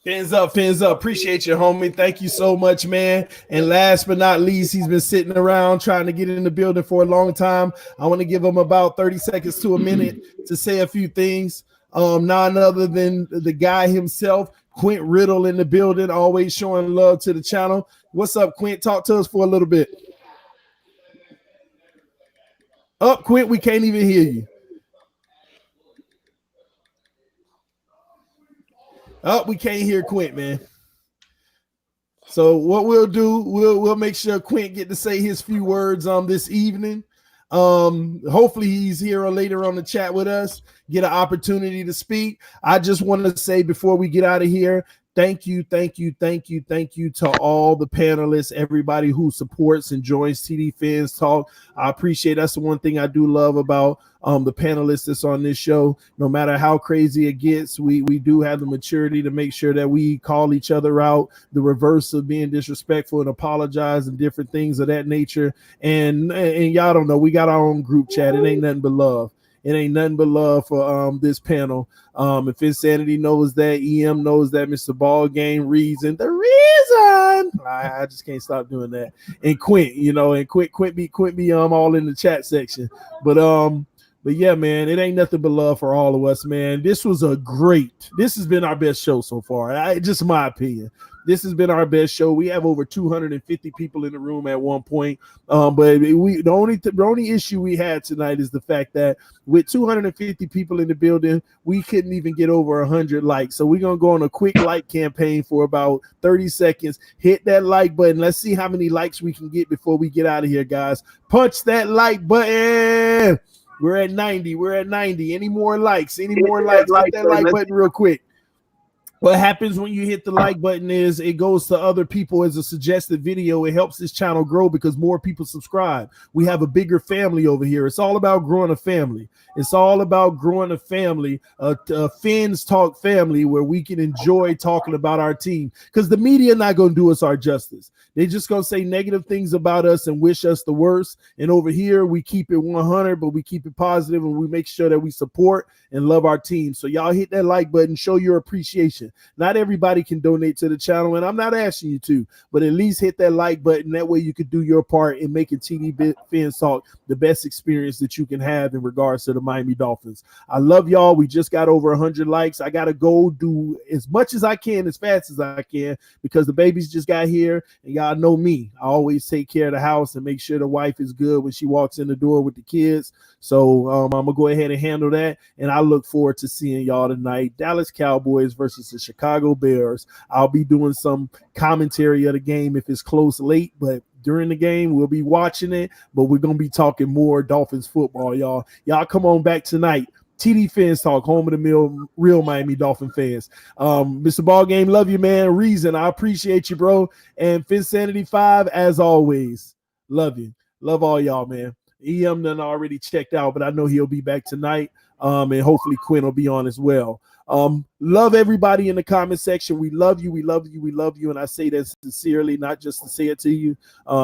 Fins up, fins up. Appreciate you, homie. Thank you so much, man. And last but not least, he's been sitting around trying to get in the building for a long time. I want to give him about 30 seconds to a minute to say a few things. None other than the guy himself, Quint Riddle, in the building, always showing love to the channel. What's up, Quint? Talk to us for a little bit. Up, Quint, we can't even hear you. Oh, we can't hear Quint, man. So what we'll do, we'll make sure Quint get to say his few words this evening. Hopefully he's here or later on the chat with us, get an opportunity to speak. I just want to say before we get out of here, thank you to all the panelists, everybody who supports and joins TD Phins Talk. I appreciate that's the one thing I do love about the panelists that's on this show. No matter how crazy it gets, we do have the maturity to make sure that we call each other out, the reverse of being disrespectful and apologize and different things of that nature. And y'all don't know, we got our own group chat. It ain't nothing but love. It ain't nothing but love for this panel. If Insanity knows that, EM knows that, Mr. Ball Game reason, the reason. I just can't stop doing that. And Quint, and Quint be all in the chat section. But yeah, man, it ain't nothing but love for all of us, man. This has been our best show so far. Just my opinion. This has been our best show. We have over 250 people in the room at one point. But the only issue we had tonight is the fact that with 250 people in the building, we couldn't even get over 100 likes. So we're going to go on a quick like campaign for about 30 seconds. Hit that like button. Let's see how many likes we can get before we get out of here, guys. Punch that like button. We're at 90. Any more likes? Hit that like button real quick. What happens when you hit the like button is it goes to other people as a suggested video. It helps this channel grow because more people subscribe. We have a bigger family over here. It's all about growing a family. It's all about growing a family, a Phins Talk family where we can enjoy talking about our team, because the media not going to do us our justice. They're just going to say negative things about us and wish us the worst. And over here, we keep it 100, but we keep it positive and we make sure that we support and love our team. So y'all hit that like button, show your appreciation. Not everybody can donate to the channel, and I'm not asking you to, but at least hit that like button. That way you could do your part in making TD Phins Talk the best experience that you can have in regards to the Miami Dolphins. I love y'all. We just got over 100 likes. I got to go do as much as I can, as fast as I can, because the babies just got here, and y'all know me. I always take care of the house and make sure the wife is good when she walks in the door with the kids. So I'm going to go ahead and handle that, and I look forward to seeing y'all tonight. Dallas Cowboys versus the Chicago Bears. I'll be doing some commentary of the game if it's close late, but during the game, we'll be watching it, but we're going to be talking more Dolphins football, y'all. Y'all come on back tonight. TD Phins Talk, home of the real Miami Dolphin fans. Mr. Ballgame, love you, man. Reason, I appreciate you, bro. And Finsanity 5, as always, love you. Love all y'all, man. EM done already checked out, but I know he'll be back tonight. And hopefully Quinn will be on as well. Love everybody in the comment section. We love you. We love you. We love you. And I say that sincerely, not just to say it to you,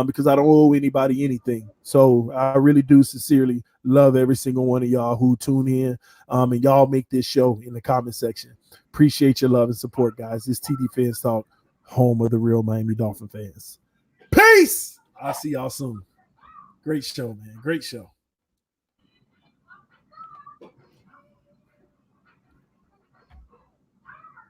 because I don't owe anybody anything. So I really do sincerely love every single one of y'all who tune in, and y'all make this show in the comment section. Appreciate your love and support, guys. This TD Phins Talk, home of the real Miami Dolphin fans. Peace. I'll see y'all soon. Great show, man. Great show.